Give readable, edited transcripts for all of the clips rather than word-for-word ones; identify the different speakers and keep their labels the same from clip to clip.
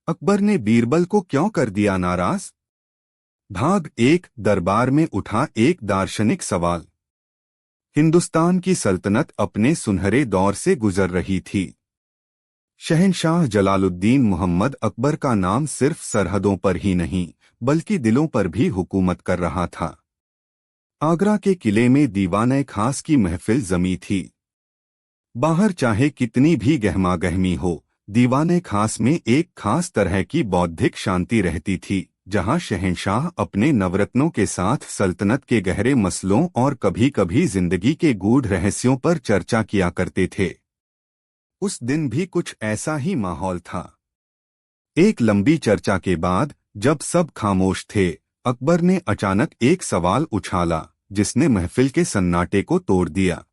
Speaker 1: अकबर ने बीरबल को क्यों कर दिया नाराज? भाग एक। दरबार में उठा एक दार्शनिक सवाल। हिंदुस्तान की सल्तनत अपने सुनहरे दौर से गुजर रही थी। शहंशाह जलालुद्दीन मोहम्मद अकबर का नाम सिर्फ सरहदों पर ही नहीं बल्कि दिलों पर भी हुकूमत कर रहा था। आगरा के किले में दीवाने खास की महफिल जमी थी। बाहर चाहे कितनी भी गहमागहमी हो, दीवाने खास में एक खास तरह की बौद्धिक शांति रहती थी, जहां शहंशाह अपने नवरत्नों के साथ सल्तनत के गहरे मसलों और कभी कभी जिंदगी के गूढ़ रहस्यों पर चर्चा किया करते थे। उस दिन भी कुछ ऐसा ही माहौल था। एक लंबी चर्चा के बाद जब सब खामोश थे, अकबर ने अचानक एक सवाल उछाला जिसने महफिल के सन्नाटे को तोड़ दिया।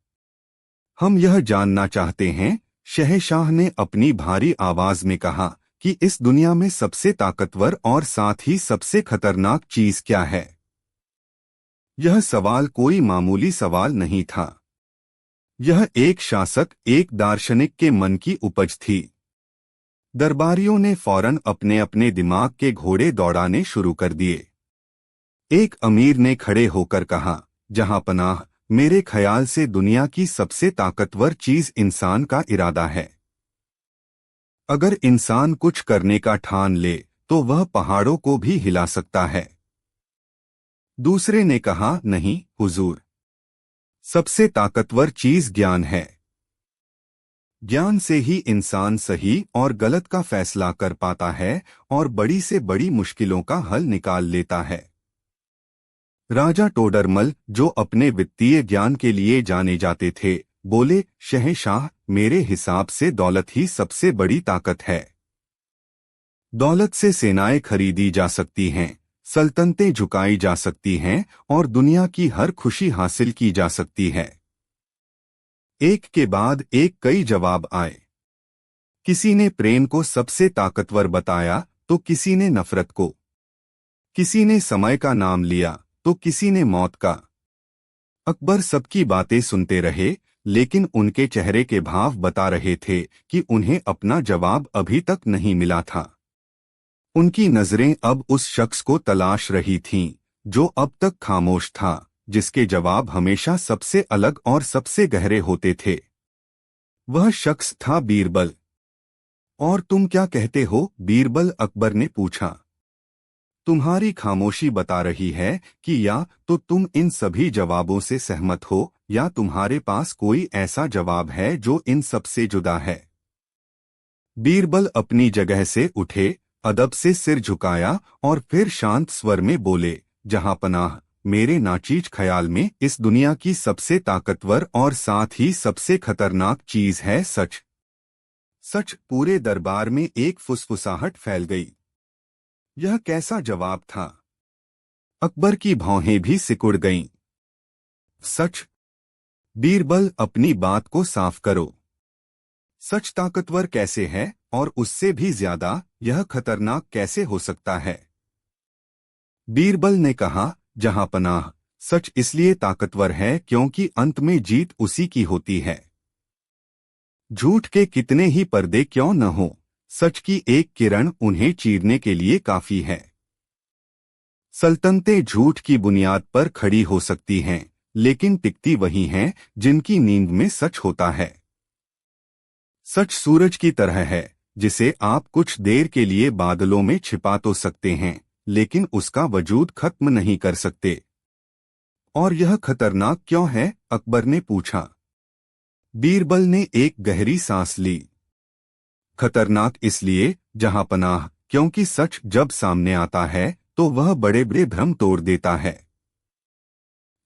Speaker 1: हम यह जानना चाहते हैं, शहंशाह ने अपनी भारी आवाज में कहा, कि इस दुनिया में सबसे ताकतवर और साथ ही सबसे खतरनाक चीज क्या है? यह सवाल कोई मामूली सवाल नहीं था। यह एक शासक, एक दार्शनिक के मन की उपज थी। दरबारियों ने फौरन अपने अपने दिमाग के घोड़े दौड़ाने शुरू कर दिए। एक अमीर ने खड़े होकर कहा, जहांपनाह, मेरे ख्याल से दुनिया की सबसे ताकतवर चीज इंसान का इरादा है। अगर इंसान कुछ करने का ठान ले तो वह पहाड़ों को भी हिला सकता है। दूसरे ने कहा, नहीं हुजूर, सबसे ताकतवर चीज ज्ञान है। ज्ञान से ही इंसान सही और गलत का फैसला कर पाता है और बड़ी से बड़ी मुश्किलों का हल निकाल लेता है। राजा टोडरमल, जो अपने वित्तीय ज्ञान के लिए जाने जाते थे, बोले, शहंशाह, मेरे हिसाब से दौलत ही सबसे बड़ी ताकत है। दौलत से सेनाएं खरीदी जा सकती हैं, सल्तनतें झुकाई जा सकती हैं और दुनिया की हर खुशी हासिल की जा सकती है। एक के बाद एक कई जवाब आए। किसी ने प्रेम को सबसे ताकतवर बताया तो किसी ने नफरत को, किसी ने समय का नाम लिया तो किसी ने मौत का। अकबर सबकी बातें सुनते रहे, लेकिन उनके चेहरे के भाव बता रहे थे कि उन्हें अपना जवाब अभी तक नहीं मिला था। उनकी नजरें अब उस शख्स को तलाश रही थीं, जो अब तक खामोश था, जिसके जवाब हमेशा सबसे अलग और सबसे गहरे होते थे। वह शख्स था बीरबल। और तुम क्या कहते हो? बीरबल अकबर ने पूछा। तुम्हारी खामोशी बता रही है कि या तो तुम इन सभी जवाबों से सहमत हो या तुम्हारे पास कोई ऐसा जवाब है जो इन सबसे जुदा है। बीरबल अपनी जगह से उठे, अदब से सिर झुकाया और फिर शांत स्वर में बोले, जहांपनाह, मेरे नाचीज ख्याल में इस दुनिया की सबसे ताकतवर और साथ ही सबसे खतरनाक चीज है सच। सच। पूरे दरबार में एक फुसफुसाहट फैल गई। यह कैसा जवाब था? अकबर की भौहें भी सिकुड़ गईं। सच। बीरबल, अपनी बात को साफ करो। सच ताकतवर कैसे है और उससे भी ज्यादा यह खतरनाक कैसे हो सकता है? बीरबल ने कहा, जहांपनाह, सच इसलिए ताकतवर है क्योंकि अंत में जीत उसी की होती है। झूठ के कितने ही पर्दे क्यों न हो, सच की एक किरण उन्हें चीरने के लिए काफी है। सल्तनतें झूठ की बुनियाद पर खड़ी हो सकती हैं, लेकिन टिकती वही हैं जिनकी नींद में सच होता है। सच सूरज की तरह है, जिसे आप कुछ देर के लिए बादलों में छिपा तो सकते हैं, लेकिन उसका वजूद खत्म नहीं कर सकते। और यह खतरनाक क्यों है? अकबर ने पूछा। बीरबल ने एक गहरी सांस ली। खतरनाक इसलिए, जहांपनाह, क्योंकि सच जब सामने आता है तो वह बड़े बड़े भ्रम तोड़ देता है।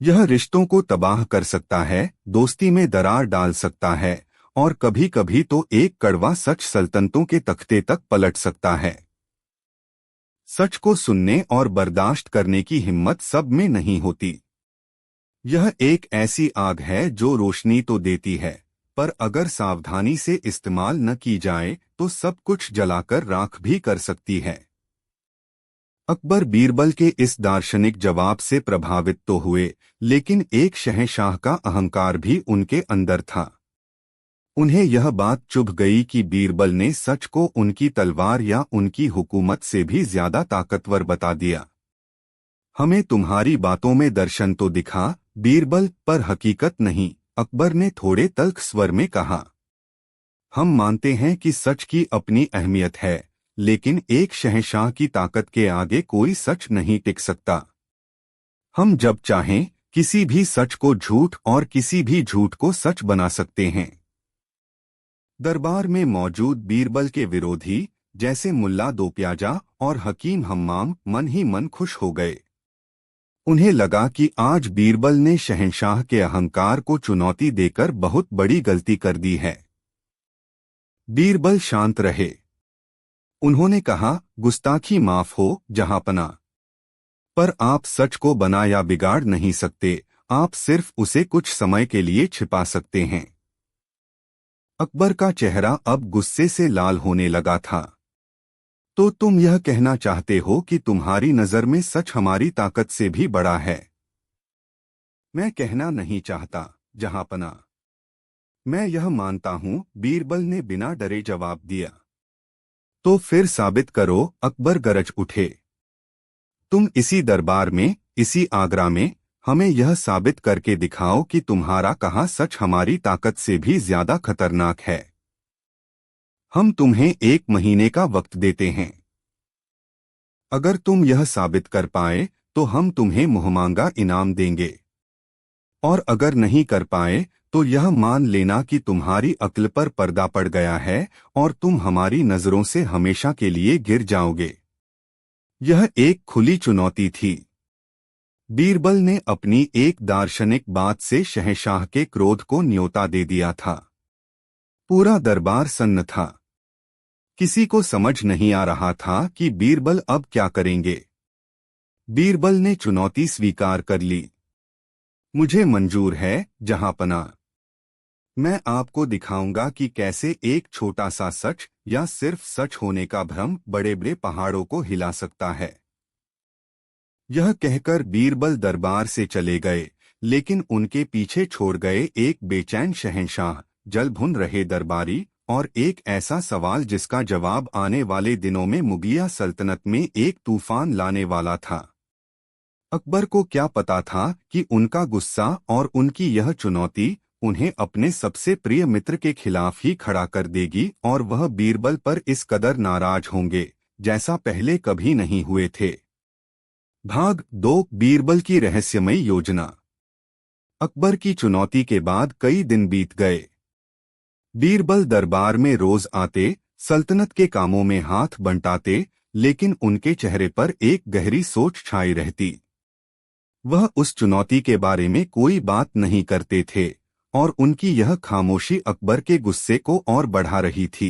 Speaker 1: यह रिश्तों को तबाह कर सकता है, दोस्ती में दरार डाल सकता है और कभी कभी तो एक कड़वा सच सल्तनतों के तख्ते तक पलट सकता है। सच को सुनने और बर्दाश्त करने की हिम्मत सब में नहीं होती। यह एक ऐसी आग है जो रोशनी तो देती है, पर अगर सावधानी से इस्तेमाल न की जाए तो सब कुछ जलाकर राख भी कर सकती है। अकबर बीरबल के इस दार्शनिक जवाब से प्रभावित तो हुए, लेकिन एक शहंशाह का अहंकार भी उनके अंदर था। उन्हें यह बात चुभ गई कि बीरबल ने सच को उनकी तलवार या उनकी हुकूमत से भी ज्यादा ताकतवर बता दिया। हमें तुम्हारी बातों में दर्शन तो दिखा बीरबल, पर हकीकत नहीं, अकबर ने थोड़े तल्ख स्वर में कहा। हम मानते हैं कि सच की अपनी अहमियत है, लेकिन एक शहंशाह की ताकत के आगे कोई सच नहीं टिक सकता। हम जब चाहें किसी भी सच को झूठ और किसी भी झूठ को सच बना सकते हैं। दरबार में मौजूद बीरबल के विरोधी जैसे मुल्ला दो प्याजा और हकीम हम्माम मन ही मन खुश हो गए। उन्हें लगा कि आज बीरबल ने शहंशाह के अहंकार को चुनौती देकर बहुत बड़ी गलती कर दी है। बीरबल शांत रहे। उन्होंने कहा, गुस्ताखी माफ हो जहांपना, पर आप सच को बना या बिगाड़ नहीं सकते, आप सिर्फ उसे कुछ समय के लिए छिपा सकते हैं। अकबर का चेहरा अब गुस्से से लाल होने लगा था। तो तुम यह कहना चाहते हो कि तुम्हारी नजर में सच हमारी ताकत से भी बड़ा है? मैं कहना नहीं चाहता जहांपना, मैं यह मानता हूं, बीरबल ने बिना डरे जवाब दिया। तो फिर साबित करो, अकबर गरज उठे। तुम इसी दरबार में, इसी आगरा में हमें यह साबित करके दिखाओ कि तुम्हारा कहा सच हमारी ताकत से भी ज्यादा खतरनाक है। हम तुम्हें 1 महीने का वक्त देते हैं। अगर तुम यह साबित कर पाए तो हम तुम्हें मुहमांगा इनाम देंगे, और अगर नहीं कर पाए तो यह मान लेना कि तुम्हारी अक्ल पर पर्दा पड़ गया है और तुम हमारी नजरों से हमेशा के लिए गिर जाओगे। यह एक खुली चुनौती थी। बीरबल ने अपनी एक दार्शनिक बात से शहंशाह के क्रोध को न्योता दे दिया था। पूरा दरबार सन्न था। किसी को समझ नहीं आ रहा था कि बीरबल अब क्या करेंगे। बीरबल ने चुनौती स्वीकार कर ली। मुझे मंजूर है जहांपना। मैं आपको दिखाऊंगा कि कैसे एक छोटा सा सच या सिर्फ सच होने का भ्रम बड़े बड़े पहाड़ों को हिला सकता है। यह कहकर बीरबल दरबार से चले गए, लेकिन उनके पीछे छोड़ गए एक बेचैन शहंशाह, जल भुन रहे दरबारी और एक ऐसा सवाल जिसका जवाब आने वाले दिनों में मुगलिया सल्तनत में एक तूफान लाने वाला था। अकबर को क्या पता था कि उनका गुस्सा और उनकी यह चुनौती उन्हें अपने सबसे प्रिय मित्र के खिलाफ ही खड़ा कर देगी, और वह बीरबल पर इस कदर नाराज होंगे जैसा पहले कभी नहीं हुए थे। भाग 2, बीरबल की रहस्यमयी योजना। अकबर की चुनौती के बाद कई दिन बीत गए। बीरबल दरबार में रोज आते, सल्तनत के कामों में हाथ बंटाते, लेकिन उनके चेहरे पर एक गहरी सोच छाई रहती। वह उस चुनौती के बारे में कोई बात नहीं करते थे, और उनकी यह खामोशी अकबर के गुस्से को और बढ़ा रही थी।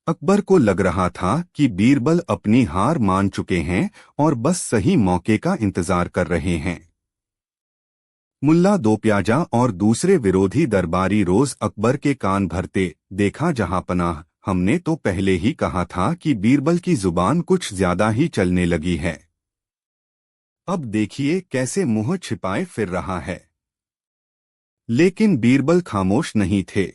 Speaker 1: अकबर को लग रहा था कि बीरबल अपनी हार मान चुके हैं और बस सही मौके का इंतजार कर रहे हैं। मुल्ला दो प्याजा और दूसरे विरोधी दरबारी रोज अकबर के कान भरते, देखा जहांपनाह, हमने तो पहले ही कहा था कि बीरबल की जुबान कुछ ज्यादा ही चलने लगी है। अब देखिए कैसे मुंह छिपाए फिर रहा है। लेकिन बीरबल खामोश नहीं थे।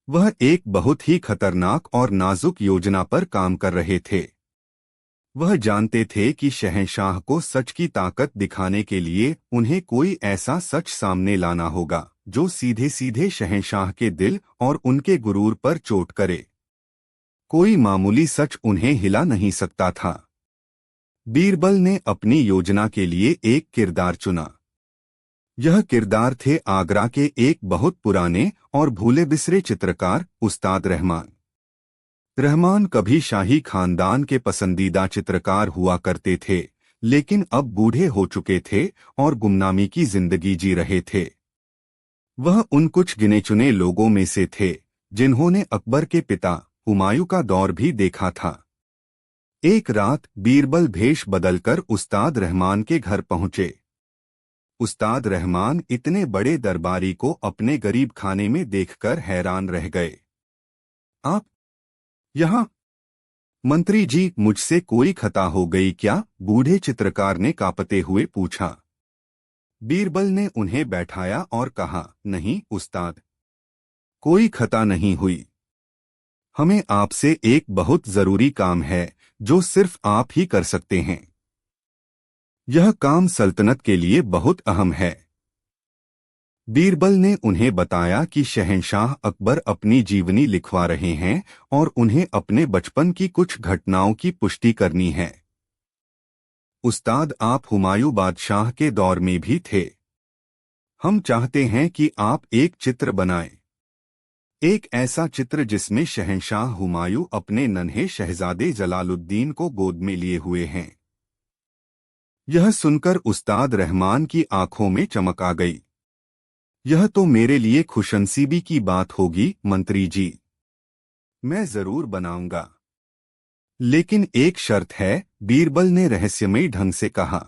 Speaker 1: वह एक बहुत ही खतरनाक और नाजुक योजना पर काम कर रहे थे। वह जानते थे कि शहंशाह को सच की ताकत दिखाने के लिए उन्हें कोई ऐसा सच सामने लाना होगा जो सीधे सीधे शहंशाह के दिल और उनके गुरूर पर चोट करे। कोई मामूली सच उन्हें हिला नहीं सकता था। बीरबल ने अपनी योजना के लिए एक किरदार चुना। यह किरदार थे आगरा के एक बहुत पुराने और भूले बिसरे चित्रकार उस्ताद रहमान। रहमान कभी शाही खानदान के पसंदीदा चित्रकार हुआ करते थे, लेकिन अब बूढ़े हो चुके थे और गुमनामी की जिंदगी जी रहे थे। वह उन कुछ गिने चुने लोगों में से थे जिन्होंने अकबर के पिता हुमायूं का दौर भी देखा था। एक रात बीरबल भेष बदलकर उस्ताद रहमान के घर पहुंचे। उस्ताद रहमान इतने बड़े दरबारी को अपने गरीब खाने में देखकर हैरान रह गए। आप यहाँ? मंत्री जी, मुझसे कोई खता हो गई क्या? बूढ़े चित्रकार ने कांपते हुए पूछा। बीरबल ने उन्हें बैठाया और कहा, नहीं उस्ताद, कोई खता नहीं हुई। हमें आपसे एक बहुत जरूरी काम है जो सिर्फ आप ही कर सकते हैं। यह काम सल्तनत के लिए बहुत अहम है। बीरबल ने उन्हें बताया कि शहंशाह अकबर अपनी जीवनी लिखवा रहे हैं और उन्हें अपने बचपन की कुछ घटनाओं की पुष्टि करनी है। उस्ताद, आप हुमायूं बादशाह के दौर में भी थे। हम चाहते हैं कि आप एक चित्र बनाएं। एक ऐसा चित्र जिसमें शहंशाह हुमायूं अपने नन्हे शहजादे जलालुद्दीन को गोद में लिए हुए हैं। यह सुनकर उस्ताद रहमान की आंखों में चमक आ गई। यह तो मेरे लिए खुशनसीबी की बात होगी मंत्री जी। मैं जरूर बनाऊंगा। लेकिन एक शर्त है, बीरबल ने रहस्यमयी ढंग से कहा।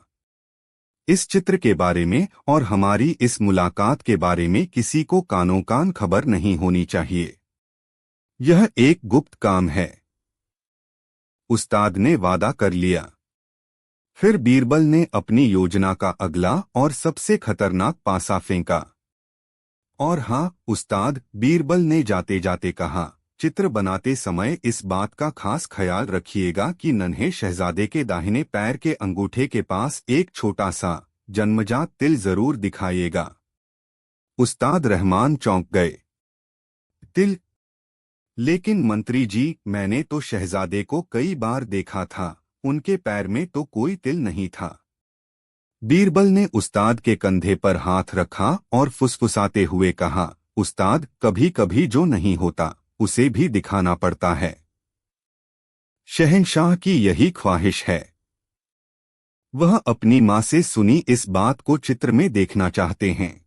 Speaker 1: इस चित्र के बारे में और हमारी इस मुलाकात के बारे में किसी को कानो कान खबर नहीं होनी चाहिए। यह एक गुप्त काम है। उस्ताद ने वादा कर लिया। फिर बीरबल ने अपनी योजना का अगला और सबसे खतरनाक पासा फेंका। और हाँ उस्ताद, बीरबल ने जाते जाते कहा, चित्र बनाते समय इस बात का खास ख्याल रखिएगा कि नन्हे शहजादे के दाहिने पैर के अंगूठे के पास एक छोटा सा जन्मजात तिल जरूर दिखाइएगा। उस्ताद रहमान चौंक गए। तिल? लेकिन मंत्री जी, मैंने तो शहजादे को कई बार देखा था, उनके पैर में तो कोई तिल नहीं था। बीरबल ने उस्ताद के कंधे पर हाथ रखा और फुसफुसाते हुए कहा, उस्ताद, कभी कभी जो नहीं होता उसे भी दिखाना पड़ता है। शहंशाह की यही ख्वाहिश है। वह अपनी मां से सुनी इस बात को चित्र में देखना चाहते हैं।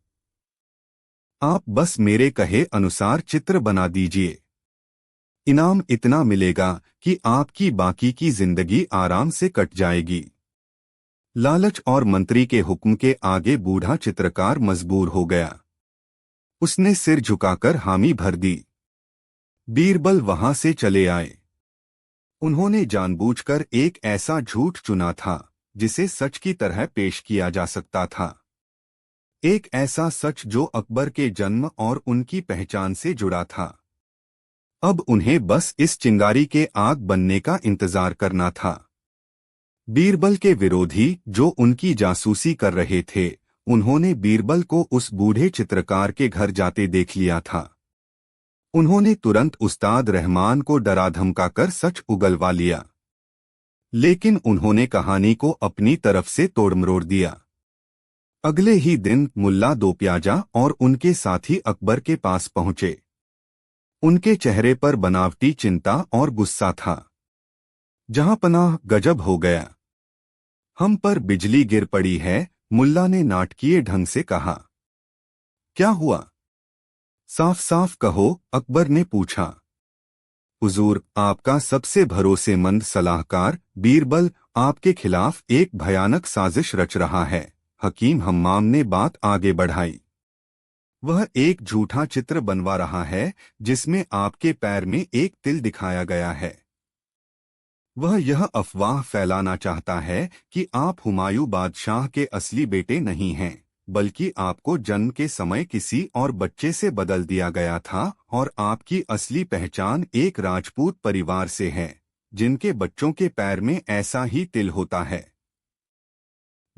Speaker 1: आप बस मेरे कहे अनुसार चित्र बना दीजिए। इनाम इतना मिलेगा कि आपकी बाकी की जिंदगी आराम से कट जाएगी। लालच और मंत्री के हुक्म के आगे बूढ़ा चित्रकार मजबूर हो गया। उसने सिर झुकाकर हामी भर दी। बीरबल वहां से चले आए। उन्होंने जानबूझकर एक ऐसा झूठ चुना था जिसे सच की तरह पेश किया जा सकता था। एक ऐसा सच जो अकबर के जन्म और उनकी पहचान से जुड़ा था। अब उन्हें बस इस चिंगारी के आग बनने का इंतजार करना था। बीरबल के विरोधी जो उनकी जासूसी कर रहे थे, उन्होंने बीरबल को उस बूढ़े चित्रकार के घर जाते देख लिया था। उन्होंने तुरंत उस्ताद रहमान को डरा धमकाकर सच उगलवा लिया। लेकिन उन्होंने कहानी को अपनी तरफ से तोड़मरोड़ दिया। अगले ही दिन मुल्ला दो प्याजा और उनके साथी अकबर के पास पहुंचे। उनके चेहरे पर बनावटी चिंता और गुस्सा था। जहांपनाह, गजब हो गया। हम पर बिजली गिर पड़ी है, मुल्ला ने नाटकीय ढंग से कहा। क्या हुआ? साफ साफ कहो, अकबर ने पूछा। हुजूर, आपका सबसे भरोसेमंद सलाहकार बीरबल आपके खिलाफ एक भयानक साजिश रच रहा है। हकीम हम्माम ने बात आगे बढ़ाई। वह एक झूठा चित्र बनवा रहा है जिसमें आपके पैर में एक तिल दिखाया गया है। वह यह अफवाह फैलाना चाहता है कि आप हुमायूं बादशाह के असली बेटे नहीं हैं, बल्कि आपको जन्म के समय किसी और बच्चे से बदल दिया गया था और आपकी असली पहचान एक राजपूत परिवार से है जिनके बच्चों के पैर में ऐसा ही तिल होता है।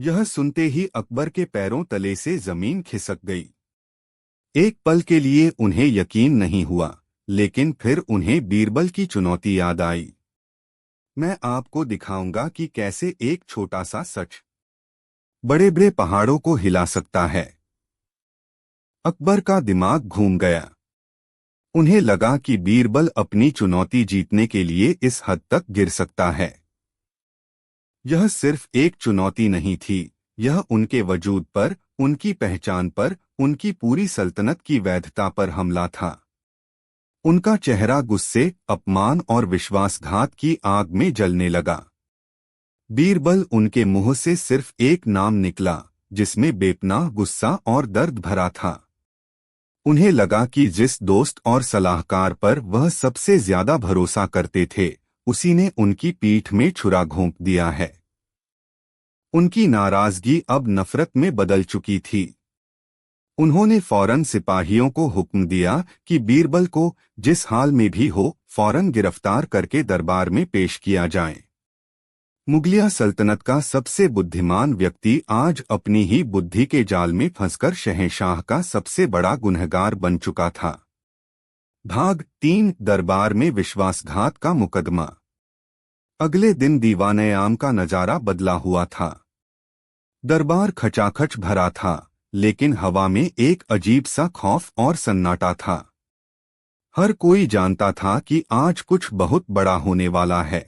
Speaker 1: यह सुनते ही अकबर के पैरों तले से जमीन खिसक गई। एक पल के लिए उन्हें यकीन नहीं हुआ, लेकिन फिर उन्हें बीरबल की चुनौती याद आई। मैं आपको दिखाऊंगा कि कैसे एक छोटा सा सच बड़े बड़े पहाड़ों को हिला सकता है। अकबर का दिमाग घूम गया। उन्हें लगा कि बीरबल अपनी चुनौती जीतने के लिए इस हद तक गिर सकता है। यह सिर्फ एक चुनौती नहीं थी, यह उनके वजूद पर, उनकी पहचान पर, उनकी पूरी सल्तनत की वैधता पर हमला था। उनका चेहरा गुस्से, अपमान और विश्वासघात की आग में जलने लगा। बीरबल, उनके मुंह से सिर्फ एक नाम निकला जिसमें बेपनाह गुस्सा और दर्द भरा था। उन्हें लगा कि जिस दोस्त और सलाहकार पर वह सबसे ज्यादा भरोसा करते थे, उसी ने उनकी पीठ में छुरा घोंप दिया है। उनकी नाराजगी अब नफरत में बदल चुकी थी। उन्होंने फौरन सिपाहियों को हुक्म दिया कि बीरबल को जिस हाल में भी हो फौरन गिरफ्तार करके दरबार में पेश किया जाए। मुगलिया सल्तनत का सबसे बुद्धिमान व्यक्ति आज अपनी ही बुद्धि के जाल में फंसकर शहंशाह का सबसे बड़ा गुनहगार बन चुका था। भाग 3 दरबार में विश्वासघात का मुकदमा। अगले दिन दीवान-ए-आम का नजारा बदला हुआ था। दरबार खचाखच भरा था, लेकिन हवा में एक अजीब सा खौफ और सन्नाटा था। हर कोई जानता था कि आज कुछ बहुत बड़ा होने वाला है।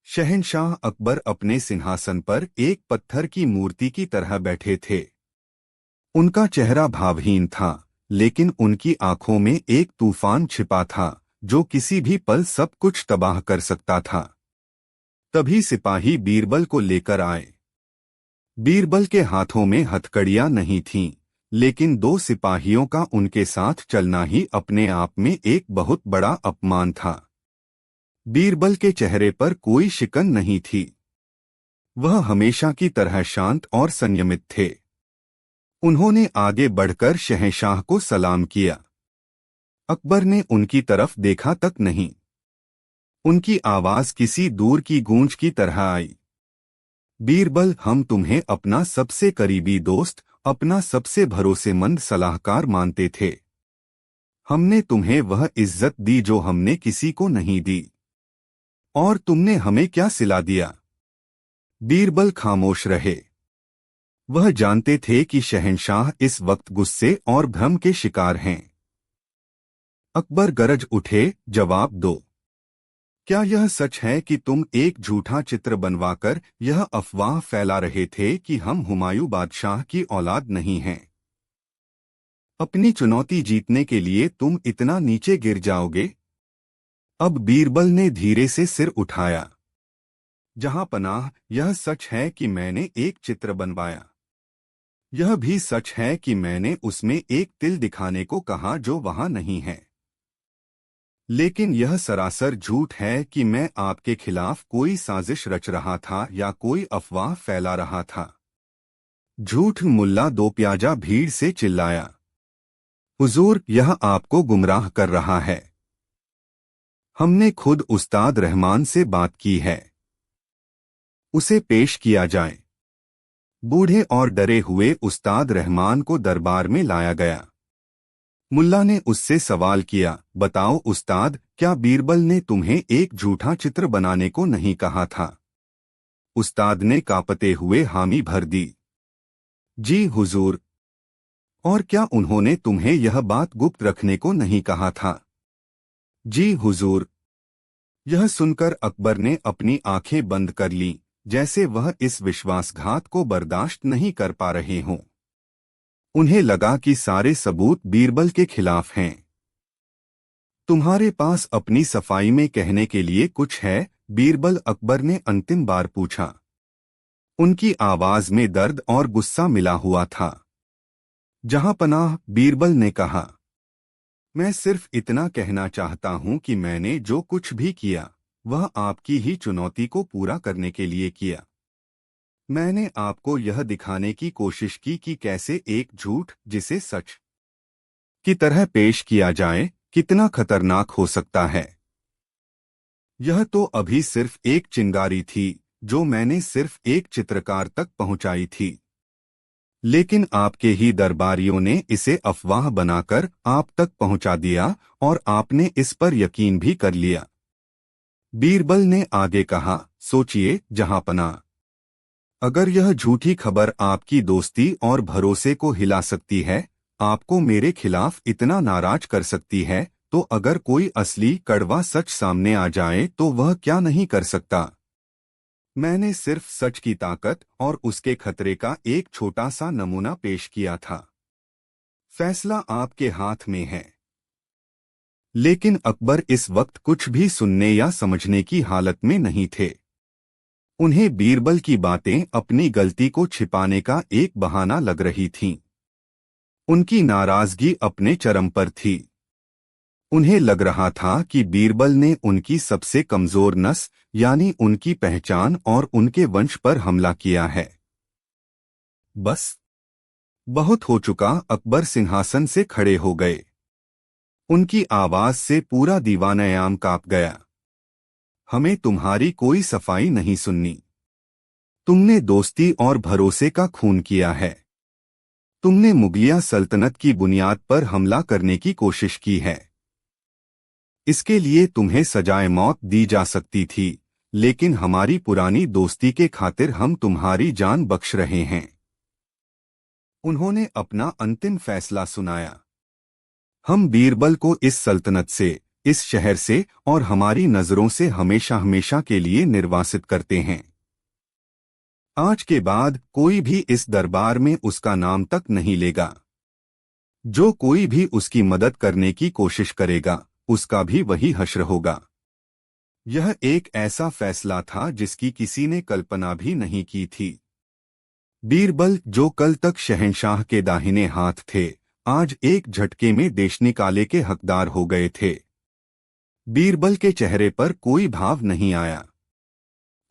Speaker 1: शहंशाह अकबर अपने सिंहासन पर एक पत्थर की मूर्ति की तरह बैठे थे। उनका चेहरा भावहीन था, लेकिन उनकी आंखों में एक तूफान छिपा था जो किसी भी पल सब कुछ तबाह कर सकता था। तभी सिपाही बीरबल को लेकर आए। बीरबल के हाथों में हथकड़ियां नहीं थीं, लेकिन 2 सिपाहियों का उनके साथ चलना ही अपने आप में एक बहुत बड़ा अपमान था। बीरबल के चेहरे पर कोई शिकन नहीं थी। वह हमेशा की तरह शांत और संयमित थे। उन्होंने आगे बढ़कर शहंशाह को सलाम किया। अकबर ने उनकी तरफ देखा तक नहीं। उनकी आवाज किसी दूर की गूंज की तरह आई। बीरबल, हम तुम्हें अपना सबसे करीबी दोस्त, अपना सबसे भरोसेमंद सलाहकार मानते थे। हमने तुम्हें वह इज्जत दी जो हमने किसी को नहीं दी। और तुमने हमें क्या सिला दिया? बीरबल खामोश रहे। वह जानते थे कि शहंशाह इस वक्त गुस्से और भ्रम के शिकार हैं। अकबर गरज उठे, जवाब दो। क्या यह सच है कि तुम एक झूठा चित्र बनवाकर यह अफवाह फैला रहे थे कि हम हुमायूं बादशाह की औलाद नहीं हैं? अपनी चुनौती जीतने के लिए तुम इतना नीचे गिर जाओगे? अब बीरबल ने धीरे से सिर उठाया। जहां पनाह, यह सच है कि मैंने एक चित्र बनवाया। यह भी सच है कि मैंने उसमें एक तिल दिखाने को कहा जो वहां नहीं है। लेकिन यह सरासर झूठ है कि मैं आपके खिलाफ कोई साजिश रच रहा था या कोई अफवाह फैला रहा था। झूठ! मुल्ला दो प्याजा भीड़ से चिल्लाया। हुजूर, यह आपको गुमराह कर रहा है। हमने खुद उस्ताद रहमान से बात की है। उसे पेश किया जाए। बूढ़े और डरे हुए उस्ताद रहमान को दरबार में लाया गया। मुल्ला ने उससे सवाल किया, बताओ उस्ताद, क्या बीरबल ने तुम्हें एक झूठा चित्र बनाने को नहीं कहा था? उस्ताद ने कांपते हुए हामी भर दी। जी हुजूर। और क्या उन्होंने तुम्हें यह बात गुप्त रखने को नहीं कहा था? जी हुजूर। यह सुनकर अकबर ने अपनी आंखें बंद कर लीं, जैसे वह इस विश्वासघात को बर्दाश्त नहीं कर पा रहे हों। उन्हें लगा कि सारे सबूत बीरबल के खिलाफ हैं। तुम्हारे पास अपनी सफाई में कहने के लिए कुछ है? बीरबल अकबर ने अंतिम बार पूछा। उनकी आवाज में दर्द और गुस्सा मिला हुआ था। जहां पनाह, बीरबल ने कहा, मैं सिर्फ इतना कहना चाहता हूं कि मैंने जो कुछ भी किया वह आपकी ही चुनौती को पूरा करने के लिए किया। मैंने आपको यह दिखाने की कोशिश की कि कैसे एक झूठ जिसे सच की तरह पेश किया जाए कितना खतरनाक हो सकता है। यह तो अभी सिर्फ एक चिंगारी थी जो मैंने सिर्फ एक चित्रकार तक पहुंचाई थी, लेकिन आपके ही दरबारियों ने इसे अफवाह बनाकर आप तक पहुंचा दिया और आपने इस पर यकीन भी कर लिया। बीरबल ने आगे कहा, सोचिए जहांपना, अगर यह झूठी खबर आपकी दोस्ती और भरोसे को हिला सकती है, आपको मेरे खिलाफ इतना नाराज कर सकती है, तो अगर कोई असली कड़वा सच सामने आ जाए तो वह क्या नहीं कर सकता? मैंने सिर्फ सच की ताकत और उसके खतरे का एक छोटा सा नमूना पेश किया था। फैसला आपके हाथ में है। लेकिन अकबर इस वक्त कुछ भी सुनने या समझने की हालत में नहीं थे। उन्हें बीरबल की बातें अपनी गलती को छिपाने का एक बहाना लग रही थीं। उनकी नाराजगी अपने चरम पर थी। उन्हें लग रहा था कि बीरबल ने उनकी सबसे कमजोर नस यानी उनकी पहचान और उनके वंश पर हमला किया है। बस बहुत हो चुका। अकबर सिंहासन से खड़े हो गए। उनकी आवाज से पूरा दीवानयाम कांप गया। हमें तुम्हारी कोई सफाई नहीं सुननी। तुमने दोस्ती और भरोसे का खून किया है। तुमने मुगलिया सल्तनत की बुनियाद पर हमला करने की कोशिश की है। इसके लिए तुम्हें सजाए मौत दी जा सकती थी, लेकिन हमारी पुरानी दोस्ती के खातिर हम तुम्हारी जान बख्श रहे हैं। उन्होंने अपना अंतिम फैसला सुनाया। हम बीरबल को इस सल्तनत से, इस शहर से और हमारी नजरों से हमेशा हमेशा के लिए निर्वासित करते हैं। आज के बाद कोई भी इस दरबार में उसका नाम तक नहीं लेगा। जो कोई भी उसकी मदद करने की कोशिश करेगा, उसका भी वही हश्र होगा। यह एक ऐसा फैसला था जिसकी किसी ने कल्पना भी नहीं की थी। बीरबल, जो कल तक शहंशाह के दाहिने हाथ थे, आज एक झटके में देश निकाले के हकदार हो गए थे। बीरबल के चेहरे पर कोई भाव नहीं आया।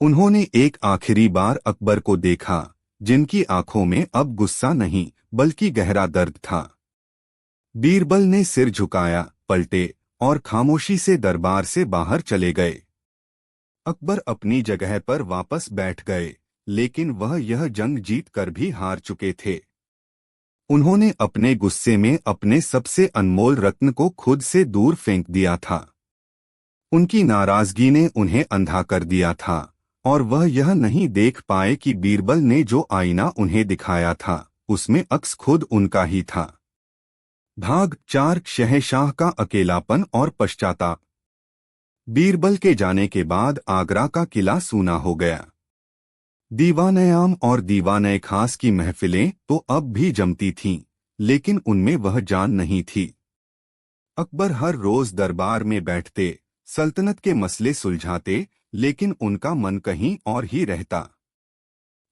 Speaker 1: उन्होंने एक आखिरी बार अकबर को देखा, जिनकी आंखों में अब गुस्सा नहीं बल्कि गहरा दर्द था। बीरबल ने सिर झुकाया, पलटे और खामोशी से दरबार से बाहर चले गए। अकबर अपनी जगह पर वापस बैठ गए, लेकिन वह यह जंग जीत कर भी हार चुके थे। उन्होंने अपने गुस्से में अपने सबसे अनमोल रत्न को खुद से दूर फेंक दिया था। उनकी नाराजगी ने उन्हें अंधा कर दिया था और वह यह नहीं देख पाए कि बीरबल ने जो आईना उन्हें दिखाया था, उसमें अक्स खुद उनका ही था। भाग 4, शहंशाह का अकेलापन और पश्चाताप। बीरबल के जाने के बाद आगरा का किला सूना हो गया। दीवानयाम और दीवाने खास की महफिलें तो अब भी जमती थीं, लेकिन उनमें वह जान नहीं थी। अकबर हर रोज दरबार में बैठते, सल्तनत के मसले सुलझाते, लेकिन उनका मन कहीं और ही रहता।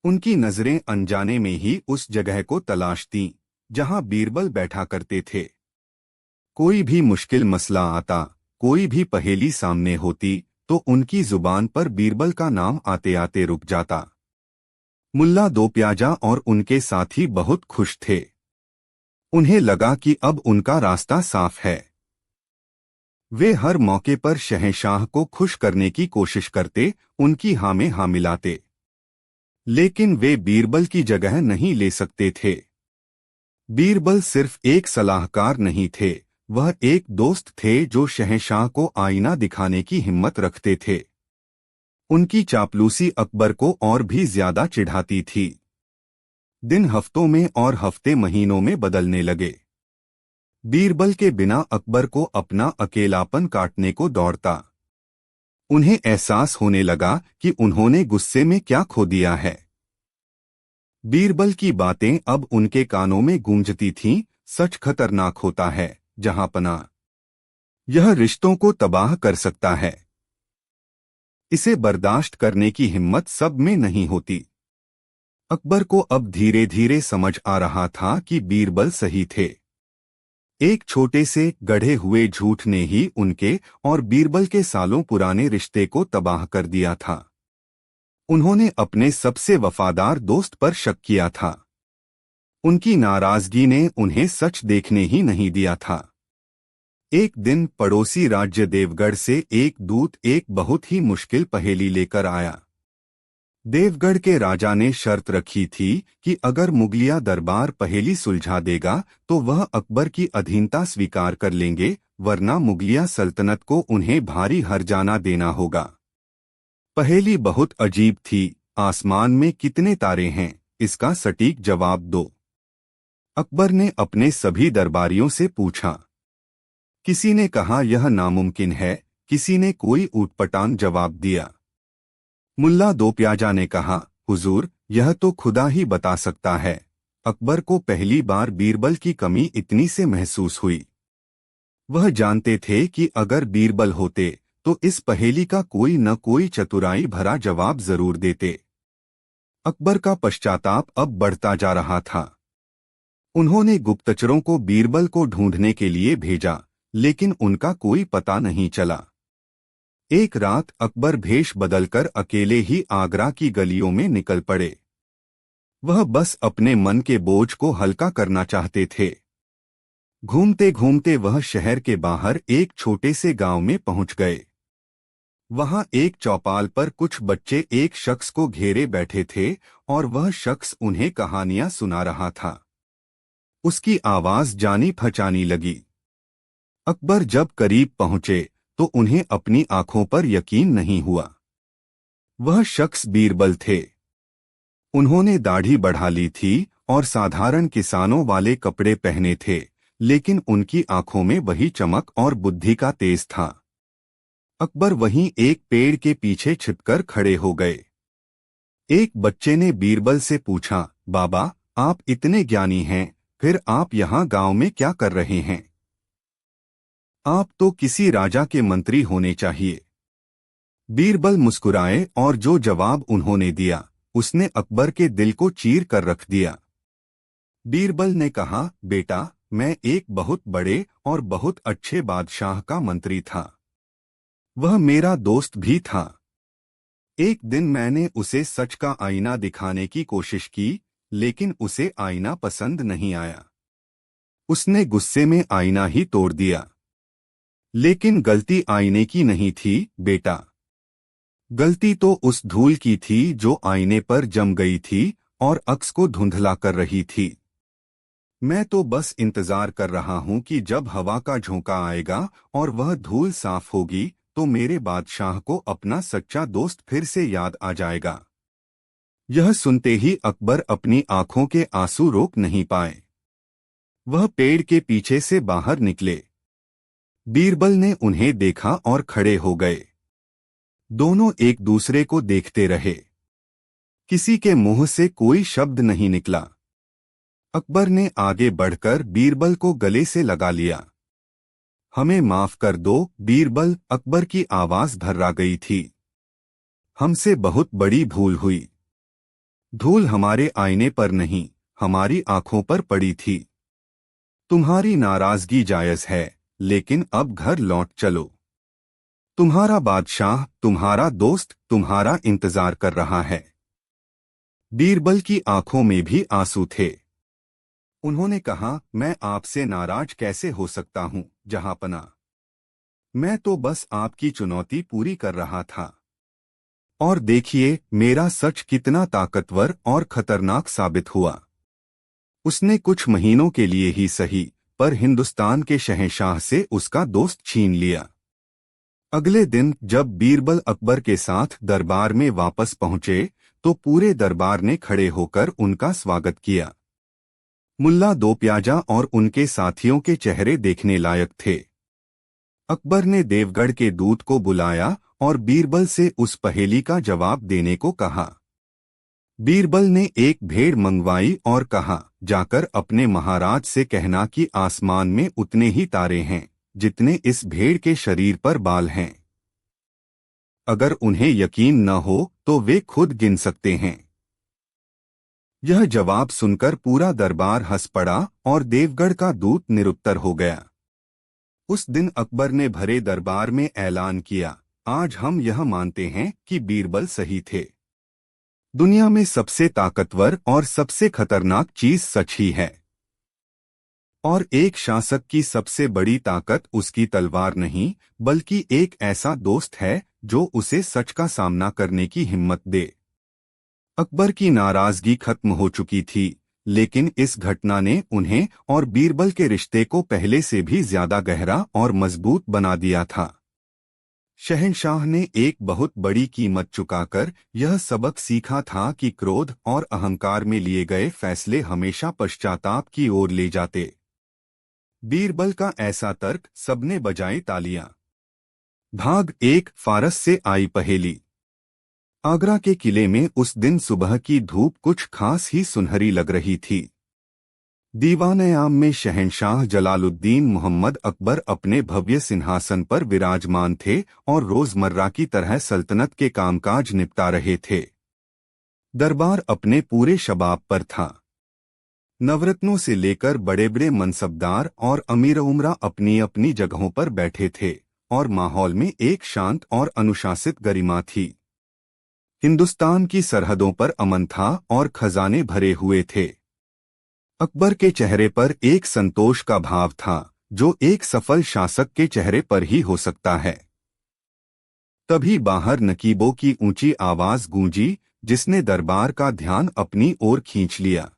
Speaker 1: उनकी नजरें अनजाने में ही उस जगह को तलाशतीं, जहां बीरबल बैठा करते थे। कोई भी मुश्किल मसला आता, कोई भी पहेली सामने होती, तो उनकी जुबान पर बीरबल का नाम आते आते रुक जाता। मुल्ला दो प्याजा और उनके साथी बहुत खुश थे। उन्हें लगा कि अब उनका रास्ता साफ है। वे हर मौके पर शहंशाह को खुश करने की कोशिश करते, उनकी हाँ में हाँ मिलाते। लेकिन वे बीरबल की जगह नहीं ले सकते थे। बीरबल सिर्फ एक सलाहकार नहीं थे, वह एक दोस्त थे जो शहंशाह को आईना दिखाने की हिम्मत रखते थे। उनकी चापलूसी अकबर को और भी ज्यादा चिढ़ाती थी। दिन हफ्तों में और हफ्ते महीनों में बदलने लगे। बीरबल के बिना अकबर को अपना अकेलापन काटने को दौड़ता। उन्हें एहसास होने लगा कि उन्होंने गुस्से में क्या खो दिया है। बीरबल की बातें अब उनके कानों में गूंजती थीं, सच खतरनाक होता है जहांपना। यह रिश्तों को तबाह कर सकता है। इसे बर्दाश्त करने की हिम्मत सब में नहीं होती। अकबर को अब धीरे धीरे समझ आ रहा था कि बीरबल सही थे। एक छोटे से गढ़े हुए झूठ ने ही उनके और बीरबल के सालों पुराने रिश्ते को तबाह कर दिया था। उन्होंने अपने सबसे वफादार दोस्त पर शक किया था। उनकी नाराजगी ने उन्हें सच देखने ही नहीं दिया था। एक दिन पड़ोसी राज्य देवगढ़ से एक दूत एक बहुत ही मुश्किल पहेली लेकर आया। देवगढ़ के राजा ने शर्त रखी थी कि अगर मुगलिया दरबार पहेली सुलझा देगा तो वह अकबर की अधीनता स्वीकार कर लेंगे, वरना मुगलिया सल्तनत को उन्हें भारी हर्जाना देना होगा। पहेली बहुत अजीब थी, आसमान में कितने तारे हैं, इसका सटीक जवाब दो। अकबर ने अपने सभी दरबारियों से पूछा। किसी ने कहा यह नामुमकिन है, किसी ने कोई ऊटपटांग जवाब दिया। मुल्ला दो प्याजा ने कहा, हुजूर, यह तो खुदा ही बता सकता है। अकबर को पहली बार बीरबल की कमी इतनी से महसूस हुई। वह जानते थे कि अगर बीरबल होते तो इस पहेली का कोई न कोई चतुराई भरा जवाब जरूर देते। अकबर का पश्चाताप अब बढ़ता जा रहा था। उन्होंने गुप्तचरों को बीरबल को ढूंढने के लिए भेजा, लेकिन उनका कोई पता नहीं चला। एक रात अकबर भेष बदलकर अकेले ही आगरा की गलियों में निकल पड़े। वह बस अपने मन के बोझ को हल्का करना चाहते थे। घूमते घूमते वह शहर के बाहर एक छोटे से गांव में पहुंच गए। वहां एक चौपाल पर कुछ बच्चे एक शख्स को घेरे बैठे थे और वह शख्स उन्हें कहानियां सुना रहा था। उसकी आवाज जानी पहचानी लगी। अकबर जब करीब पहुंचे तो उन्हें अपनी आंखों पर यकीन नहीं हुआ। वह शख्स बीरबल थे। उन्होंने दाढ़ी बढ़ा ली थी और साधारण किसानों वाले कपड़े पहने थे, लेकिन उनकी आंखों में वही चमक और बुद्धि का तेज था। अकबर वहीं एक पेड़ के पीछे छिपकर खड़े हो गए। एक बच्चे ने बीरबल से पूछा, बाबा, आप इतने ज्ञानी हैं, फिर आप यहाँ गांव में क्या कर रहे हैं? आप तो किसी राजा के मंत्री होने चाहिए। बीरबल मुस्कुराए और जो जवाब उन्होंने दिया उसने अकबर के दिल को चीर कर रख दिया। बीरबल ने कहा, बेटा, मैं एक बहुत बड़े और बहुत अच्छे बादशाह का मंत्री था। वह मेरा दोस्त भी था। एक दिन मैंने उसे सच का आईना दिखाने की कोशिश की, लेकिन उसे आईना पसंद नहीं आया। उसने गुस्से में आईना ही तोड़ दिया। लेकिन गलती आईने की नहीं थी, बेटा। गलती तो उस धूल की थी जो आईने पर जम गई थी और अक्स को धुंधला कर रही थी। मैं तो बस इंतजार कर रहा हूं कि जब हवा का झोंका आएगा और वह धूल साफ होगी तो मेरे बादशाह को अपना सच्चा दोस्त फिर से याद आ जाएगा। यह सुनते ही अकबर अपनी आंखों के आंसू रोक नहीं पाए। वह पेड़ के पीछे से बाहर निकले। बीरबल ने उन्हें देखा और खड़े हो गए। दोनों एक दूसरे को देखते रहे। किसी के मुंह से कोई शब्द नहीं निकला। अकबर ने आगे बढ़कर बीरबल को गले से लगा लिया। हमें माफ कर दो, बीरबल, अकबर की आवाज भर्रा गई थी। हमसे बहुत बड़ी भूल हुई। धूल हमारे आईने पर नहीं, हमारी आंखों पर पड़ी थी। तुम्हारी नाराजगी जायज है, लेकिन अब घर लौट चलो। तुम्हारा बादशाह, तुम्हारा दोस्त तुम्हारा इंतजार कर रहा है। बीरबल की आंखों में भी आंसू थे। उन्होंने कहा, मैं आपसे नाराज कैसे हो सकता हूं, जहांपना। मैं तो बस आपकी चुनौती पूरी कर रहा था। और देखिए मेरा सच कितना ताकतवर और खतरनाक साबित हुआ। उसने कुछ महीनों के लिए ही सही, पर हिंदुस्तान के शहंशाह से उसका दोस्त छीन लिया। अगले दिन जब बीरबल अकबर के साथ दरबार में वापस पहुंचे तो पूरे दरबार ने खड़े होकर उनका स्वागत किया। मुल्ला दो प्याजा और उनके साथियों के चेहरे देखने लायक थे। अकबर ने देवगढ़ के दूत को बुलाया और बीरबल से उस पहेली का जवाब देने को कहा। बीरबल ने एक भेड़ मंगवाई और कहा, जाकर अपने महाराज से कहना कि आसमान में उतने ही तारे हैं जितने इस भेड़ के शरीर पर बाल हैं। अगर उन्हें यकीन न हो तो वे खुद गिन सकते हैं। यह जवाब सुनकर पूरा दरबार हंस पड़ा और देवगढ़ का दूत निरुत्तर हो गया। उस दिन अकबर ने भरे दरबार में ऐलान किया, आज हम यह मानते हैं कि बीरबल सही थे। दुनिया में सबसे ताकतवर और सबसे खतरनाक चीज सच ही है। और एक शासक की सबसे बड़ी ताकत उसकी तलवार नहीं, बल्कि एक ऐसा दोस्त है जो उसे सच का सामना करने की हिम्मत दे। अकबर की नाराजगी खत्म हो चुकी थी, लेकिन इस घटना ने उन्हें और बीरबल के रिश्ते को पहले से भी ज्यादा गहरा और मजबूत बना दिया था। शहंशाह ने एक बहुत बड़ी कीमत चुकाकर यह सबक सीखा था कि क्रोध और अहंकार में लिए गए फैसले हमेशा पश्चाताप की ओर ले जाते। बीरबल का ऐसा तर्क सबने बजाई तालियां। भाग 1 फारस से आई पहेली। आगरा के किले में उस दिन सुबह की धूप कुछ खास ही सुनहरी लग रही थी। दीवान-ए-आम में शहंशाह जलालुद्दीन मोहम्मद अकबर अपने भव्य सिंहासन पर विराजमान थे और रोजमर्रा की तरह सल्तनत के कामकाज निपटा रहे थे। दरबार अपने पूरे शबाब पर था। नवरत्नों से लेकर बड़े बड़े मनसबदार और अमीर उमरा अपनी अपनी जगहों पर बैठे थे और माहौल में एक शांत और अनुशासित गरिमा थी। हिंदुस्तान की सरहदों पर अमन था और खजाने भरे हुए थे। अकबर के चेहरे पर एक संतोष का भाव था जो एक सफल शासक के चेहरे पर ही हो सकता है। तभी बाहर नकीबों की ऊंची आवाज गूंजी जिसने दरबार का ध्यान अपनी ओर खींच लिया।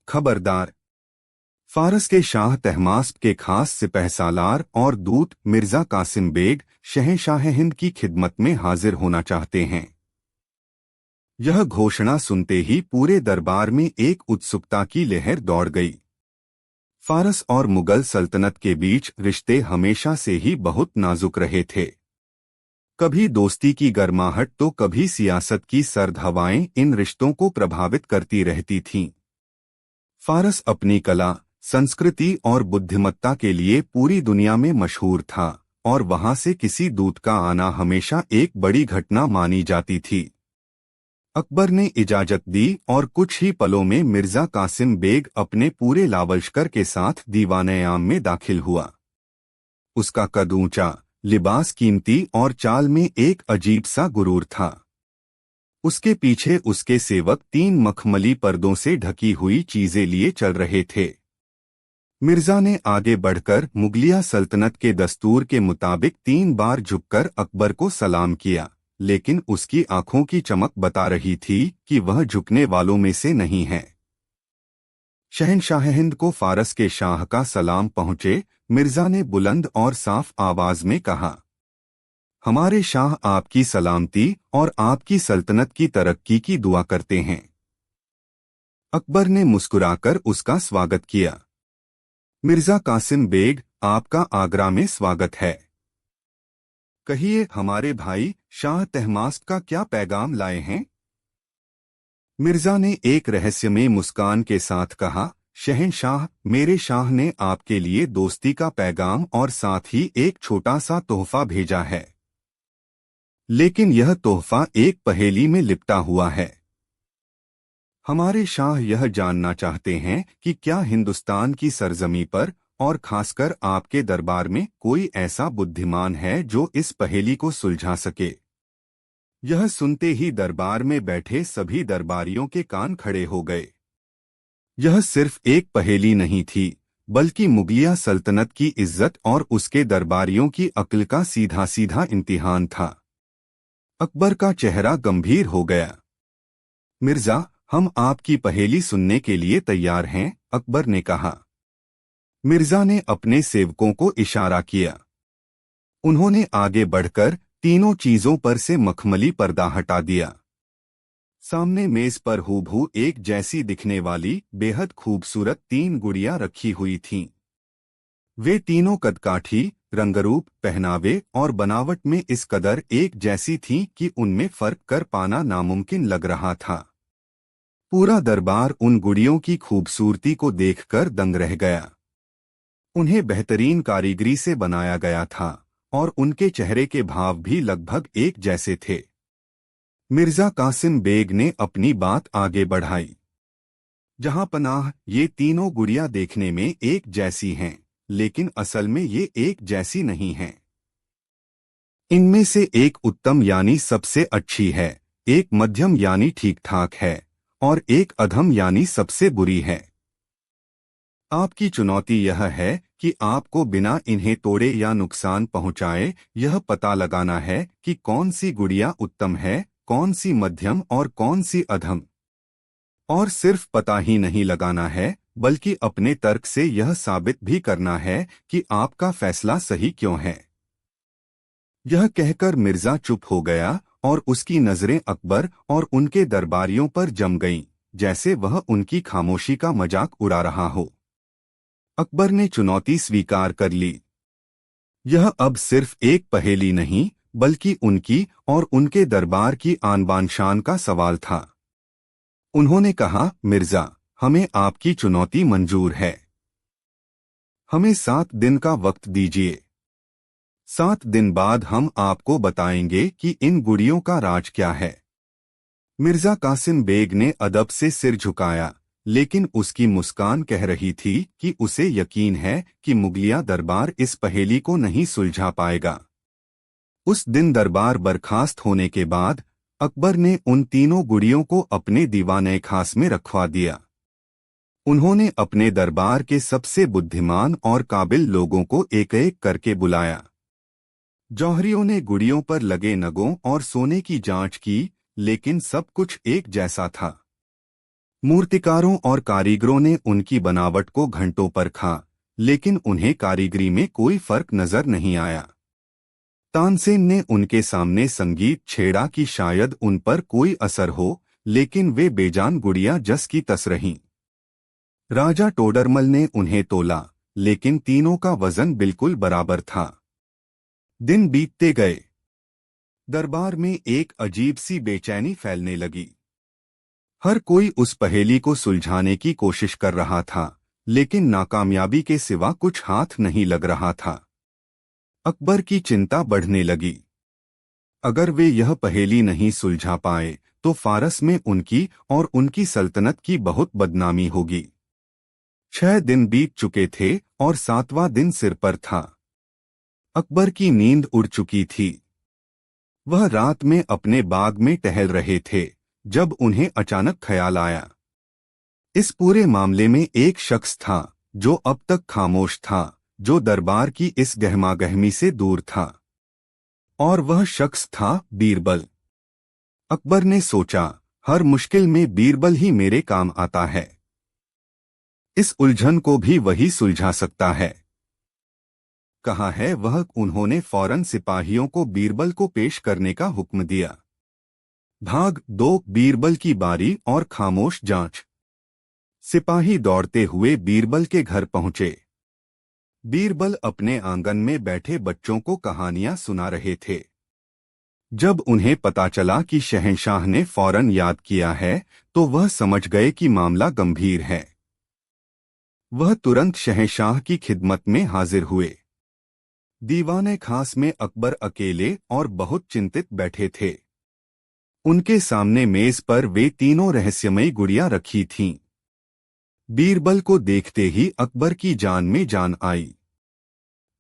Speaker 1: खबरदार! फारस के शाह तहमास्प के खास सिपहसालार और दूत मिर्जा कासिम बेग शहंशाह हिंद की खिदमत में हाजिर होना चाहते हैं। यह घोषणा सुनते ही पूरे दरबार में एक उत्सुकता की लहर दौड़ गई। फारस और मुगल सल्तनत के बीच रिश्ते हमेशा से ही बहुत नाजुक रहे थे। कभी दोस्ती की गर्माहट तो कभी सियासत की सर्द हवाएं इन रिश्तों को प्रभावित करती रहती थीं। फारस अपनी कला, संस्कृति और बुद्धिमत्ता के लिए पूरी दुनिया में मशहूर था और वहां से किसी दूत का आना हमेशा एक बड़ी घटना मानी जाती थी। अकबर ने इजाजत दी और कुछ ही पलों में मिर्जा कासिम बेग अपने पूरे लावलश्कर के साथ दीवान-ए-आम में दाखिल हुआ। उसका कद ऊंचा, लिबास कीमती और चाल में एक अजीब सा गुरूर था। उसके पीछे उसके सेवक 3 मखमली पर्दों से ढकी हुई चीजें लिए चल रहे थे। मिर्जा ने आगे बढ़कर मुगलिया सल्तनत के दस्तूर के मुताबिक 3 बार झुककर अकबर को सलाम किया, लेकिन उसकी आंखों की चमक बता रही थी कि वह झुकने वालों में से नहीं है। शहंशाह हिंद को फारस के शाह का सलाम पहुंचे। मिर्जा ने बुलंद और साफ आवाज में कहा, हमारे शाह आपकी सलामती और आपकी सल्तनत की तरक्की की दुआ करते हैं। अकबर ने मुस्कुराकर उसका स्वागत किया। मिर्जा कासिम बेग, आपका आगरा में स्वागत है। कहिए, हमारे भाई शाह तहमास्प का क्या पैगाम लाए हैं? मिर्जा ने एक रहस्यमय मुस्कान के साथ कहा, शहंशाह, मेरे शाह ने आपके लिए दोस्ती का पैगाम और साथ ही एक छोटा सा तोहफा भेजा है। लेकिन यह तोहफा एक पहेली में लिपटा हुआ है। हमारे शाह यह जानना चाहते हैं कि क्या हिंदुस्तान की सरजमी पर और खासकर आपके दरबार में कोई ऐसा बुद्धिमान है जो इस पहेली को सुलझा सके। यह सुनते ही दरबार में बैठे सभी दरबारियों के कान खड़े हो गए। यह सिर्फ एक पहेली नहीं थी, बल्कि मुगलिया सल्तनत की इज्जत और उसके दरबारियों की अक्ल का सीधा सीधा इम्तिहान था। अकबर का चेहरा गंभीर हो गया। मिर्जा, हम आपकी पहेली सुनने के लिए तैयार हैं, अकबर ने कहा। मिर्जा ने अपने सेवकों को इशारा किया। उन्होंने आगे बढ़कर तीनों चीजों पर से मखमली पर्दा हटा दिया। सामने मेज पर हूबहू एक जैसी दिखने वाली बेहद खूबसूरत 3 गुड़ियां रखी हुई थीं। वे तीनों कदकाठी, रंगरूप, पहनावे और बनावट में इस कदर एक जैसी थीं कि उनमें फर्क कर पाना नामुमकिन लग रहा था। पूरा दरबार उन गुड़ियों की खूबसूरती को देखकर दंग रह गया। उन्हें बेहतरीन कारीगरी से बनाया गया था और उनके चेहरे के भाव भी लगभग एक जैसे थे। मिर्जा कासिम बेग ने अपनी बात आगे बढ़ाई। जहां पनाह, ये तीनों गुड़ियां देखने में एक जैसी हैं, लेकिन असल में ये एक जैसी नहीं हैं। इनमें से एक उत्तम यानी सबसे अच्छी है, एक मध्यम यानी ठीक-ठाक है और एक अधम यानी सबसे बुरी है। आपकी चुनौती यह है कि आपको बिना इन्हें तोड़े या नुकसान पहुंचाए यह पता लगाना है कि कौन सी गुड़िया उत्तम है, कौन सी मध्यम और कौन सी अधम। और सिर्फ पता ही नहीं लगाना है, बल्कि अपने तर्क से यह साबित भी करना है कि आपका फैसला सही क्यों है। यह कहकर मिर्जा चुप हो गया और उसकी नजरें अकबर और उनके दरबारियों पर जम गईं, जैसे वह उनकी खामोशी का मजाक उड़ा रहा हो। अकबर ने चुनौती स्वीकार कर ली। यह अब सिर्फ एक पहेली नहीं, बल्कि उनकी और उनके दरबार की आन-बान शान का सवाल था। उन्होंने कहा, मिर्जा, हमें आपकी चुनौती मंजूर है। हमें 7 दिन का वक्त दीजिए। 7 दिन बाद हम आपको बताएंगे कि इन गुड़ियों का राज क्या है। मिर्जा कासिम बेग ने अदब से सिर झुकाया, लेकिन उसकी मुस्कान कह रही थी कि उसे यकीन है कि मुगलिया दरबार इस पहेली को नहीं सुलझा पाएगा। उस दिन दरबार बर्खास्त होने के बाद अकबर ने उन तीनों गुड़ियों को अपने दीवाने खास में रखवा दिया। उन्होंने अपने दरबार के सबसे बुद्धिमान और काबिल लोगों को एक एक करके बुलाया। जौहरियों ने गुड़ियों पर लगे नगों और सोने की जांच की, लेकिन सब कुछ एक जैसा था। मूर्तिकारों और कारीगरों ने उनकी बनावट को घंटों परखा, लेकिन उन्हें कारीगरी में कोई फर्क नजर नहीं आया। तानसेन ने उनके सामने संगीत छेड़ा कि शायद उन पर कोई असर हो, लेकिन वे बेजान गुड़िया जस की तस रहीं। राजा टोडरमल ने उन्हें तोला, लेकिन तीनों का वजन बिल्कुल बराबर था। दिन बीतते गए। दरबार में एक अजीब सी बेचैनी फैलने लगी। हर कोई उस पहेली को सुलझाने की कोशिश कर रहा था, लेकिन नाकामयाबी के सिवा कुछ हाथ नहीं लग रहा था। अकबर की चिंता बढ़ने लगी। अगर वे यह पहेली नहीं सुलझा पाए तो फारस में उनकी और उनकी सल्तनत की बहुत बदनामी होगी। 6 दिन बीत चुके थे और 7वां दिन सिर पर था। अकबर की नींद उड़ चुकी थी। वह रात में अपने बाग में टहल रहे थे, जब उन्हें अचानक ख्याल आया। इस पूरे मामले में एक शख्स था जो अब तक खामोश था, जो दरबार की इस गहमागहमी से दूर था। और वह शख्स था बीरबल। अकबर ने सोचा, हर मुश्किल में बीरबल ही मेरे काम आता है। इस उलझन को भी वही सुलझा सकता है। कहाँ है वह? उन्होंने फौरन सिपाहियों को बीरबल को पेश करने का हुक्म दिया। भाग 2 बीरबल की बारी और खामोश जांच। सिपाही दौड़ते हुए बीरबल के घर पहुंचे। बीरबल अपने आंगन में बैठे बच्चों को कहानियां सुना रहे थे। जब उन्हें पता चला कि शहंशाह ने फौरन याद किया है, तो वह समझ गए कि मामला गंभीर है। वह तुरंत शहंशाह की खिदमत में हाजिर हुए। दीवाने खास में अकबर अकेले और बहुत चिंतित बैठे थे। उनके सामने मेज पर वे तीनों रहस्यमयी गुड़ियां रखी थीं। बीरबल को देखते ही अकबर की जान में जान आई।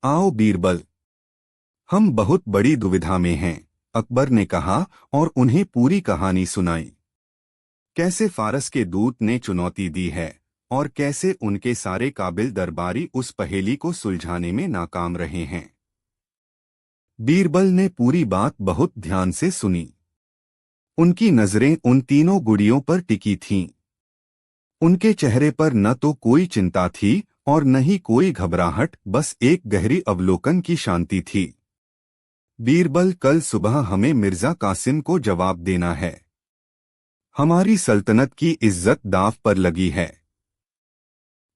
Speaker 1: आओ बीरबल, हम बहुत बड़ी दुविधा में हैं, अकबर ने कहा और उन्हें पूरी कहानी सुनाई। कैसे फारस के दूत ने चुनौती दी है और कैसे उनके सारे काबिल दरबारी उस पहेली को सुलझाने में नाकाम रहे हैं। बीरबल ने पूरी बात बहुत ध्यान से सुनी। उनकी नजरें उन तीनों गुड़ियों पर टिकी थीं। उनके चेहरे पर न तो कोई चिंता थी और न ही कोई घबराहट, बस एक गहरी अवलोकन की शांति थी। बीरबल, कल सुबह हमें मिर्जा कासिम को जवाब देना है। हमारी सल्तनत की इज्जत दांव पर लगी है।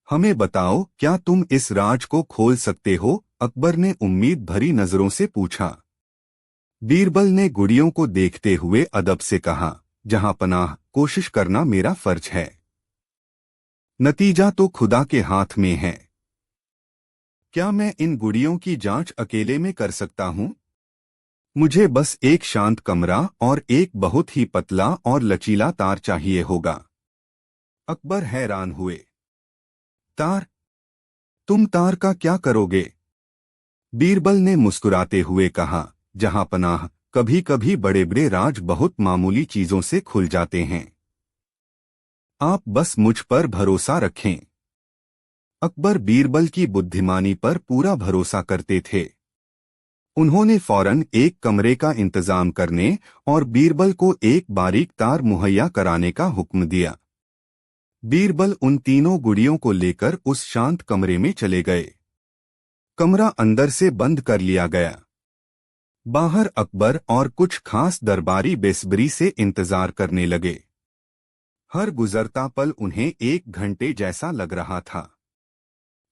Speaker 1: हमें बताओ, क्या तुम इस राज को खोल सकते हो? अकबर ने उम्मीद भरी नजरों से पूछा। बीरबल ने गुड़ियों को देखते हुए अदब से कहा, जहांपनाह, कोशिश करना मेरा फर्ज है। नतीजा तो खुदा के हाथ में है। क्या मैं इन गुड़ियों की जांच अकेले में कर सकता हूं? मुझे बस एक शांत कमरा और एक बहुत ही पतला और लचीला तार चाहिए होगा। अकबर हैरान हुए। तार? तुम तार का क्या करोगे? बीरबल ने मुस्कुराते हुए कहा, जहांपनाह, कभी कभी बड़े बड़े राज बहुत मामूली चीजों से खुल जाते हैं। आप बस मुझ पर भरोसा रखें। अकबर बीरबल की बुद्धिमानी पर पूरा भरोसा करते थे। उन्होंने फौरन एक कमरे का इंतजाम करने और बीरबल को एक बारीक तार मुहैया कराने का हुक्म दिया। बीरबल उन तीनों गुड़ियों को लेकर उस शांत कमरे में चले गए। कमरा अंदर से बंद कर लिया गया। बाहर अकबर और कुछ खास दरबारी बेसब्री से इंतजार करने लगे। हर गुजरता पल उन्हें 1 घंटे जैसा लग रहा था।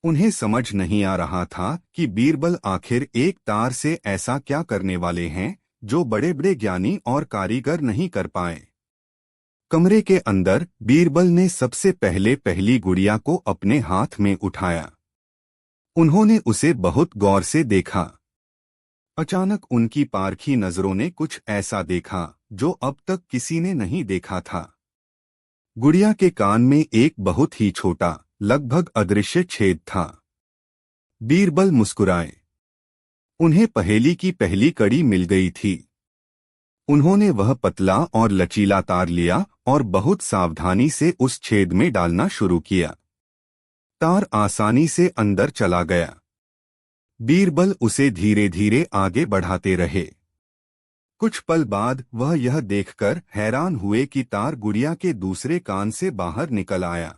Speaker 1: उन्हें समझ नहीं आ रहा था कि बीरबल आखिर एक तार से ऐसा क्या करने वाले हैं जो बड़े बड़े ज्ञानी और कारीगर नहीं कर पाए। कमरे के अंदर बीरबल ने सबसे पहले पहली गुड़िया को अपने हाथ में उठाया। उन्होंने उसे बहुत गौर से देखा। अचानक उनकी पारखी नजरों ने कुछ ऐसा देखा जो अब तक किसी ने नहीं देखा था। गुड़िया के कान में एक बहुत ही छोटा, लगभग अदृश्य छेद था। बीरबल मुस्कुराए। उन्हें पहेली की पहली कड़ी मिल गई थी। उन्होंने वह पतला और लचीला तार लिया और बहुत सावधानी से उस छेद में डालना शुरू किया। तार आसानी से अंदर चला गया। बीरबल उसे धीरे धीरे आगे बढ़ाते रहे। कुछ पल बाद वह यह देखकर हैरान हुए कि तार गुड़िया के दूसरे कान से बाहर निकल आया।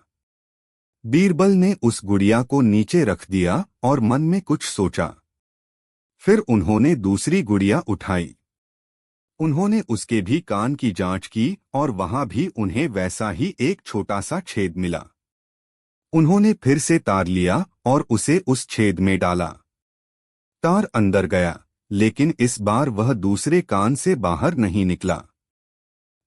Speaker 1: बीरबल ने उस गुड़िया को नीचे रख दिया और मन में कुछ सोचा। फिर उन्होंने दूसरी गुड़िया उठाई। उन्होंने उसके भी कान की जांच की और वहां भी उन्हें वैसा ही एक छोटा सा छेद मिला। उन्होंने फिर से तार लिया और उसे उस छेद में डाला। तार अंदर गया, लेकिन इस बार वह दूसरे कान से बाहर नहीं निकला।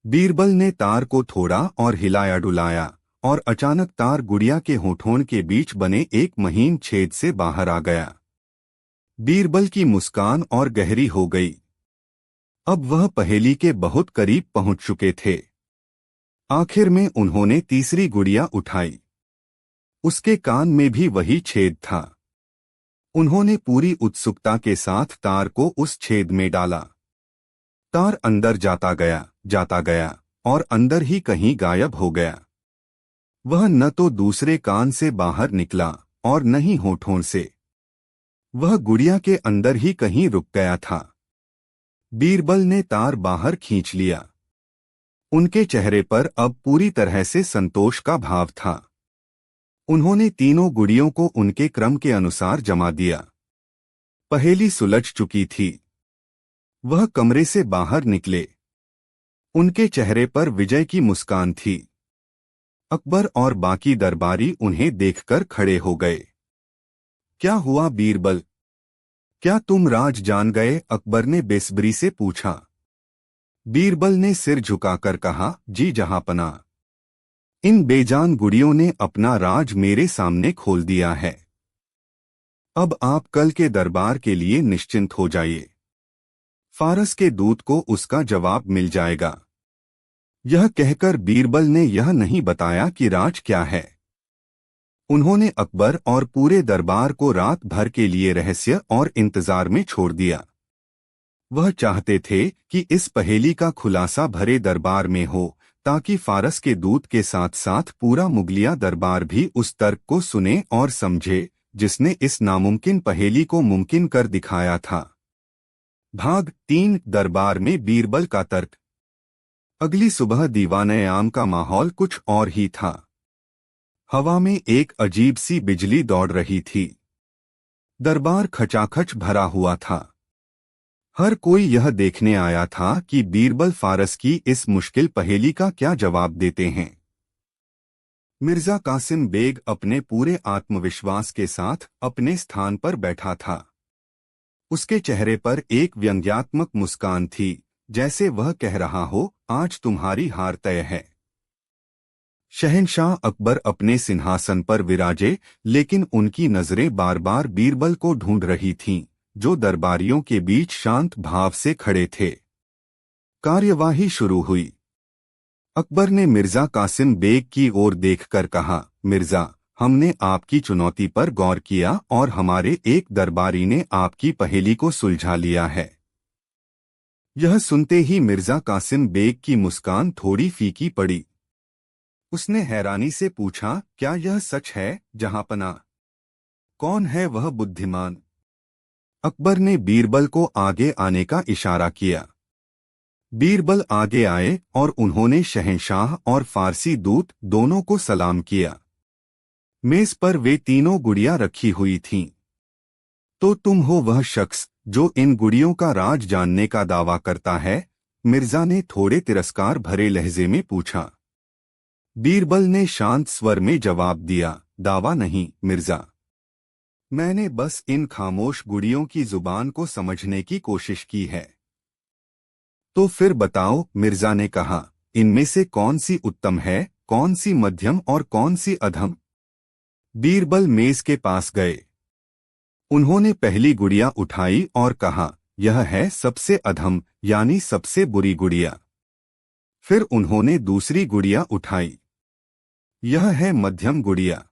Speaker 1: बीरबल ने तार को थोड़ा और हिलाया डुलाया और अचानक तार गुड़िया के होठों के बीच बने एक महीन छेद से बाहर आ गया। बीरबल की मुस्कान और गहरी हो गई। अब वह पहेली के बहुत करीब पहुंच चुके थे। आखिर में उन्होंने तीसरी गुड़िया उठाई। उसके कान में भी वही छेद था। उन्होंने पूरी उत्सुकता के साथ तार को उस छेद में डाला। तार अंदर जाता गया और अंदर ही कहीं गायब हो गया। वह न तो दूसरे कान से बाहर निकला और न ही होठों से। वह गुड़िया के अंदर ही कहीं रुक गया था। बीरबल ने तार बाहर खींच लिया। उनके चेहरे पर अब पूरी तरह से संतोष का भाव था। उन्होंने तीनों गुड़ियों को उनके क्रम के अनुसार जमा दिया। पहेली सुलझ चुकी थी। वह कमरे से बाहर निकले। उनके चेहरे पर विजय की मुस्कान थी। अकबर और बाकी दरबारी उन्हें देखकर खड़े हो गए। क्या हुआ बीरबल? क्या तुम राज जान गए? अकबर ने बेसब्री से पूछा। बीरबल ने सिर झुकाकर कहा, जी जहांपना। इन बेजान गुड़ियों ने अपना राज मेरे सामने खोल दिया है। अब आप कल के दरबार के लिए निश्चिंत हो जाइए। फारस के दूत को उसका जवाब मिल जाएगा। यह कहकर बीरबल ने यह नहीं बताया कि राज क्या है। उन्होंने अकबर और पूरे दरबार को रात भर के लिए रहस्य और इंतजार में छोड़ दिया। वह चाहते थे कि इस पहेली का खुलासा भरे दरबार में हो, ताकि फारस के दूत के साथ साथ पूरा मुगलिया दरबार भी उस तर्क को सुने और समझे जिसने इस नामुमकिन पहेली को मुमकिन कर दिखाया था। भाग 3 दरबार में बीरबल का तर्क। अगली सुबह दीवान-ए-आम का माहौल कुछ और ही था। हवा में एक अजीब सी बिजली दौड़ रही थी। दरबार खचाखच भरा हुआ था। हर कोई यह देखने आया था कि बीरबल फारस की इस मुश्किल पहेली का क्या जवाब देते हैं। मिर्जा कासिम बेग अपने पूरे आत्मविश्वास के साथ अपने स्थान पर बैठा था। उसके चेहरे पर एक व्यंग्यात्मक मुस्कान थी, जैसे वह कह रहा हो, आज तुम्हारी हार तय है। शहंशाह अकबर अपने सिंहासन पर विराजे, लेकिन उनकी नजरें बार बार बीरबल को ढूंढ रही थीं, जो दरबारियों के बीच शांत भाव से खड़े थे। कार्यवाही शुरू हुई। अकबर ने मिर्जा कासिम बेग की ओर देखकर कहा, मिर्जा, हमने आपकी चुनौती पर गौर किया और हमारे एक दरबारी ने आपकी पहेली को सुलझा लिया है। यह सुनते ही मिर्जा कासिम बेग की मुस्कान थोड़ी फीकी पड़ी। उसने हैरानी से पूछा, क्या यह सच है जहांपना? कौन है वह बुद्धिमान? अकबर ने बीरबल को आगे आने का इशारा किया। बीरबल आगे आए और उन्होंने शहंशाह और फारसी दूत दोनों को सलाम किया। मेज पर वे तीनों गुड़ियां रखी हुई थीं। तो तुम हो वह शख्स जो इन गुड़ियों का राज जानने का दावा करता है? मिर्जा ने थोड़े तिरस्कार भरे लहजे में पूछा। बीरबल ने शांत स्वर में जवाब दिया, दावा नहीं मिर्जा। मैंने बस इन खामोश गुड़ियों की जुबान को समझने की कोशिश की है। तो फिर बताओ, मिर्जा ने कहा, इनमें से कौन सी उत्तम है, कौन सी मध्यम और कौन सी अधम? बीरबल मेज के पास गए। उन्होंने पहली गुड़िया उठाई और कहा, यह है सबसे अधम यानी सबसे बुरी गुड़िया। फिर उन्होंने दूसरी गुड़िया उठाई। यह है मध्यम गुड़िया।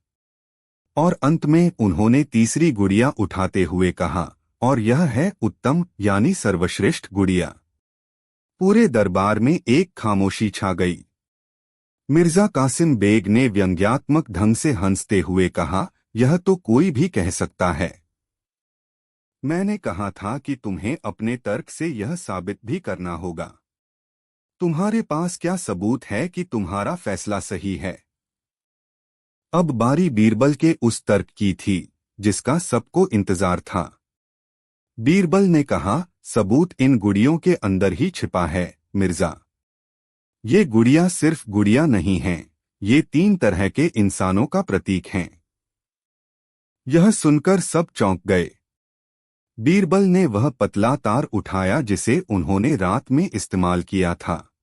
Speaker 1: और अंत में उन्होंने तीसरी गुड़िया उठाते हुए कहा, और यह है उत्तम यानी सर्वश्रेष्ठ गुड़िया। पूरे दरबार में एक खामोशी छा गई। मिर्जा कासिम बेग ने व्यंग्यात्मक ढंग से हंसते हुए कहा, यह तो कोई भी कह सकता है। मैंने कहा था कि तुम्हें अपने तर्क से यह साबित भी करना होगा। तुम्हारे पास क्या सबूत है कि तुम्हारा फैसला सही है? अब बारी बीरबल के उस तर्क की थी जिसका सबको इंतजार था। बीरबल ने कहा, सबूत इन गुड़ियों के अंदर ही छिपा है मिर्जा। ये गुड़ियां सिर्फ गुड़ियां नहीं हैं, ये 3 तरह के इंसानों का प्रतीक हैं। यह सुनकर सब चौंक गए। बीरबल ने वह पतला तार उठाया जिसे उन्होंने रात में इस्तेमाल किया था।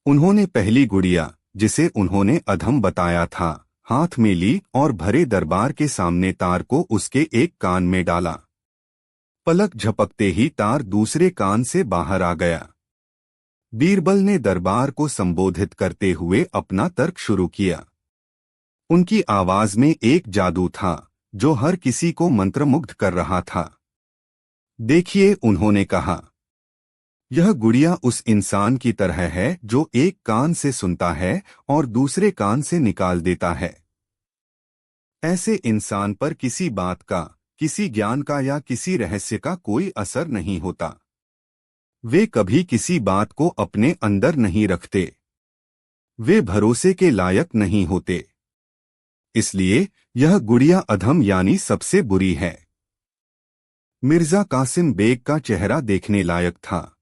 Speaker 1: उन्होंने पहली गुड़िया, जिसे उन्होंने अधम बताया था, हाथ में ली और भरे दरबार के सामने तार को उसके एक कान में डाला। पलक झपकते ही तार दूसरे कान से बाहर आ गया। बीरबल ने दरबार को संबोधित करते हुए अपना तर्क शुरू किया। उनकी आवाज में एक जादू था जो हर किसी को मंत्रमुग्ध कर रहा था। देखिए, उन्होंने कहा, यह गुड़िया उस इंसान की तरह है जो एक कान से सुनता है और दूसरे कान से निकाल देता है। ऐसे इंसान पर किसी बात का, किसी ज्ञान का या किसी रहस्य का कोई असर नहीं होता। वे कभी किसी बात को अपने अंदर नहीं रखते। वे भरोसे के लायक नहीं होते। इसलिए यह गुड़िया अधम यानी सबसे बुरी है। मिर्जा कासिम बेग का चेहरा देखने लायक था।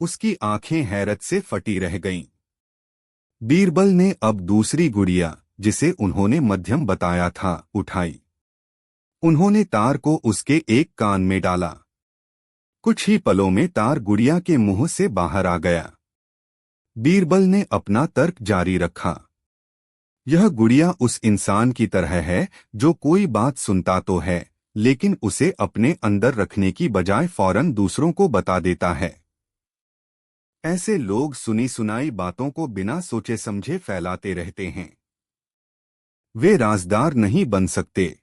Speaker 1: उसकी आंखें हैरत से फटी रह गईं। बीरबल ने अब दूसरी गुड़िया, जिसे उन्होंने मध्यम बताया था, उठाई। उन्होंने तार को उसके एक कान में डाला। कुछ ही पलों में तार गुड़िया के मुंह से बाहर आ गया। बीरबल ने अपना तर्क जारी रखा। यह गुड़िया उस इंसान की तरह है जो कोई बात सुनता तो है, लेकिन उसे अपने अंदर रखने की बजाय फौरन दूसरों को बता देता है। ऐसे लोग सुनी सुनाई बातों को बिना सोचे समझे फैलाते रहते हैं। वे राजदार नहीं बन सकते।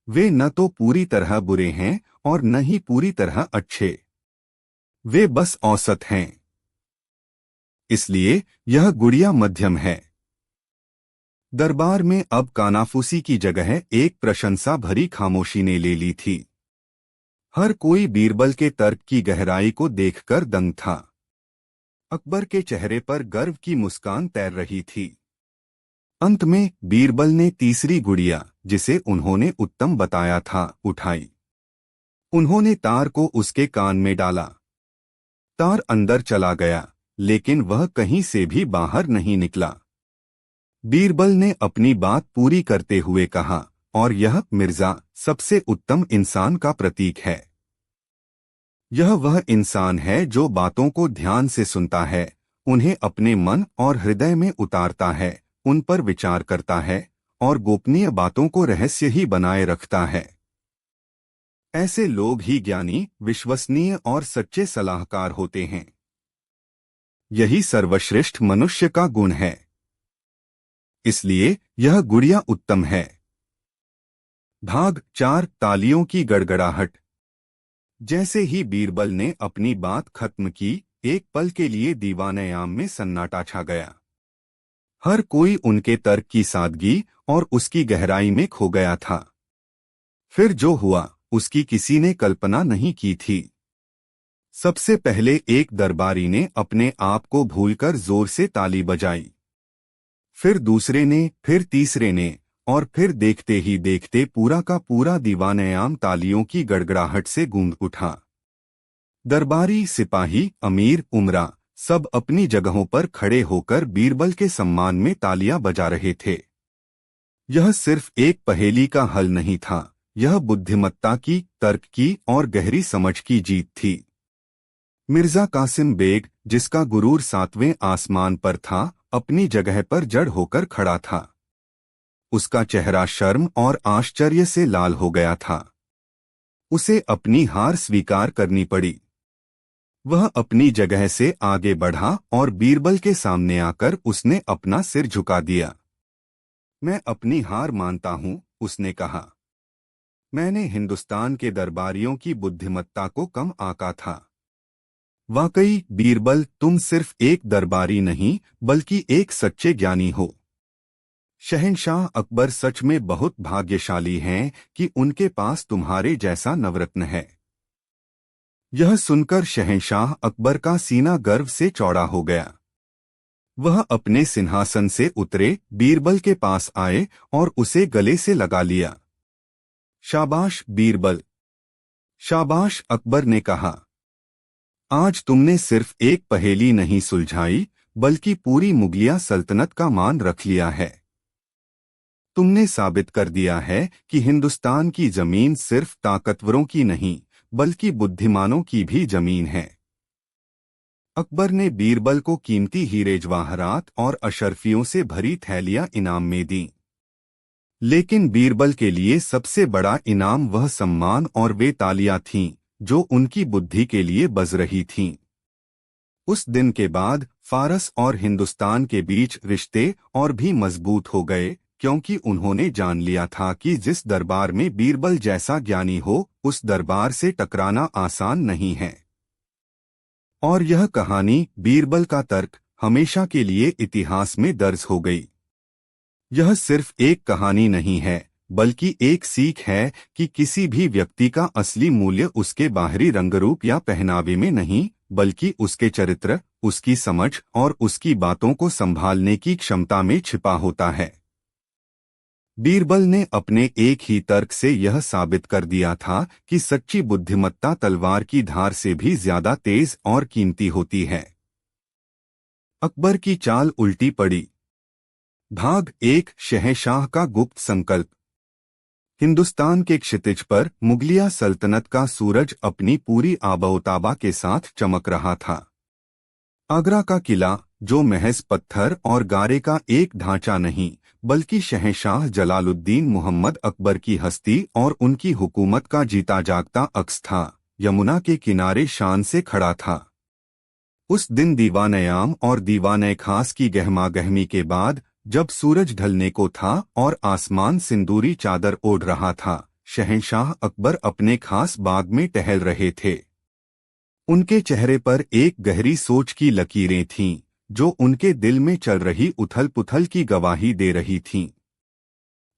Speaker 1: वे न तो पूरी तरह बुरे हैं और न ही पूरी तरह अच्छे। वे बस औसत हैं। इसलिए यह गुड़िया मध्यम है। दरबार में अब कानाफूसी की जगह एक प्रशंसा भरी खामोशी ने ले ली थी। हर कोई बीरबल के तर्क की गहराई को देखकर दंग था। अकबर के चेहरे पर गर्व की मुस्कान तैर रही थी। अंत में बीरबल ने तीसरी गुड़िया, जिसे उन्होंने उत्तम बताया था, उठाई। उन्होंने तार को उसके कान में डाला। तार अंदर चला गया, लेकिन वह कहीं से भी बाहर नहीं निकला। बीरबल ने अपनी बात पूरी करते हुए कहा, और यह मिर्जा सबसे उत्तम इंसान का प्रतीक है। यह वह इंसान है जो बातों को ध्यान से सुनता है, उन्हें अपने मन और हृदय में उतारता है, उन पर विचार करता है और गोपनीय बातों को रहस्य ही बनाए रखता है। ऐसे लोग ही ज्ञानी, विश्वसनीय और सच्चे सलाहकार होते हैं। यही सर्वश्रेष्ठ मनुष्य का गुण है। इसलिए यह गुड़िया उत्तम है। भाग 4 तालियों की गड़गड़ाहट। जैसे ही बीरबल ने अपनी बात खत्म की, एक पल के लिए दीवाने-आम में सन्नाटा छा गया। हर कोई उनके तर्क की सादगी और उसकी गहराई में खो गया था। फिर जो हुआ, उसकी किसी ने कल्पना नहीं की थी। सबसे पहले एक दरबारी ने अपने आप को भूलकर जोर से ताली बजाई। फिर दूसरे ने, फिर तीसरे ने, और फिर देखते ही देखते पूरा का पूरा दीवाने-आम तालियों की गड़गड़ाहट से गूंज उठा। दरबारी, सिपाही, अमीर, उमरा सब अपनी जगहों पर खड़े होकर बीरबल के सम्मान में तालियां बजा रहे थे। यह सिर्फ एक पहेली का हल नहीं था, यह बुद्धिमत्ता की, तर्क की और गहरी समझ की जीत थी। मिर्जा कासिम बेग, जिसका गुरूर 7वें आसमान पर था, अपनी जगह पर जड़ होकर खड़ा था। उसका चेहरा शर्म और आश्चर्य से लाल हो गया था। उसे अपनी हार स्वीकार करनी पड़ी। वह अपनी जगह से आगे बढ़ा और बीरबल के सामने आकर उसने अपना सिर झुका दिया। मैं अपनी हार मानता हूं, उसने कहा। मैंने हिंदुस्तान के दरबारियों की बुद्धिमत्ता को कम आंका था। वाकई बीरबल, तुम सिर्फ एक दरबारी नहीं बल्कि एक सच्चे ज्ञानी हो। शहंशाह अकबर सच में बहुत भाग्यशाली हैं कि उनके पास तुम्हारे जैसा नवरत्न है। यह सुनकर शहंशाह अकबर का सीना गर्व से चौड़ा हो गया। वह अपने सिंहासन से उतरे, बीरबल के पास आए और उसे गले से लगा लिया। शाबाश बीरबल, शाबाश, अकबर ने कहा। आज तुमने सिर्फ एक पहेली नहीं सुलझाई बल्कि पूरी मुगलिया सल्तनत का मान रख लिया है। तुमने साबित कर दिया है कि हिंदुस्तान की जमीन सिर्फ ताकतवरों की नहीं बल्कि बुद्धिमानों की भी जमीन है। अकबर ने बीरबल को कीमती हीरे जवाहरात और अशर्फियों से भरी थैलियां इनाम में दी। लेकिन बीरबल के लिए सबसे बड़ा इनाम वह सम्मान और वे तालियां थीं जो उनकी बुद्धि के लिए बज रही थीं। उस दिन के बाद फारस और हिंदुस्तान के बीच रिश्ते और भी मजबूत हो गए, क्योंकि उन्होंने जान लिया था कि जिस दरबार में बीरबल जैसा ज्ञानी हो, उस दरबार से टकराना आसान नहीं है। और यह कहानी, बीरबल का तर्क, हमेशा के लिए इतिहास में दर्ज हो गई। यह सिर्फ एक कहानी नहीं है बल्कि एक सीख है कि किसी भी व्यक्ति का असली मूल्य उसके बाहरी रंगरूप या पहनावे में नहीं बल्कि उसके चरित्र, उसकी समझ और उसकी बातों को संभालने की क्षमता में छिपा होता है। बीरबल ने अपने एक ही तर्क से यह साबित कर दिया था कि सच्ची बुद्धिमत्ता तलवार की धार से भी ज्यादा तेज और कीमती होती है। अकबर की चाल उल्टी पड़ी। भाग 1, शहंशाह का गुप्त संकल्प। हिंदुस्तान के क्षितिज पर मुगलिया सल्तनत का सूरज अपनी पूरी आबोताबा के साथ चमक रहा था। आगरा का किला, जो महज पत्थर और गारे का एक ढांचा नहीं बल्कि शहंशाह जलालुद्दीन मोहम्मद अकबर की हस्ती और उनकी हुकूमत का जीता जागता अक्स था, यमुना के किनारे शान से खड़ा था। उस दिन दीवान-ए-आम और दीवान-ए-खास की गहमागहमी के बाद, जब सूरज ढलने को था और आसमान सिंदूरी चादर ओढ़ रहा था, शहंशाह अकबर अपने खास बाग में टहल रहे थे। उनके चेहरे पर एक गहरी सोच की लकीरें थीं, जो उनके दिल में चल रही उथल-पुथल की गवाही दे रही थीं।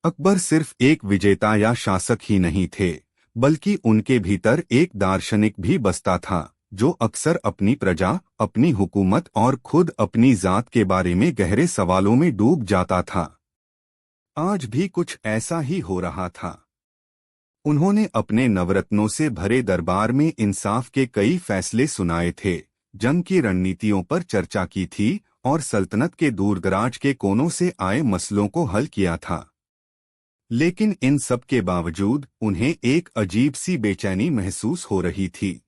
Speaker 1: अकबर सिर्फ एक विजेता या शासक ही नहीं थे, बल्कि उनके भीतर एक दार्शनिक भी बसता था, जो अक्सर अपनी प्रजा, अपनी हुकूमत और खुद अपनी जात के बारे में गहरे सवालों में डूब जाता था। आज भी कुछ ऐसा ही हो रहा था। उन्होंने अपने नवरत्नों से भरे दरबार में इंसाफ के कई फैसले सुनाए थे, जंग की रणनीतियों पर चर्चा की थी और सल्तनत के दूरदराज के कोनों से आए मसलों को हल किया था। लेकिन इन सब के बावजूद उन्हें एक अजीब सी बेचैनी महसूस हो रही थी।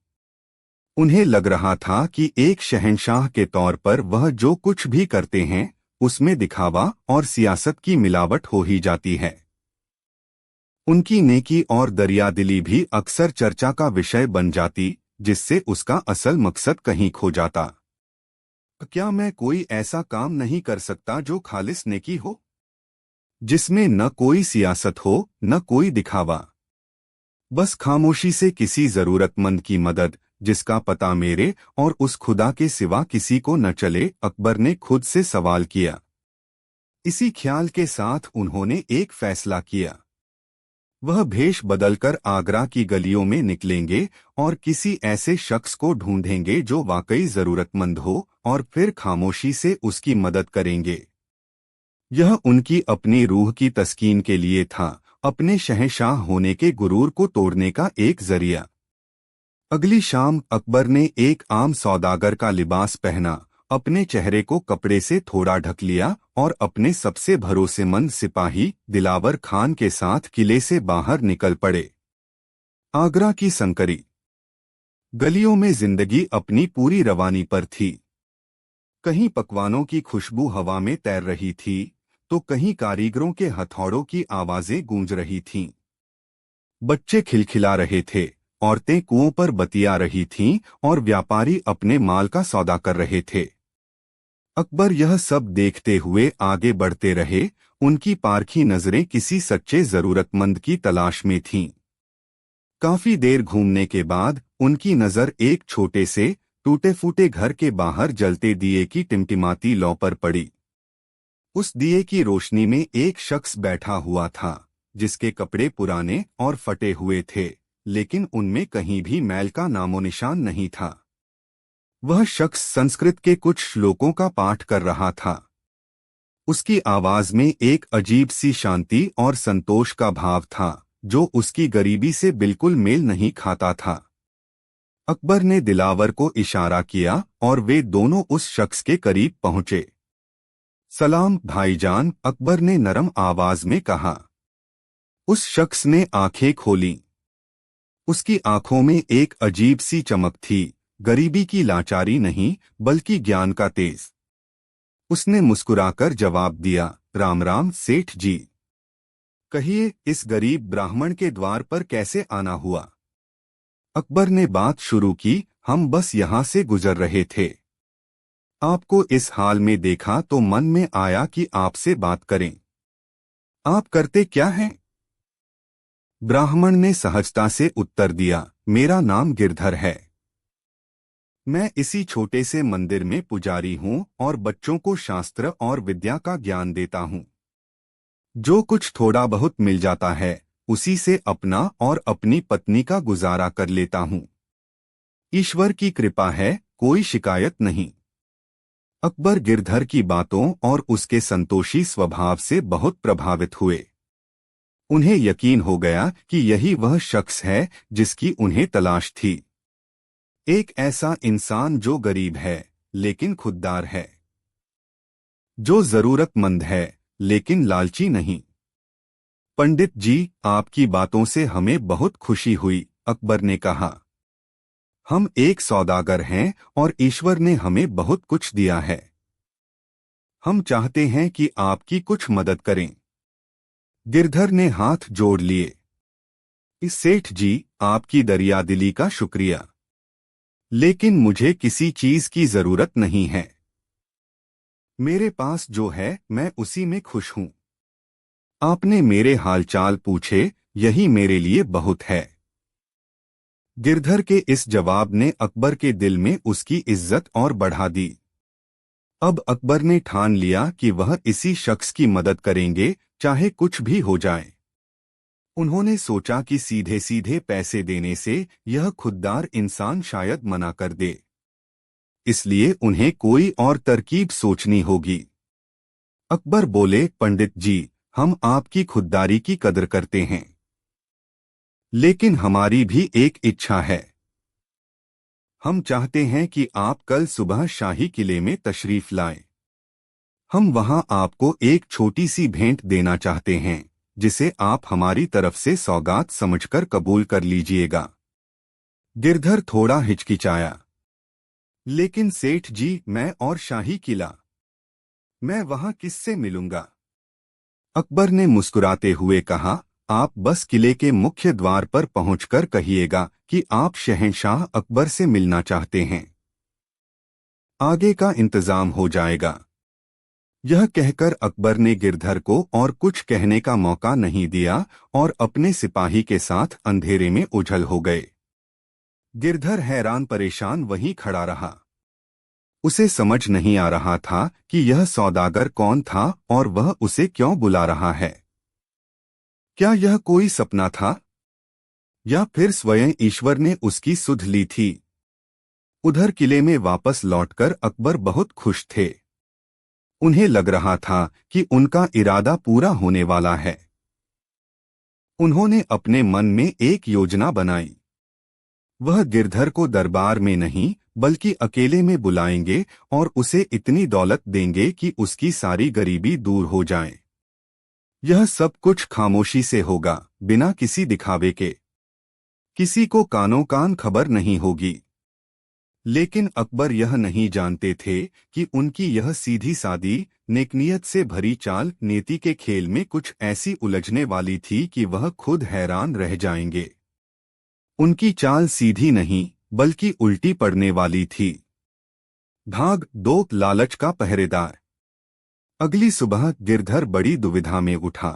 Speaker 1: उन्हें लग रहा था कि एक शहंशाह के तौर पर वह जो कुछ भी करते हैं, उसमें दिखावा और सियासत की मिलावट हो ही जाती है। उनकी नेकी और दरियादिली भी अक्सर चर्चा का विषय बन जाती, जिससे उसका असल मकसद कहीं खो जाता। क्या मैं कोई ऐसा काम नहीं कर सकता जो खालिस नेकी हो, जिसमें न कोई सियासत हो न कोई दिखावा, बस खामोशी से किसी जरूरतमंद की मदद, जिसका पता मेरे और उस खुदा के सिवा किसी को न चले? अकबर ने खुद से सवाल किया। इसी ख्याल के साथ उन्होंने एक फैसला किया। वह भेष बदलकर आगरा की गलियों में निकलेंगे और किसी ऐसे शख्स को ढूंढेंगे जो वाकई जरूरतमंद हो, और फिर खामोशी से उसकी मदद करेंगे। यह उनकी अपनी रूह की तस्कीन के लिए था, अपने शहंशाह होने के गुरूर को तोड़ने का एक जरिया। अगली शाम अकबर ने एक आम सौदागर का लिबास पहना, अपने चेहरे को कपड़े से थोड़ा ढक लिया और अपने सबसे भरोसेमंद सिपाही दिलावर खान के साथ किले से बाहर निकल पड़े। आगरा की संकरी गलियों में जिंदगी अपनी पूरी रवानी पर थी। कहीं पकवानों की खुशबू हवा में तैर रही थी, तो कहीं कारीगरों के हथौड़ों की आवाजें गूंज रही थीं। बच्चे खिलखिला रहे थे, औरतें कुओं पर बतिया रही थीं और व्यापारी अपने माल का सौदा कर रहे थे। अकबर यह सब देखते हुए आगे बढ़ते रहे, उनकी पारखी नजरें किसी सच्चे जरूरतमंद की तलाश में थीं। काफी देर घूमने के बाद उनकी नजर एक छोटे से, टूटे फूटे घर के बाहर जलते दिए की टिमटिमाती लौ पर पड़ी। उस दिए की रोशनी में एक शख्स बैठा हुआ था, जिसके कपड़े पुराने और फटे हुए थे, लेकिन उनमें कहीं भी मैल का नामोनिशान नहीं था। वह शख्स संस्कृत के कुछ श्लोकों का पाठ कर रहा था। उसकी आवाज में एक अजीब सी शांति और संतोष का भाव था, जो उसकी गरीबी से बिल्कुल मेल नहीं खाता था। अकबर ने दिलावर को इशारा किया और वे दोनों उस शख्स के करीब पहुंचे। सलाम भाईजान, अकबर ने नरम आवाज में कहा। उस शख्स ने आंखें खोलीं। उसकी आंखों में एक अजीब सी चमक थी, गरीबी की लाचारी नहीं बल्कि ज्ञान का तेज। उसने मुस्कुराकर जवाब दिया, राम राम सेठ जी। कहिए, इस गरीब ब्राह्मण के द्वार पर कैसे आना हुआ? अकबर ने बात शुरू की, हम बस यहाँ से गुजर रहे थे। आपको इस हाल में देखा तो मन में आया कि आपसे बात करें। आप करते क्या हैं? ब्राह्मण ने सहजता से उत्तर दिया, मेरा नाम गिरधर है। मैं इसी छोटे से मंदिर में पुजारी हूँ और बच्चों को शास्त्र और विद्या का ज्ञान देता हूँ। जो कुछ थोड़ा बहुत मिल जाता है, उसी से अपना और अपनी पत्नी का गुजारा कर लेता हूँ। ईश्वर की कृपा है, कोई शिकायत नहीं। अकबर गिरधर की बातों और उसके संतोषी स्वभाव से बहुत प्रभावित हुए। उन्हें यकीन हो गया कि यही वह शख्स है जिसकी उन्हें तलाश थी। एक ऐसा इंसान जो गरीब है लेकिन खुददार है, जो जरूरतमंद है लेकिन लालची नहीं। पंडित जी, आपकी बातों से हमें बहुत खुशी हुई, अकबर ने कहा। हम एक सौदागर हैं और ईश्वर ने हमें बहुत कुछ दिया है। हम चाहते हैं कि आपकी कुछ मदद करें। गिरधर ने हाथ जोड़ लिए। इस सेठ जी, आपकी दरियादिली का शुक्रिया, लेकिन मुझे किसी चीज की जरूरत नहीं है। मेरे पास जो है मैं उसी में खुश हूं। आपने मेरे हालचाल पूछे, यही मेरे लिए बहुत है। गिरधर के इस जवाब ने अकबर के दिल में उसकी इज्जत और बढ़ा दी। अब अकबर ने ठान लिया कि वह इसी शख्स की मदद करेंगे, चाहे कुछ भी हो जाए। उन्होंने सोचा कि सीधे सीधे पैसे देने से यह खुददार इंसान शायद मना कर दे, इसलिए उन्हें कोई और तरकीब सोचनी होगी। अकबर बोले, पंडित जी, हम आपकी खुददारी की कदर करते हैं, लेकिन हमारी भी एक इच्छा है। हम चाहते हैं कि आप कल सुबह शाही किले में तशरीफ लाएं। हम वहां आपको एक छोटी सी भेंट देना चाहते हैं, जिसे आप हमारी तरफ से सौगात समझकर कबूल कर लीजिएगा। गिरधर थोड़ा हिचकिचाया, लेकिन सेठ जी, मैं और शाही किला, मैं वहां किससे मिलूंगा? अकबर ने मुस्कुराते हुए कहा, आप बस किले के मुख्य द्वार पर पहुंचकर कहिएगा कि आप शहंशाह अकबर से मिलना चाहते हैं। आगे का इंतजाम हो जाएगा। यह कहकर अकबर ने गिरधर को और कुछ कहने का मौका नहीं दिया और अपने सिपाही के साथ अंधेरे में उझल हो गए। गिरधर हैरान परेशान वहीं खड़ा रहा। उसे समझ नहीं आ रहा था कि यह सौदागर कौन था और वह उसे क्यों बुला रहा है। क्या यह कोई सपना था या फिर स्वयं ईश्वर ने उसकी सुध ली थी? उधर किले में वापस लौटकर अकबर बहुत खुश थे। उन्हें लग रहा था कि उनका इरादा पूरा होने वाला है। उन्होंने अपने मन में एक योजना बनाई। वह गिरधर को दरबार में नहीं बल्कि अकेले में बुलाएंगे और उसे इतनी दौलत देंगे कि उसकी सारी गरीबी दूर हो जाए। यह सब कुछ खामोशी से होगा, बिना किसी दिखावे के। किसी को कानों कान खबर नहीं होगी। लेकिन अकबर यह नहीं जानते थे कि उनकी यह सीधी सादी, नेकनियत से भरी चाल नीति के खेल में कुछ ऐसी उलझने वाली थी कि वह खुद हैरान रह जाएंगे। उनकी चाल सीधी नहीं बल्कि उल्टी पड़ने वाली थी। भाग 2, लालच का पहरेदार। अगली सुबह गिरधर बड़ी दुविधा में उठा।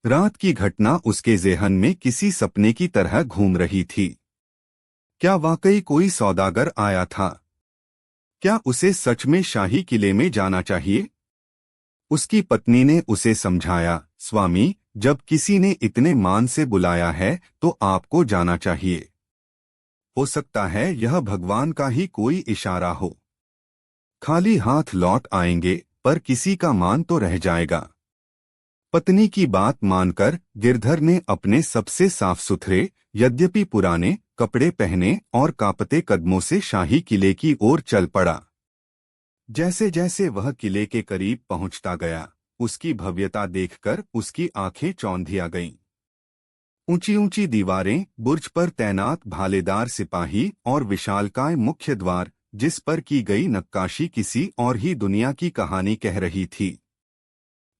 Speaker 1: रात की घटना उसके ज़हन में किसी सपने की तरह घूम रही थी। क्या वाकई कोई सौदागर आया था? क्या उसे सच में शाही किले में जाना चाहिए? उसकी पत्नी ने उसे समझाया, स्वामी, जब किसी ने इतने मान से बुलाया है तो आपको जाना चाहिए। हो सकता है यह भगवान का ही कोई इशारा हो। खाली हाथ लौट आएंगे पर किसी का मान तो रह जाएगा। पत्नी की बात मानकर गिरधर ने अपने सबसे साफ सुथरे, यद्यपि पुराने, कपड़े पहने और कांपते कदमों से शाही किले की ओर चल पड़ा। जैसे जैसे वह किले के करीब पहुंचता गया, उसकी भव्यता देखकर उसकी आंखें चौंधिया गईं। ऊंची ऊंची दीवारें, बुर्ज पर तैनात भालेदार सिपाही और विशालकाय मुख्य द्वार, जिस पर की गई नक्काशी किसी और ही दुनिया की कहानी कह रही थी।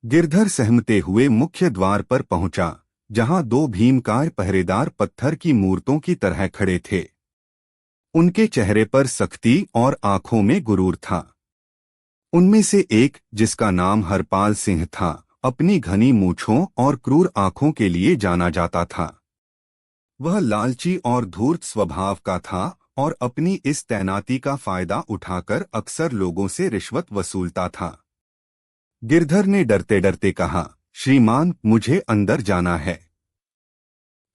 Speaker 1: गिरधर सहमते हुए मुख्य द्वार पर पहुंचा, जहां दो भीमकाय पहरेदार पत्थर की मूर्तों की तरह खड़े थे। उनके चेहरे पर सख्ती और आंखों में गुरूर था। उनमें से एक, जिसका नाम हरपाल सिंह था, अपनी घनी मूंछों और क्रूर आंखों के लिए जाना जाता था। वह लालची और धूर्त स्वभाव का था और अपनी इस तैनाती का फायदा उठाकर अक्सर लोगों से रिश्वत वसूलता था। गिरधर ने डरते डरते कहा, श्रीमान, मुझे अंदर जाना है।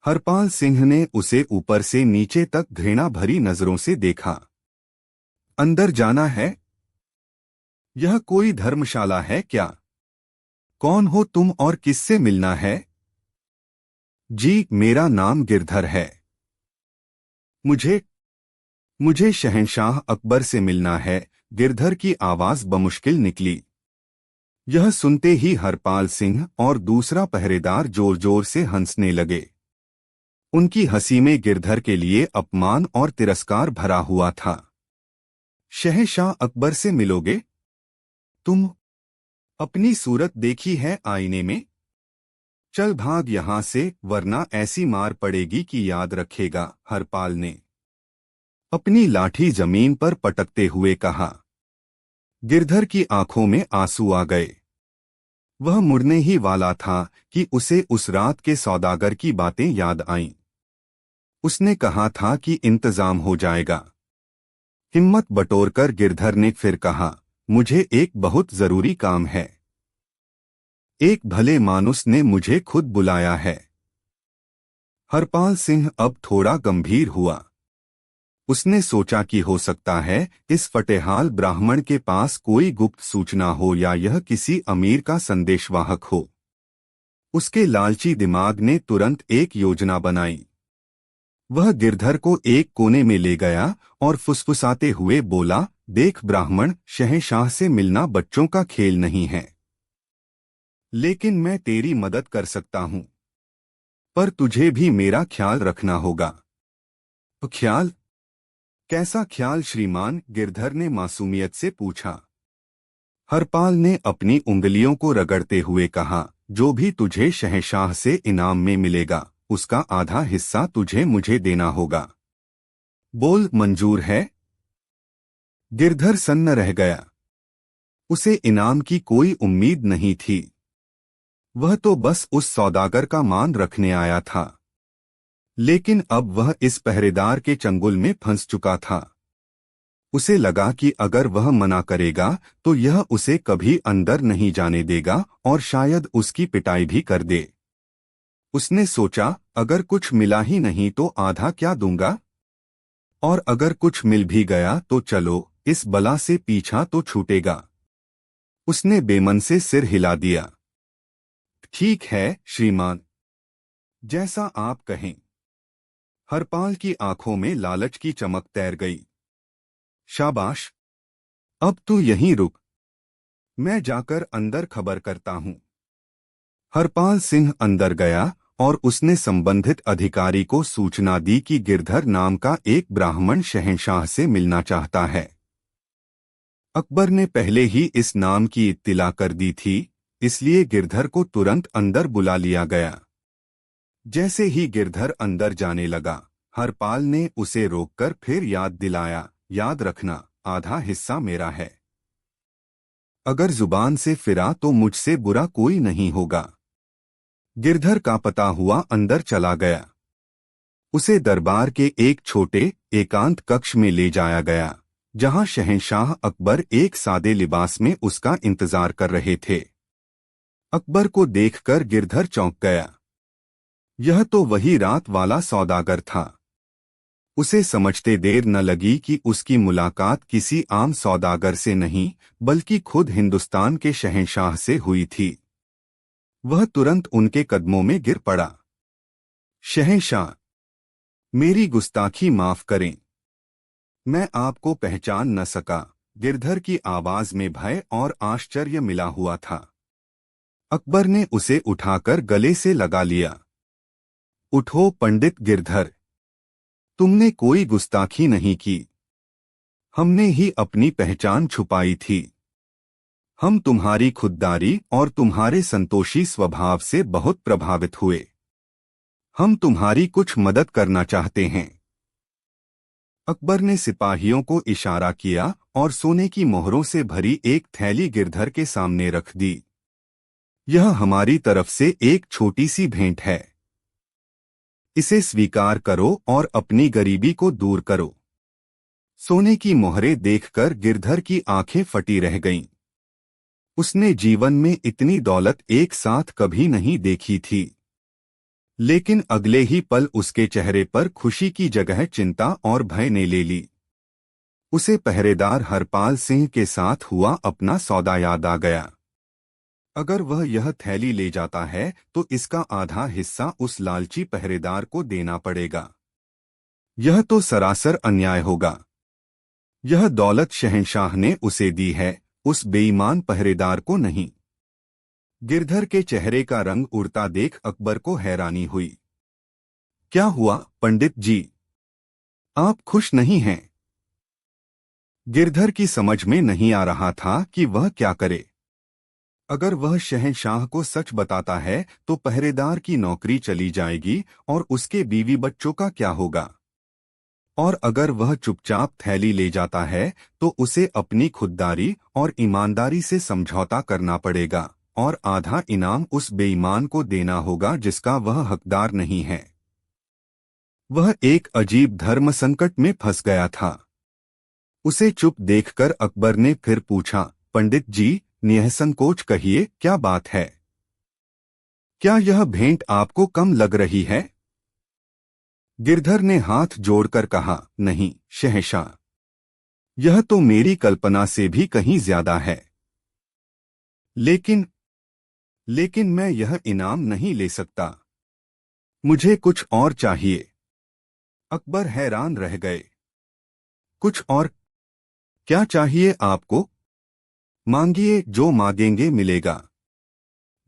Speaker 1: हरपाल सिंह ने उसे ऊपर से नीचे तक घृणा भरी नजरों से देखा। अंदर जाना है? यह कोई धर्मशाला है क्या? कौन हो तुम और किससे मिलना है? जी, मेरा नाम गिरधर है। मुझे मुझे शहंशाह अकबर से मिलना है। गिरधर की आवाज बमुश्किल निकली। यह सुनते ही हरपाल सिंह और दूसरा पहरेदार जोर जोर से हंसने लगे। उनकी हंसी में गिरधर के लिए अपमान और तिरस्कार भरा हुआ था। शहंशाह अकबर से मिलोगे? तुम अपनी सूरत देखी है आईने में? चल भाग यहां से, वरना ऐसी मार पड़ेगी कि याद रखेगा, हरपाल ने अपनी लाठी जमीन पर पटकते हुए कहा। गिरधर की आंखों में आंसू आ गए। वह मुड़ने ही वाला था कि उसे उस रात के सौदागर की बातें याद आईं। उसने कहा था कि इंतजाम हो जाएगा। हिम्मत बटोरकर गिरधर ने फिर कहा, मुझे एक बहुत जरूरी काम है। एक भले मानुस ने मुझे खुद बुलाया है। हरपाल सिंह अब थोड़ा गंभीर हुआ। उसने सोचा कि हो सकता है इस फटेहाल ब्राह्मण के पास कोई गुप्त सूचना हो या यह किसी अमीर का संदेशवाहक हो। उसके लालची दिमाग ने तुरंत एक योजना बनाई। वह गिरधर को एक कोने में ले गया और फुसफुसाते हुए बोला, देख ब्राह्मण, शहंशाह से मिलना बच्चों का खेल नहीं है। लेकिन मैं तेरी मदद कर सकता हूं। पर तुझे भी मेरा ख्याल रखना होगा। ख्याल? कैसा ख्याल श्रीमान? गिरधर ने मासूमियत से पूछा। हरपाल ने अपनी उंगलियों को रगड़ते हुए कहा, जो भी तुझे शहंशाह से इनाम में मिलेगा, उसका आधा हिस्सा तुझे मुझे देना होगा। बोल, मंजूर है? गिरधर सन्न रह गया। उसे इनाम की कोई उम्मीद नहीं थी। वह तो बस उस सौदागर का मान रखने आया था। लेकिन अब वह इस पहरेदार के चंगुल में फंस चुका था। उसे लगा कि अगर वह मना करेगा तो यह उसे कभी अंदर नहीं जाने देगा और शायद उसकी पिटाई भी कर दे। उसने सोचा, अगर कुछ मिला ही नहीं तो आधा क्या दूंगा? और अगर कुछ मिल भी गया तो चलो, इस बला से पीछा तो छूटेगा। उसने बेमन से सिर हिला दिया। ठीक है श्रीमान, जैसा आप कहें। हरपाल की आंखों में लालच की चमक तैर गई। शाबाश, अब तू यहीं रुक, मैं जाकर अंदर खबर करता हूं। हरपाल सिंह अंदर गया और उसने संबंधित अधिकारी को सूचना दी कि गिरधर नाम का एक ब्राह्मण शहंशाह से मिलना चाहता है। अकबर ने पहले ही इस नाम की इत्तिला कर दी थी, इसलिए गिरधर को तुरंत अंदर बुला लिया गया। जैसे ही गिरधर अंदर जाने लगा, हरपाल ने उसे रोककर फिर याद दिलाया, याद रखना, आधा हिस्सा मेरा है। अगर जुबान से फिरा तो मुझसे बुरा कोई नहीं होगा। गिरधर का पता हुआ अंदर चला गया। उसे दरबार के एक छोटे एकांत कक्ष में ले जाया गया, जहां शहंशाह अकबर एक सादे लिबास में उसका इंतजार कर रहे थे। अकबर को देखकर गिरधर चौंक गया। यह तो वही रात वाला सौदागर था। उसे समझते देर न लगी कि उसकी मुलाकात किसी आम सौदागर से नहीं, बल्कि खुद हिंदुस्तान के शहंशाह से हुई थी। वह तुरंत उनके कदमों में गिर पड़ा। शहंशाह, मेरी गुस्ताखी माफ करें, मैं आपको पहचान न सका। गिरधर की आवाज में भय और आश्चर्य मिला हुआ था। अकबर ने उसे उठाकर गले से लगा लिया। उठो पंडित गिरधर, तुमने कोई गुस्ताखी नहीं की। हमने ही अपनी पहचान छुपाई थी। हम तुम्हारी खुददारी और तुम्हारे संतोषी स्वभाव से बहुत प्रभावित हुए। हम तुम्हारी कुछ मदद करना चाहते हैं। अकबर ने सिपाहियों को इशारा किया और सोने की मोहरों से भरी एक थैली गिरधर के सामने रख दी। यह हमारी तरफ से एक छोटी सी भेंट है। इसे स्वीकार करो और अपनी गरीबी को दूर करो। सोने की मोहरें देखकर गिरधर की आंखें फटी रह गईं। उसने जीवन में इतनी दौलत एक साथ कभी नहीं देखी थी। लेकिन अगले ही पल उसके चेहरे पर खुशी की जगह चिंता और भय ने ले ली। उसे पहरेदार हरपाल सिंह के साथ हुआ अपना सौदा याद आ गया। अगर वह यह थैली ले जाता है तो इसका आधा हिस्सा उस लालची पहरेदार को देना पड़ेगा। यह तो सरासर अन्याय होगा। यह दौलत शहंशाह ने उसे दी है, उस बेईमान पहरेदार को नहीं। गिरधर के चेहरे का रंग उड़ता देख अकबर को हैरानी हुई। क्या हुआ पंडित जी, आप खुश नहीं हैं? गिरधर की समझ में नहीं आ रहा था कि वह क्या करे। अगर वह शहंशाह को सच बताता है तो पहरेदार की नौकरी चली जाएगी और उसके बीवी बच्चों का क्या होगा। और अगर वह चुपचाप थैली ले जाता है तो उसे अपनी खुददारी और ईमानदारी से समझौता करना पड़ेगा और आधा इनाम उस बेईमान को देना होगा जिसका वह हकदार नहीं है। वह एक अजीब धर्म संकट में फंस गया था। उसे चुप देखकर अकबर ने फिर पूछा, पंडित जी, निःसंकोच कहिए, क्या बात है? क्या यह भेंट आपको कम लग रही है? गिरधर ने हाथ जोड़कर कहा, नहीं शहंशाह, यह तो मेरी कल्पना से भी कहीं ज्यादा है। लेकिन मैं यह इनाम नहीं ले सकता। मुझे कुछ और चाहिए। अकबर हैरान रह गए। कुछ और? क्या चाहिए आपको? मांगिए, जो मांगेंगे मिलेगा।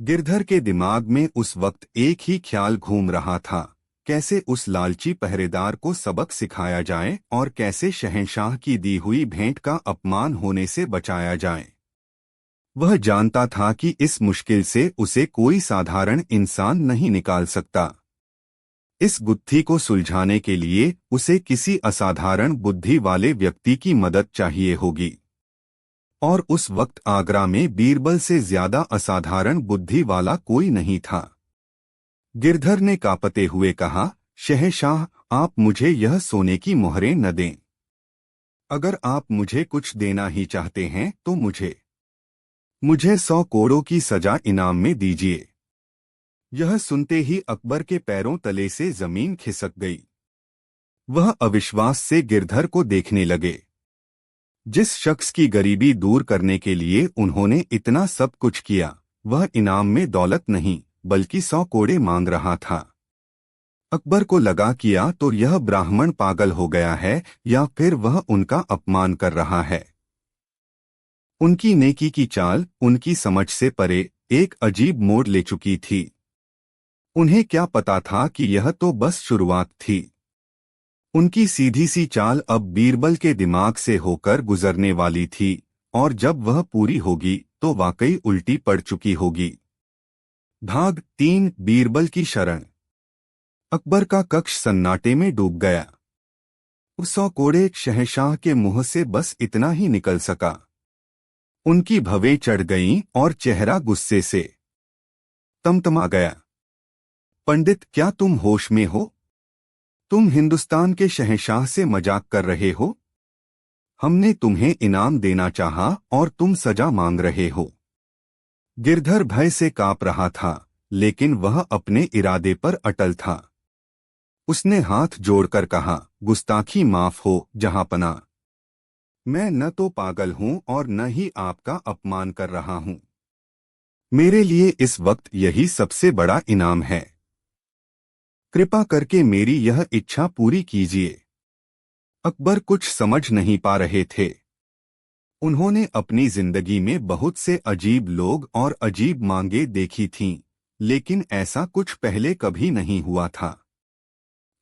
Speaker 1: गिरधर के दिमाग में उस वक्त एक ही ख्याल घूम रहा था, कैसे उस लालची पहरेदार को सबक सिखाया जाए और कैसे शहंशाह की दी हुई भेंट का अपमान होने से बचाया जाए। वह जानता था कि इस मुश्किल से उसे कोई साधारण इंसान नहीं निकाल सकता। इस गुत्थी को सुलझाने के लिए उसे किसी असाधारण बुद्धि वाले व्यक्ति की मदद चाहिए होगी। और उस वक्त आगरा में बीरबल से ज्यादा असाधारण बुद्धि वाला कोई नहीं था। गिरधर ने कांपते हुए कहा, शहंशाह, आप मुझे यह सोने की मोहरें न दें। अगर आप मुझे कुछ देना ही चाहते हैं तो मुझे 100 कोड़ों की सजा इनाम में दीजिए। यह सुनते ही अकबर के पैरों तले से जमीन खिसक गई। वह अविश्वास से गिरधर को देखने लगे। जिस शख्स की गरीबी दूर करने के लिए उन्होंने इतना सब कुछ किया, वह इनाम में दौलत नहीं बल्कि 100 कोड़े मांग रहा था। अकबर को लगा कि या तो यह ब्राह्मण पागल हो गया है या फिर वह उनका अपमान कर रहा है। उनकी नेकी की चाल उनकी समझ से परे एक अजीब मोड़ ले चुकी थी। उन्हें क्या पता था कि यह तो बस शुरुआत थी। उनकी सीधी सी चाल अब बीरबल के दिमाग से होकर गुजरने वाली थी और जब वह पूरी होगी तो वाकई उल्टी पड़ चुकी होगी। भाग 3, बीरबल की शरण। अकबर का कक्ष सन्नाटे में डूब गया। 100 कोड़े शहंशाह के मुंह से बस इतना ही निकल सका। उनकी भवें चढ़ गईं और चेहरा गुस्से से तमतमा गया। पंडित, क्या तुम होश में हो? तुम हिंदुस्तान के शहंशाह से मजाक कर रहे हो? हमने तुम्हें इनाम देना चाहा और तुम सजा मांग रहे हो। गिरधर भय से कांप रहा था, लेकिन वह अपने इरादे पर अटल था। उसने हाथ जोड़कर कहा, गुस्ताखी माफ हो जहांपना। मैं न तो पागल हूं और न ही आपका अपमान कर रहा हूं। मेरे लिए इस वक्त यही सबसे बड़ा इनाम है। कृपा करके मेरी यह इच्छा पूरी कीजिए। अकबर कुछ समझ नहीं पा रहे थे। उन्होंने अपनी जिंदगी में बहुत से अजीब लोग और अजीब मांगे देखी थीं, लेकिन ऐसा कुछ पहले कभी नहीं हुआ था।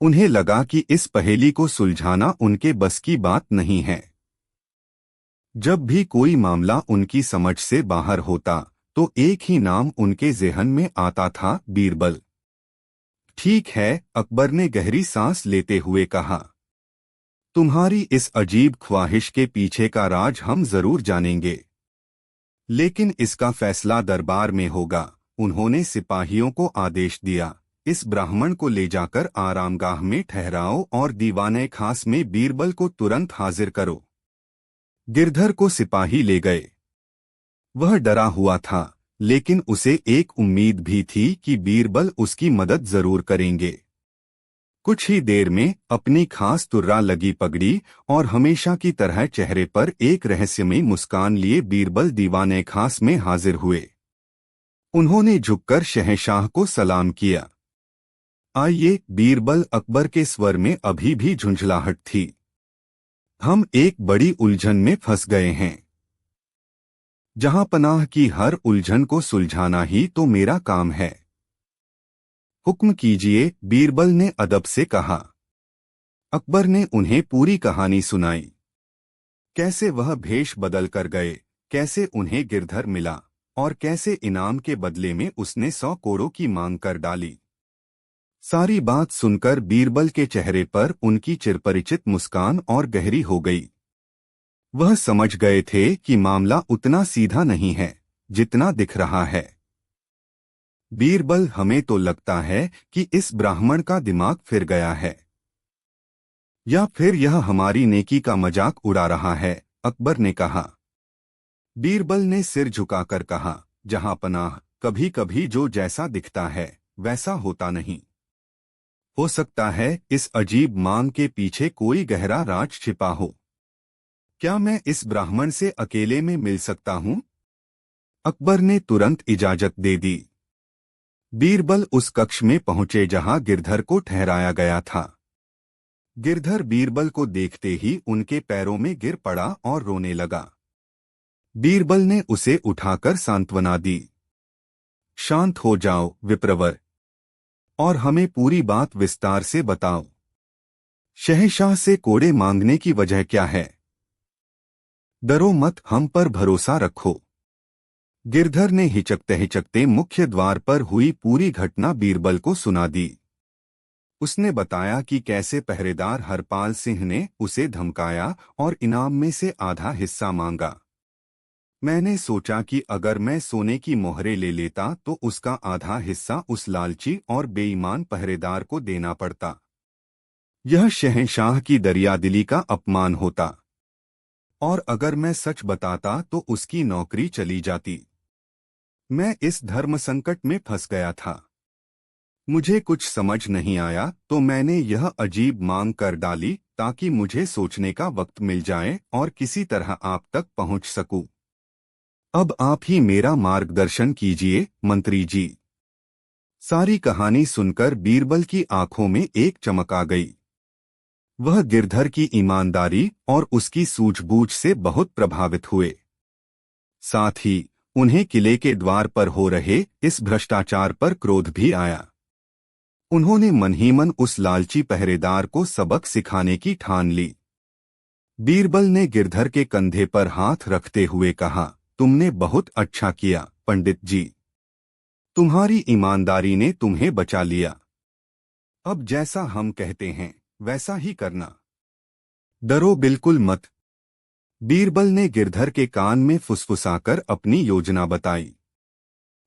Speaker 1: उन्हें लगा कि इस पहेली को सुलझाना उनके बस की बात नहीं है। जब भी कोई मामला उनकी समझ से बाहर होता, तो एक ही नाम उनके ज़हन में आता था, बीरबल। ठीक है, अकबर ने गहरी सांस लेते हुए कहा। तुम्हारी इस अजीब ख्वाहिश के पीछे का राज हम जरूर जानेंगे, लेकिन इसका फैसला दरबार में होगा। उन्होंने सिपाहियों को आदेश दिया, इस ब्राह्मण को ले जाकर आरामगाह में ठहराओ और दीवाने खास में बीरबल को तुरंत हाजिर करो। गिरधर को सिपाही ले गए। वह डरा हुआ था, लेकिन उसे एक उम्मीद भी थी कि बीरबल उसकी मदद जरूर करेंगे। कुछ ही देर में अपनी खास तुर्रा लगी पगड़ी और हमेशा की तरह चेहरे पर एक रहस्यमयी मुस्कान लिए बीरबल दीवाने खास में हाजिर हुए। उन्होंने झुककर शहंशाह को सलाम किया। आइए, बीरबल, अकबर के स्वर में अभी भी झुंझलाहट थी। हम एक बड़ी उलझन में फंस गए हैं। जहांपनाह की हर उलझन को सुलझाना ही तो मेरा काम है। हुक्म कीजिए, बीरबल ने अदब से कहा। अकबर ने उन्हें पूरी कहानी सुनाई। कैसे वह भेष बदल कर गए, कैसे उन्हें गिरधर मिला और कैसे इनाम के बदले में उसने 100 करोड़ की मांग कर डाली। सारी बात सुनकर बीरबल के चेहरे पर उनकी चिरपरिचित मुस्कान और गहरी हो गई। वह समझ गए थे कि मामला उतना सीधा नहीं है जितना दिख रहा है। बीरबल, हमें तो लगता है कि इस ब्राह्मण का दिमाग फिर गया है, या फिर यह हमारी नेकी का मजाक उड़ा रहा है, अकबर ने कहा। बीरबल ने सिर झुकाकर कहा, जहांपनाह, कभी कभी जो जैसा दिखता है वैसा होता नहीं। हो सकता है इस अजीब मांग के पीछे कोई गहरा राज छिपा हो। क्या मैं इस ब्राह्मण से अकेले में मिल सकता हूं? अकबर ने तुरंत इजाजत दे दी। बीरबल उस कक्ष में पहुंचे जहां गिरधर को ठहराया गया था। गिरधर बीरबल को देखते ही उनके पैरों में गिर पड़ा और रोने लगा। बीरबल ने उसे उठाकर सांत्वना दी। शांत हो जाओ विप्रवर, और हमें पूरी बात विस्तार से बताओ। शहंशाह से कोड़े मांगने की वजह क्या है? डरो मत, हम पर भरोसा रखो। गिरधर ने हिचकते हिचकते मुख्य द्वार पर हुई पूरी घटना बीरबल को सुना दी। उसने बताया कि कैसे पहरेदार हरपाल सिंह ने उसे धमकाया और इनाम में से आधा हिस्सा मांगा। मैंने सोचा कि अगर मैं सोने की मोहरें ले लेता तो उसका आधा हिस्सा उस लालची और बेईमान पहरेदार को देना पड़ता। यह शहंशाह की दरियादिली का अपमान होता, और अगर मैं सच बताता तो उसकी नौकरी चली जाती। मैं इस धर्म संकट में फंस गया था। मुझे कुछ समझ नहीं आया तो मैंने यह अजीब मांग कर डाली ताकि मुझे सोचने का वक्त मिल जाए और किसी तरह आप तक पहुंच सकूं। अब आप ही मेरा मार्गदर्शन कीजिए, मंत्री जी। सारी कहानी सुनकर बीरबल की आंखों में एक चमक आ गई। वह गिरधर की ईमानदारी और उसकी सूझबूझ से बहुत प्रभावित हुए। साथ ही उन्हें किले के द्वार पर हो रहे इस भ्रष्टाचार पर क्रोध भी आया। उन्होंने मन ही मन उस लालची पहरेदार को सबक सिखाने की ठान ली। बीरबल ने गिरधर के कंधे पर हाथ रखते हुए कहा, तुमने बहुत अच्छा किया पंडित जी। तुम्हारी ईमानदारी ने तुम्हें बचा लिया। अब जैसा हम कहते हैं वैसा ही करना। डरो बिल्कुल मत। बीरबल ने गिरधर के कान में फुसफुसाकर अपनी योजना बताई।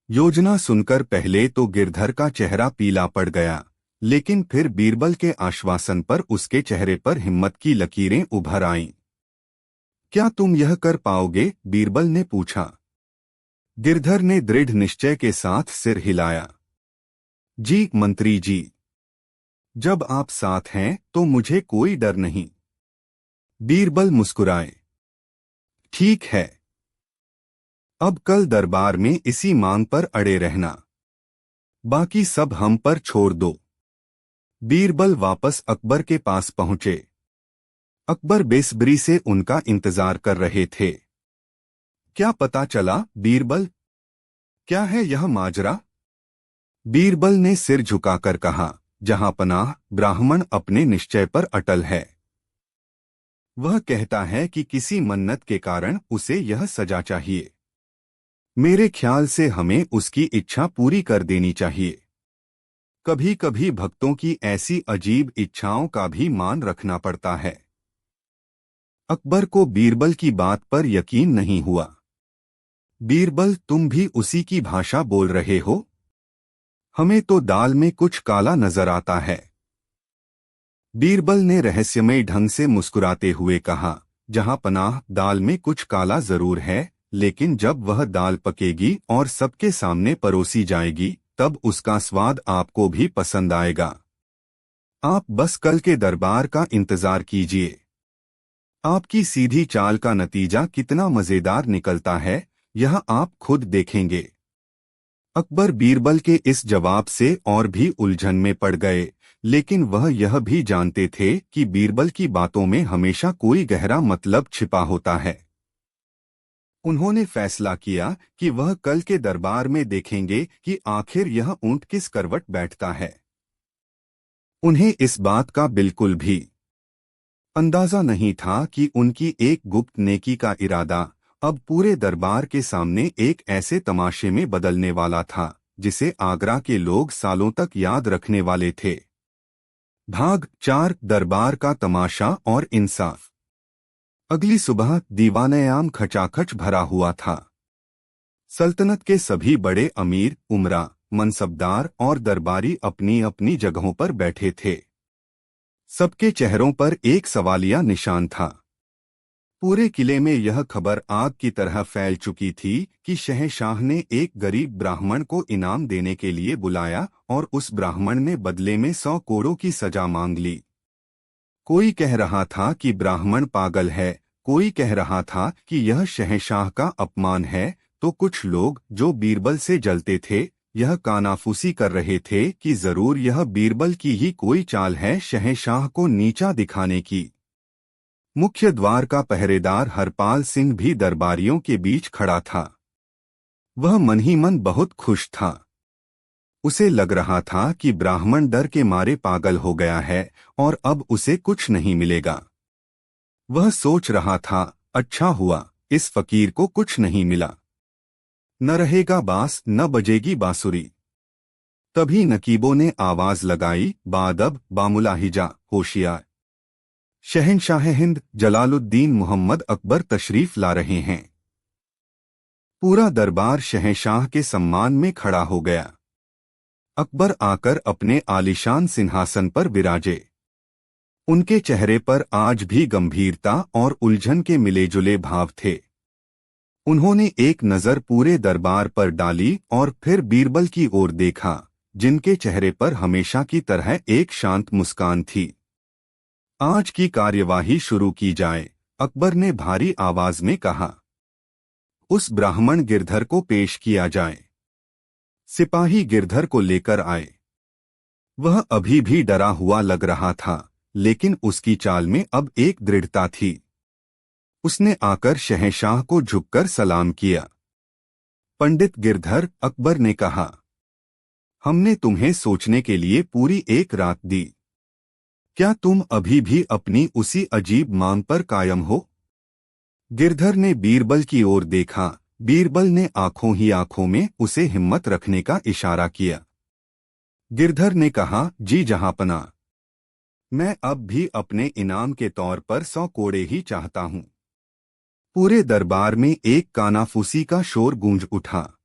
Speaker 1: योजना सुनकर पहले तो गिरधर का चेहरा पीला पड़ गया, लेकिन फिर बीरबल के आश्वासन पर उसके चेहरे पर हिम्मत की लकीरें उभर आईं। क्या तुम यह कर पाओगे? बीरबल ने पूछा। गिरधर ने दृढ़ निश्चय के साथ सिर हिलाया। जी मंत्री जी, जब आप साथ हैं तो मुझे कोई डर नहीं। बीरबल मुस्कुराए। ठीक है, अब कल दरबार में इसी मांग पर अड़े रहना, बाकी सब हम पर छोड़ दो। बीरबल वापस अकबर के पास पहुंचे। अकबर बेसब्री से उनका इंतजार कर रहे थे। क्या पता चला बीरबल? क्या है यह माजरा? बीरबल ने सिर झुकाकर कहा, जहां पनाह, ब्राह्मण अपने निश्चय पर अटल है। वह कहता है कि किसी मन्नत के कारण उसे यह सजा चाहिए। मेरे ख्याल से हमें उसकी इच्छा पूरी कर देनी चाहिए। कभी कभी भक्तों की ऐसी अजीब इच्छाओं का भी मान रखना पड़ता है। अकबर को बीरबल की बात पर यकीन नहीं हुआ। बीरबल, तुम भी उसी की भाषा बोल रहे हो? हमें तो दाल में कुछ काला नजर आता है। बीरबल ने रहस्यमय ढंग से मुस्कुराते हुए कहा, जहां पनाह, दाल में कुछ काला जरूर है, लेकिन जब वह दाल पकेगी और सबके सामने परोसी जाएगी तब उसका स्वाद आपको भी पसंद आएगा। आप बस कल के दरबार का इंतजार कीजिए। आपकी सीधी चाल का नतीजा कितना मजेदार निकलता है, यह आप खुद देखेंगे। अकबर बीरबल के इस जवाब से और भी उलझन में पड़ गए, लेकिन वह यह भी जानते थे कि बीरबल की बातों में हमेशा कोई गहरा मतलब छिपा होता है। उन्होंने फैसला किया कि वह कल के दरबार में देखेंगे कि आखिर यह ऊंट किस करवट बैठता है। उन्हें इस बात का बिल्कुल भी अंदाजा नहीं था कि उनकी एक गुप्त नेकी का इरादा अब पूरे दरबार के सामने एक ऐसे तमाशे में बदलने वाला था जिसे आगरा के लोग सालों तक याद रखने वाले थे। भाग 4, दरबार का तमाशा और इंसाफ। अगली सुबह दीवान-ए-आम खचाखच भरा हुआ था। सल्तनत के सभी बड़े अमीर, उमरा, मनसबदार और दरबारी अपनी अपनी जगहों पर बैठे थे। सबके चेहरों पर एक सवालिया निशान था। पूरे किले में यह खबर आग की तरह फैल चुकी थी कि शहंशाह ने एक गरीब ब्राह्मण को इनाम देने के लिए बुलाया और उस ब्राह्मण ने बदले में 100 कोड़ों की सजा मांग ली। कोई कह रहा था कि ब्राह्मण पागल है, कोई कह रहा था कि यह शहंशाह का अपमान है, तो कुछ लोग जो बीरबल से जलते थे यह कानाफूसी कर रहे थे कि जरूर यह बीरबल की ही कोई चाल है शहंशाह को नीचा दिखाने की। मुख्य द्वार का पहरेदार हरपाल सिंह भी दरबारियों के बीच खड़ा था। वह मन ही मन बहुत खुश था। उसे लग रहा था कि ब्राह्मण डर के मारे पागल हो गया है और अब उसे कुछ नहीं मिलेगा। वह सोच रहा था, अच्छा हुआ इस फकीर को कुछ नहीं मिला। न रहेगा बांस न बजेगी बांसुरी। तभी नकीबों ने आवाज लगाई, बादब, बामुलाहिजा, होशियार। शहंशाह हिंद जलालुद्दीन मोहम्मद अकबर तशरीफ ला रहे हैं। पूरा दरबार शहंशाह के सम्मान में खड़ा हो गया। अकबर आकर अपने आलीशान सिंहासन पर विराजे। उनके चेहरे पर आज भी गंभीरता और उलझन के मिले-जुले भाव थे। उन्होंने एक नजर पूरे दरबार पर डाली और फिर बीरबल की ओर देखा, जिनके चेहरे पर हमेशा की तरह एक शांत मुस्कान थी। आज की कार्यवाही शुरू की जाए, अकबर ने भारी आवाज में कहा। उस ब्राह्मण गिरधर को पेश किया जाए। सिपाही गिरधर को लेकर आए। वह अभी भी डरा हुआ लग रहा था, लेकिन उसकी चाल में अब एक दृढ़ता थी। उसने आकर शहंशाह को झुककर सलाम किया। पंडित गिरधर, अकबर ने कहा, हमने तुम्हें सोचने के लिए पूरी एक रात दी। क्या तुम अभी भी अपनी उसी अजीब मांग पर कायम हो? गिरधर ने बीरबल की ओर देखा। बीरबल ने आंखों ही आंखों में उसे हिम्मत रखने का इशारा किया। गिरधर ने कहा, जी जहांपना, मैं अब भी अपने इनाम के तौर पर 100 कोड़े ही चाहता हूं। पूरे दरबार में एक कानाफूसी का शोर गूंज उठा।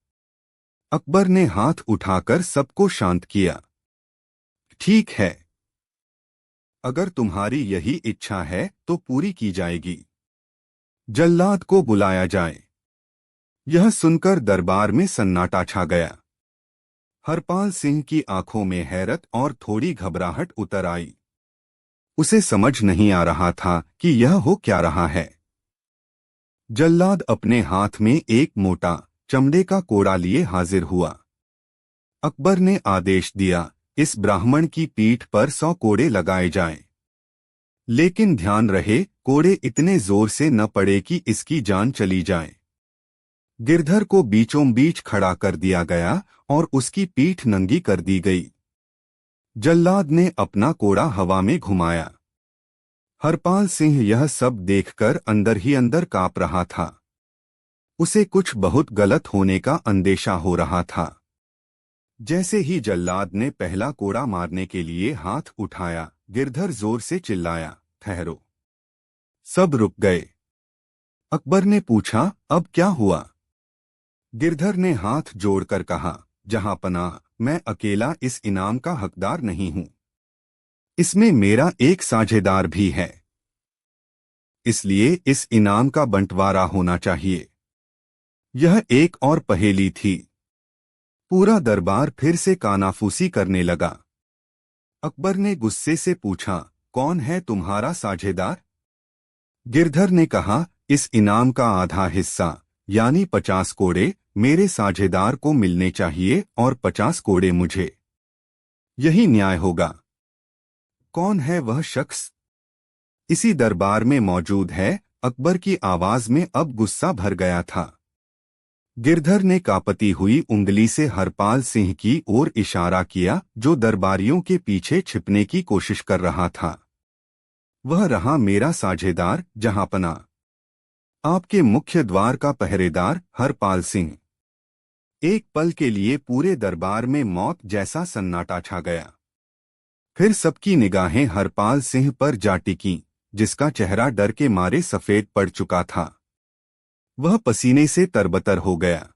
Speaker 1: अकबर ने हाथ उठाकर सबको शांत किया। ठीक है, अगर तुम्हारी यही इच्छा है तो पूरी की जाएगी। जल्लाद को बुलाया जाए। यह सुनकर दरबार में सन्नाटा छा गया। हरपाल सिंह की आंखों में हैरत और थोड़ी घबराहट उतर आई। उसे समझ नहीं आ रहा था कि यह हो क्या रहा है। जल्लाद अपने हाथ में एक मोटा चमड़े का कोड़ा लिए हाजिर हुआ। अकबर ने आदेश दिया, इस ब्राह्मण की पीठ पर 100 कोड़े लगाए जाएं। लेकिन ध्यान रहे, कोड़े इतने जोर से न पड़े कि इसकी जान चली जाए। गिरधर को बीचों बीच खड़ा कर दिया गया और उसकी पीठ नंगी कर दी गई। जल्लाद ने अपना कोड़ा हवा में घुमाया। हरपाल सिंह यह सब देखकर अंदर ही अंदर कांप रहा था। उसे कुछ बहुत गलत होने का अंदेशा हो रहा था। जैसे ही जल्लाद ने पहला कोड़ा मारने के लिए हाथ उठाया, गिरधर जोर से चिल्लाया, ठहरो। सब रुक गए। अकबर ने पूछा, अब क्या हुआ? गिरधर ने हाथ जोड़कर कहा, जहांपनाह, मैं अकेला इस इनाम का हकदार नहीं हूं। इसमें मेरा एक साझेदार भी है। इसलिए इस इनाम का बंटवारा होना चाहिए। यह एक और पहेली थी। पूरा दरबार फिर से कानाफूसी करने लगा। अकबर ने गुस्से से पूछा, कौन है तुम्हारा साझेदार? गिरधर ने कहा, इस इनाम का आधा हिस्सा यानी 50 कोड़े मेरे साझेदार को मिलने चाहिए और 50 कोड़े मुझे। यही न्याय होगा। कौन है वह शख्स? इसी दरबार में मौजूद है। अकबर की आवाज में अब गुस्सा भर गया था। गिरधर ने कांपती हुई उंगली से हरपाल सिंह की ओर इशारा किया, जो दरबारियों के पीछे छिपने की कोशिश कर रहा था। वह रहा मेरा साझेदार, जहांपनाह। आपके मुख्य द्वार का पहरेदार हरपाल सिंह। एक पल के लिए पूरे दरबार में मौत जैसा सन्नाटा छा गया। फिर सबकी निगाहें हरपाल सिंह पर जा टिकीं, जिसका चेहरा डर के मारे सफेद पड़ चुका था। वह पसीने से तरबतर हो गया।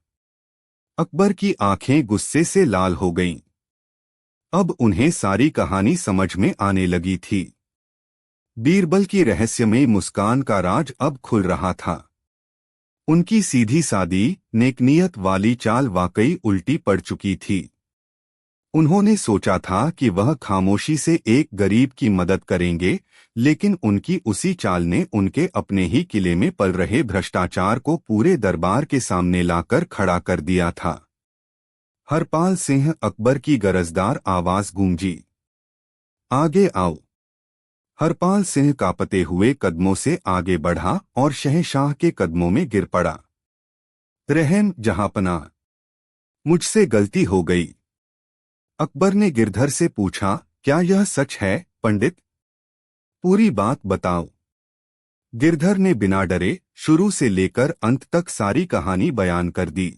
Speaker 1: अकबर की आंखें गुस्से से लाल हो गईं। अब उन्हें सारी कहानी समझ में आने लगी थी। बीरबल की रहस्यमयी मुस्कान का राज अब खुल रहा था। उनकी सीधी सादी, नेकनीयत वाली चाल वाकई उल्टी पड़ चुकी थी। उन्होंने सोचा था कि वह खामोशी से एक गरीब की मदद करेंगे, लेकिन उनकी उसी चाल ने उनके अपने ही किले में पल रहे भ्रष्टाचार को पूरे दरबार के सामने लाकर खड़ा कर दिया था। हरपाल सिंह, अकबर की गरजदार आवाज गूंजी, आगे आओ। हरपाल सिंह कांपते हुए कदमों से आगे बढ़ा और शहंशाह के कदमों में गिर पड़ा। रहम, जहांपनाह, मुझसे गलती हो गई। अकबर ने गिरधर से पूछा, क्या यह सच है पंडित? पूरी बात बताओ। गिरधर ने बिना डरे शुरू से लेकर अंत तक सारी कहानी बयान कर दी।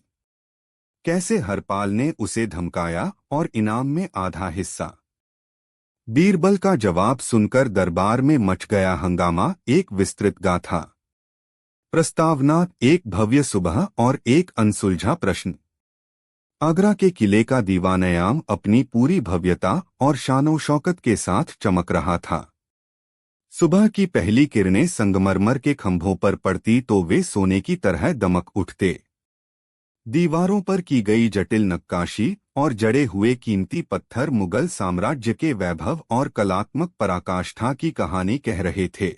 Speaker 1: कैसे हरपाल ने उसे धमकाया और इनाम में आधा हिस्सा। बीरबल का जवाब सुनकर दरबार में मच गया हंगामा। एक विस्तृत गाथा, प्रस्तावना, एक भव्य सुबह और एक अनसुलझा प्रश्न। आगरा के किले का दीवान-ए-आम अपनी पूरी भव्यता और शानो शौकत के साथ चमक रहा था। सुबह की पहली किरणें संगमरमर के खंभों पर पड़ती तो वे सोने की तरह दमक उठते। दीवारों पर की गई जटिल नक्काशी और जड़े हुए कीमती पत्थर मुगल साम्राज्य के वैभव और कलात्मक पराकाष्ठा की कहानी कह रहे थे।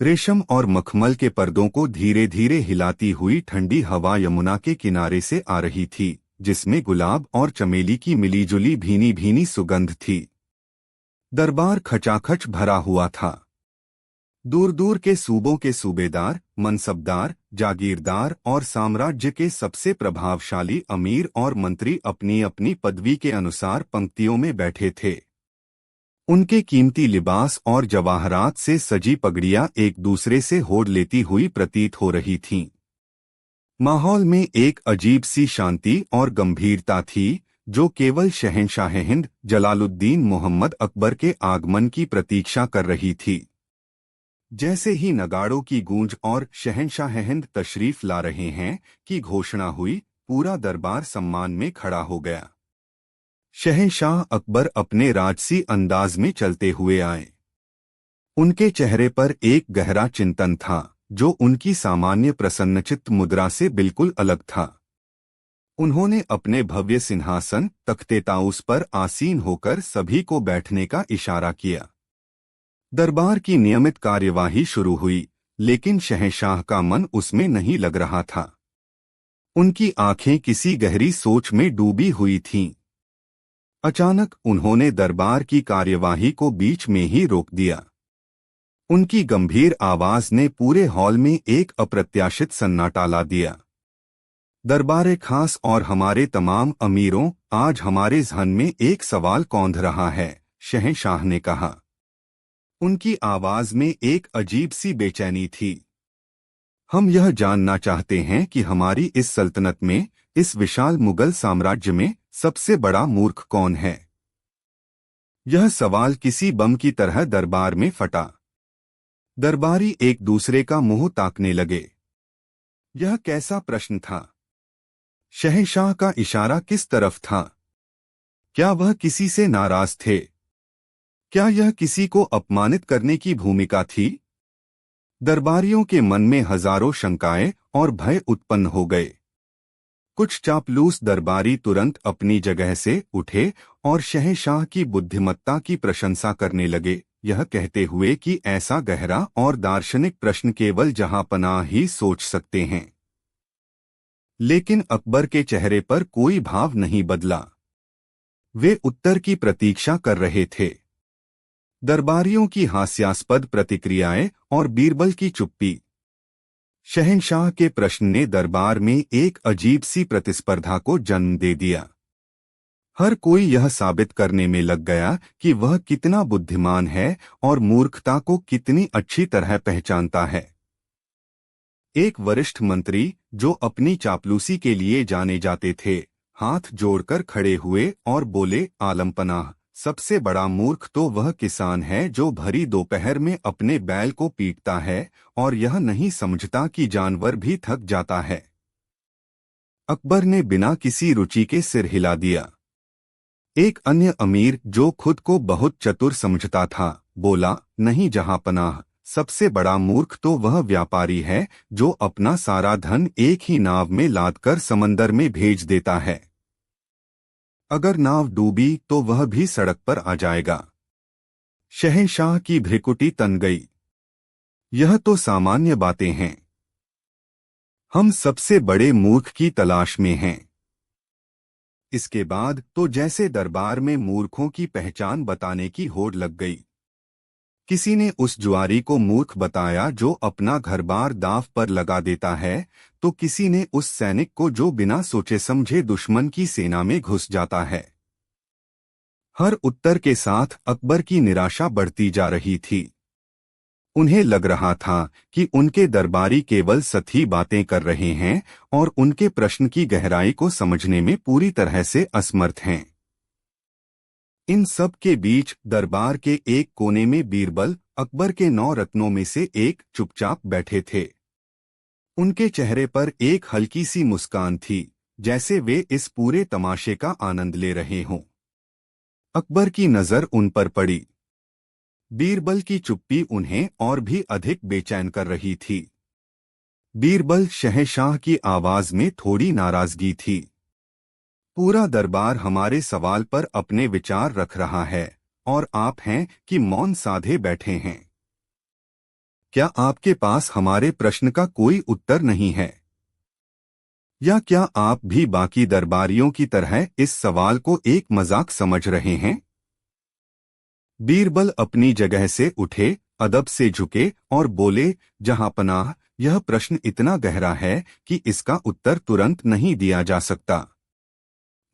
Speaker 1: रेशम और मखमल के पर्दों को धीरे धीरे हिलाती हुई ठंडी हवा यमुना के किनारे से आ रही थी, जिसमें गुलाब और चमेली की मिलीजुली भीनी भीनी सुगंध थी। दरबार खचाखच भरा हुआ था। दूर दूर के सूबों के सूबेदार, मनसबदार, जागीरदार और साम्राज्य के सबसे प्रभावशाली अमीर और मंत्री अपनी अपनी पदवी के अनुसार पंक्तियों में बैठे थे। उनके कीमती लिबास और जवाहरात से सजी पगड़ियां एक दूसरे से होड़ लेती हुई प्रतीत हो रही थीं। माहौल में एक अजीब सी शांति और गंभीरता थी, जो केवल शहंशाह हिंद जलालुद्दीन मोहम्मद अकबर के आगमन की प्रतीक्षा कर रही थी। जैसे ही नगाड़ों की गूंज और शहंशाह हिंद तशरीफ ला रहे हैं की घोषणा हुई, पूरा दरबार सम्मान में खड़ा हो गया। शहंशाह अकबर अपने राजसी अंदाज में चलते हुए आए। उनके चेहरे पर एक गहरा चिंतन था, जो उनकी सामान्य प्रसन्नचित्त मुद्रा से बिल्कुल अलग था। उन्होंने अपने भव्य सिंहासन तख्ते ताउस पर आसीन होकर सभी को बैठने का इशारा किया। दरबार की नियमित कार्यवाही शुरू हुई, लेकिन शहंशाह का मन उसमें नहीं लग रहा था। उनकी आंखें किसी गहरी सोच में डूबी हुई थीं। अचानक उन्होंने दरबार की कार्यवाही को बीच में ही रोक दिया। उनकी गंभीर आवाज ने पूरे हॉल में एक अप्रत्याशित सन्नाटा ला दिया। दरबार खास और हमारे तमाम अमीरों, आज हमारे ज़हन में एक सवाल कौंध रहा है, शहंशाह ने कहा। उनकी आवाज में एक अजीब सी बेचैनी थी। हम यह जानना चाहते हैं कि हमारी इस सल्तनत में, इस विशाल मुगल साम्राज्य में सबसे बड़ा मूर्ख कौन है। यह सवाल किसी बम की तरह दरबार में फटा। दरबारी एक दूसरे का मुंह ताकने लगे। यह कैसा प्रश्न था? शहंशाह का इशारा किस तरफ था? क्या वह किसी से नाराज थे? क्या यह किसी को अपमानित करने की भूमिका थी? दरबारियों के मन में हजारों शंकाएं और भय उत्पन्न हो गए। कुछ चापलूस दरबारी तुरंत अपनी जगह से उठे और शहंशाह की बुद्धिमत्ता की प्रशंसा करने लगे, यह कहते हुए कि ऐसा गहरा और दार्शनिक प्रश्न केवल जहांपनाह ही सोच सकते हैं। लेकिन अकबर के चेहरे पर कोई भाव नहीं बदला। वे उत्तर की प्रतीक्षा कर रहे थे। दरबारियों की हास्यास्पद प्रतिक्रियाएं और बीरबल की चुप्पी। शहंशाह के प्रश्न ने दरबार में एक अजीब सी प्रतिस्पर्धा को जन्म दे दिया। हर कोई यह साबित करने में लग गया कि वह कितना बुद्धिमान है और मूर्खता को कितनी अच्छी तरह पहचानता है। एक वरिष्ठ मंत्री, जो अपनी चापलूसी के लिए जाने जाते थे, हाथ जोड़कर खड़े हुए और बोले, आलमपनाह, सबसे बड़ा मूर्ख तो वह किसान है जो भरी दोपहर में अपने बैल को पीटता है और यह नहीं समझता कि जानवर भी थक जाता है। अकबर ने बिना किसी रुचि के सिर हिला दिया। एक अन्य अमीर, जो खुद को बहुत चतुर समझता था, बोला, नहीं जहांपनाह, सबसे बड़ा मूर्ख तो वह व्यापारी है जो अपना सारा धन एक ही नाव में लादकर समंदर में भेज देता है। अगर नाव डूबी तो वह भी सड़क पर आ जाएगा। शहंशाह की भ्रिकुटी तन गई। यह तो सामान्य बातें हैं। हम सबसे बड़े मूर्ख की तलाश में हैं। इसके बाद तो जैसे दरबार में मूर्खों की पहचान बताने की होड़ लग गई। किसी ने उस जुआरी को मूर्ख बताया जो अपना घर-बार दांव पर लगा देता है, तो किसी ने उस सैनिक को जो बिना सोचे समझे दुश्मन की सेना में घुस जाता है। हर उत्तर के साथ अकबर की निराशा बढ़ती जा रही थी। उन्हें लग रहा था कि उनके दरबारी केवल सतही बातें कर रहे हैं और उनके प्रश्न की गहराई को समझने में पूरी तरह से असमर्थ हैं। इन सब के बीच दरबार के एक कोने में बीरबल, अकबर के 9 रत्नों में से एक, चुपचाप बैठे थे। उनके चेहरे पर एक हल्की सी मुस्कान थी, जैसे वे इस पूरे तमाशे का आनंद ले रहे हों। अकबर की नजर उन पर पड़ी। बीरबल की चुप्पी उन्हें और भी अधिक बेचैन कर रही थी। बीरबल, शहंशाह की आवाज में थोड़ी नाराजगी थी। पूरा दरबार हमारे सवाल पर अपने विचार रख रहा है और आप हैं कि मौन साधे बैठे हैं। क्या आपके पास हमारे प्रश्न का कोई उत्तर नहीं है? या क्या आप भी बाकी दरबारियों की तरह इस सवाल को एक मजाक समझ रहे हैं? बीरबल अपनी जगह से उठे, अदब से झुके और बोले, जहांपनाह, यह प्रश्न इतना गहरा है कि इसका उत्तर तुरंत नहीं दिया जा सकता।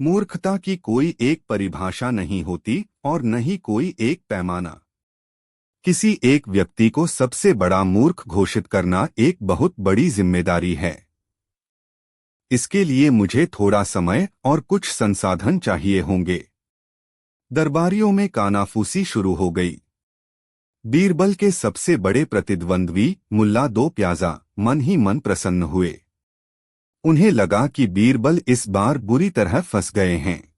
Speaker 1: मूर्खता की कोई एक परिभाषा नहीं होती और न ही कोई एक पैमाना। किसी एक व्यक्ति को सबसे बड़ा मूर्ख घोषित करना एक बहुत बड़ी जिम्मेदारी है। इसके लिए मुझे थोड़ा समय और कुछ संसाधन चाहिए होंगे। दरबारियों में कानाफूसी शुरू हो गई। बीरबल के सबसे बड़े प्रतिद्वंद्वी, मुल्ला दो प्याजा, मन ही मन प्रसन्न हुए। उन्हें लगा कि बीरबल इस बार बुरी तरह फंस गए हैं।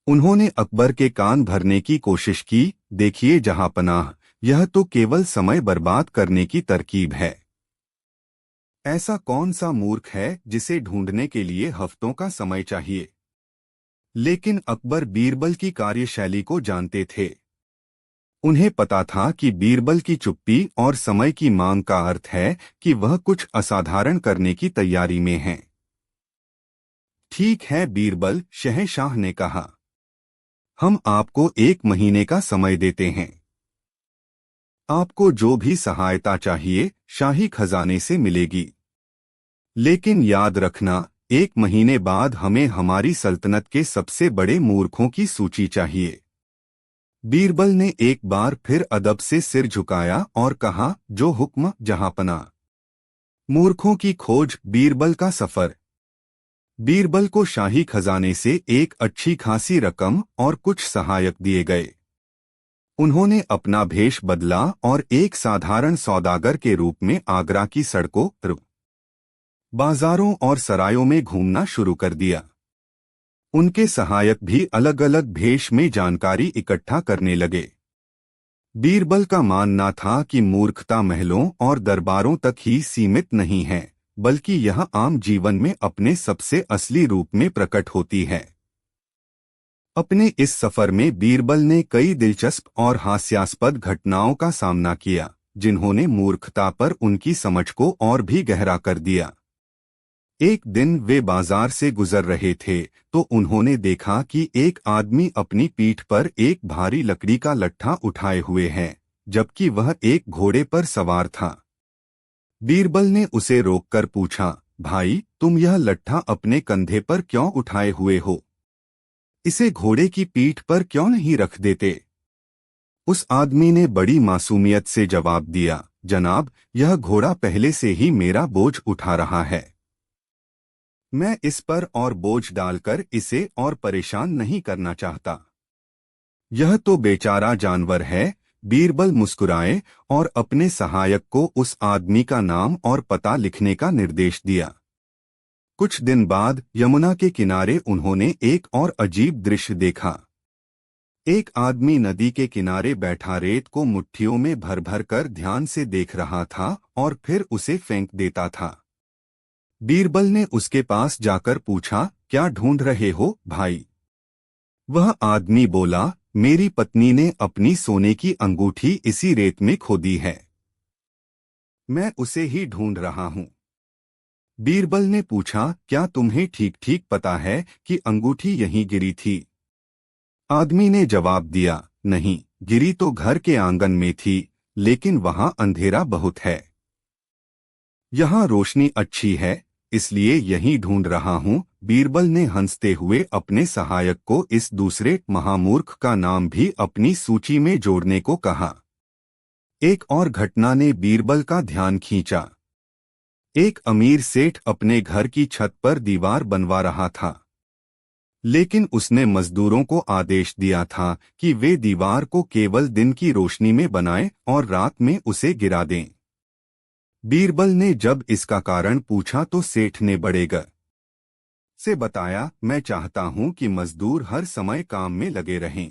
Speaker 1: उन्होंने अकबर के कान भरने की कोशिश की, देखिए जहांपनाह, यह तो केवल समय बर्बाद करने की तरकीब है। ऐसा कौन सा मूर्ख है जिसे ढूंढने के लिए हफ्तों का समय चाहिए। लेकिन अकबर बीरबल की कार्यशैली को जानते थे। उन्हें पता था कि बीरबल की चुप्पी और समय की मांग का अर्थ है कि वह कुछ असाधारण करने की तैयारी में है। ठीक है बीरबल, शहंशाह ने कहा, हम आपको 1 महीने का समय देते हैं। आपको जो भी सहायता चाहिए शाही खजाने से मिलेगी। लेकिन याद रखना, 1 महीने बाद हमें हमारी सल्तनत के सबसे बड़े मूर्खों की सूची चाहिए। बीरबल ने एक बार फिर अदब से सिर झुकाया और कहा, जो हुक्म जहांपना। मूर्खों की खोज, बीरबल का सफर। बीरबल को शाही खजाने से एक अच्छी खासी रकम और कुछ सहायक दिए गए। उन्होंने अपना भेष बदला और एक साधारण सौदागर के रूप में आगरा की सड़कों, बाजारों और सरायों में घूमना शुरू कर दिया। उनके सहायक भी अलग अलग भेष में जानकारी इकट्ठा करने लगे। बीरबल का मानना था कि मूर्खता महलों और दरबारों तक ही सीमित नहीं है, बल्कि यह आम जीवन में अपने सबसे असली रूप में प्रकट होती है। अपने इस सफर में बीरबल ने कई दिलचस्प और हास्यास्पद घटनाओं का सामना किया, जिन्होंने मूर्खता पर उनकी समझ को और भी गहरा कर दिया। एक दिन वे बाजार से गुजर रहे थे तो उन्होंने देखा कि एक आदमी अपनी पीठ पर एक भारी लकड़ी का लट्ठा उठाए हुए है, जबकि वह एक घोड़े पर सवार था। बीरबल ने उसे रोककर पूछा, भाई, तुम यह लट्ठा अपने कंधे पर क्यों उठाए हुए हो? इसे घोड़े की पीठ पर क्यों नहीं रख देते? उस आदमी ने बड़ी मासूमियत से जवाब दिया, जनाब, यह घोड़ा पहले से ही मेरा बोझ उठा रहा है। मैं इस पर और बोझ डालकर इसे और परेशान नहीं करना चाहता। यह तो बेचारा जानवर है। बीरबल मुस्कुराए और अपने सहायक को उस आदमी का नाम और पता लिखने का निर्देश दिया। कुछ दिन बाद यमुना के किनारे उन्होंने एक और अजीब दृश्य देखा। एक आदमी नदी के किनारे बैठा रेत को मुट्ठियों में भर भर कर ध्यान से देख रहा था और फिर उसे फेंक देता था। बीरबल ने उसके पास जाकर पूछा, क्या ढूंढ रहे हो भाई? वह आदमी बोला, मेरी पत्नी ने अपनी सोने की अंगूठी इसी रेत में खो दी है। मैं उसे ही ढूंढ रहा हूं। बीरबल ने पूछा, क्या तुम्हें ठीक ठीक पता है कि अंगूठी यहीं गिरी थी? आदमी ने जवाब दिया, नहीं, गिरी तो घर के आंगन में थी, लेकिन वहां अंधेरा बहुत है। यहाँ रोशनी अच्छी है, इसलिए यहीं ढूंढ रहा हूँ। बीरबल ने हंसते हुए अपने सहायक को इस दूसरे महामूर्ख का नाम भी अपनी सूची में जोड़ने को कहा। एक और घटना ने बीरबल का ध्यान खींचा। एक अमीर सेठ अपने घर की छत पर दीवार बनवा रहा था, लेकिन उसने मजदूरों को आदेश दिया था कि वे दीवार को केवल दिन की रोशनी में बनाएं और रात में उसे गिरा दें। बीरबल ने जब इसका कारण पूछा तो सेठ ने बड़े ग से बताया, मैं चाहता हूं कि मजदूर हर समय काम में लगे रहें।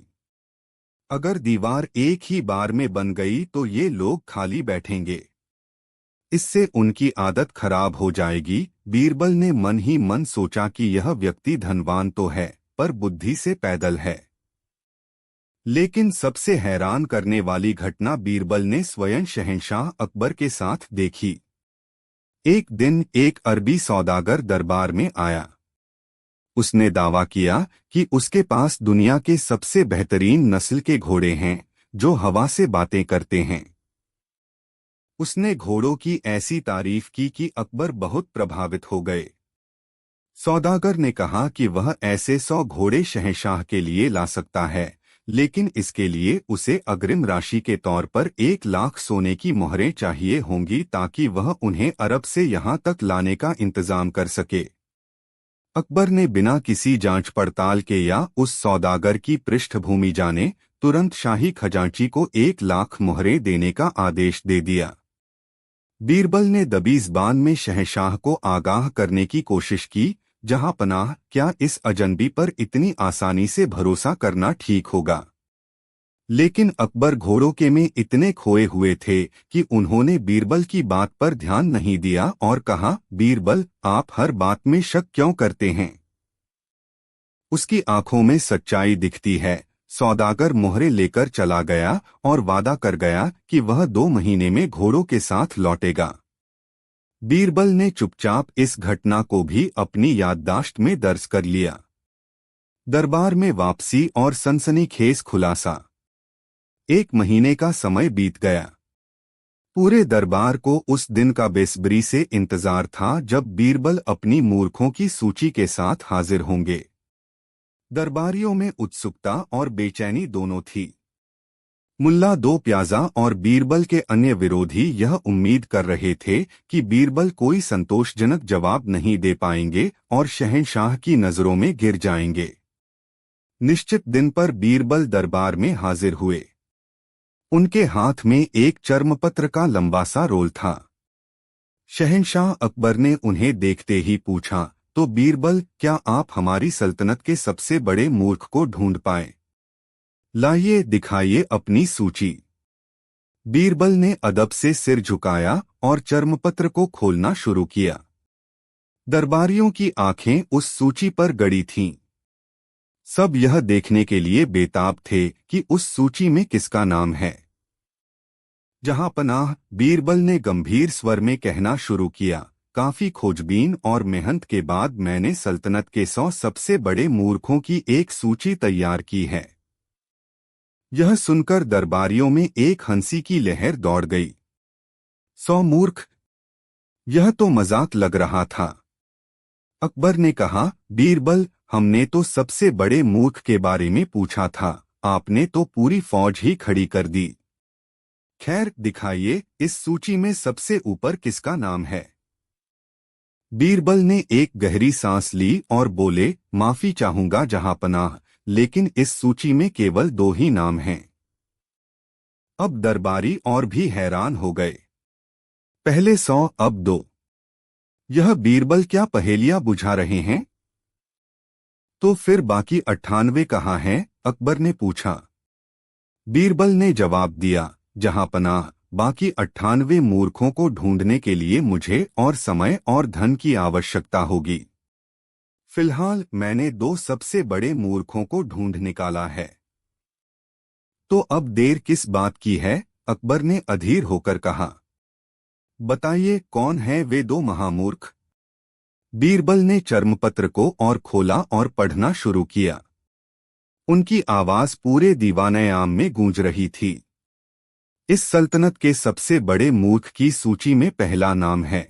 Speaker 1: अगर दीवार एक ही बार में बन गई तो ये लोग खाली बैठेंगे। इससे उनकी आदत खराब हो जाएगी। बीरबल ने मन ही मन सोचा कि यह व्यक्ति धनवान तो है, पर बुद्धि से पैदल है। लेकिन सबसे हैरान करने वाली घटना बीरबल ने स्वयं शहंशाह अकबर के साथ देखी। एक दिन एक अरबी सौदागर दरबार में आया। उसने दावा किया कि उसके पास दुनिया के सबसे बेहतरीन नस्ल के घोड़े हैं, जो हवा से बातें करते हैं। उसने घोड़ों की ऐसी तारीफ की कि अकबर बहुत प्रभावित हो गए। सौदागर ने कहा कि वह ऐसे 100 घोड़े शहंशाह के लिए ला सकता है, लेकिन इसके लिए उसे अग्रिम राशि के तौर पर 1 लाख सोने की मोहरें चाहिए होंगी ताकि वह उन्हें अरब से यहाँ तक लाने का इंतजाम कर सके। अकबर ने बिना किसी जांच पड़ताल के या उस सौदागर की पृष्ठभूमि जाने तुरंत शाही खजांची को 1 लाख मोहरें देने का आदेश दे दिया। बीरबल ने दबीज़बान में शहंशाह को आगाह करने की कोशिश की, जहां पनाह, क्या इस अजनबी पर इतनी आसानी से भरोसा करना ठीक होगा? लेकिन अकबर घोड़ों के में इतने खोए हुए थे कि उन्होंने बीरबल की बात पर ध्यान नहीं दिया और कहा, बीरबल, आप हर बात में शक क्यों करते हैं? उसकी आंखों में सच्चाई दिखती है। सौदागर मोहरे लेकर चला गया और वादा कर गया कि वह 2 महीने में घोड़ों के साथ लौटेगा। बीरबल ने चुपचाप इस घटना को भी अपनी याददाश्त में दर्ज कर लिया। दरबार में वापसी और सनसनीखेज खुलासा। 1 महीने का समय बीत गया। पूरे दरबार को उस दिन का बेसब्री से इंतजार था जब बीरबल अपनी मूर्खों की सूची के साथ हाजिर होंगे। दरबारियों में उत्सुकता और बेचैनी दोनों थी। मुल्ला दो प्याजा और बीरबल के अन्य विरोधी यह उम्मीद कर रहे थे कि बीरबल कोई संतोषजनक जवाब नहीं दे पाएंगे और शहंशाह की नजरों में गिर जाएंगे। निश्चित दिन पर बीरबल दरबार में हाजिर हुए। उनके हाथ में एक चर्मपत्र का लंबा सा रोल था। शहंशाह अकबर ने उन्हें देखते ही पूछा, तो बीरबल, क्या आप हमारी सल्तनत के सबसे बड़े मूर्ख को ढूंढ पाए? लाइए, दिखाइए अपनी सूची। बीरबल ने अदब से सिर झुकाया और चर्मपत्र को खोलना शुरू किया। दरबारियों की आंखें उस सूची पर गड़ी थीं। सब यह देखने के लिए बेताब थे कि उस सूची में किसका नाम है। जहां पनाह, बीरबल ने गंभीर स्वर में कहना शुरू किया, काफी खोजबीन और मेहनत के बाद मैंने सल्तनत के 100 सबसे बड़े मूर्खों की एक सूची तैयार की है। यह सुनकर दरबारियों में एक हंसी की लहर दौड़ गई। 100 मूर्ख? यह तो मजाक लग रहा था। अकबर ने कहा, बीरबल, हमने तो सबसे बड़े मूर्ख के बारे में पूछा था, आपने तो पूरी फौज ही खड़ी कर दी। खैर, दिखाइए, इस सूची में सबसे ऊपर किसका नाम है? बीरबल ने एक गहरी सांस ली और बोले, माफी चाहूंगा जहांपनाह, लेकिन इस सूची में केवल 2 ही नाम हैं। अब दरबारी और भी हैरान हो गए। पहले 100, अब 2। यह बीरबल क्या पहेलियां बुझा रहे हैं? तो फिर बाकी 98 कहाँ हैं? अकबर ने पूछा। बीरबल ने जवाब दिया, जहांपनाह, बाकी 98 मूर्खों को ढूंढने के लिए मुझे और समय और धन की आवश्यकता होगी। फिलहाल मैंने 2 सबसे बड़े मूर्खों को ढूंढ निकाला है। तो अब देर किस बात की है? अकबर ने अधीर होकर कहा। बताइए, कौन है वे 2 महामूर्ख? बीरबल ने चर्मपत्र को और खोला और पढ़ना शुरू किया। उनकी आवाज पूरे दीवाने-आम में गूंज रही थी। इस सल्तनत के सबसे बड़े मूर्ख की सूची में पहला नाम है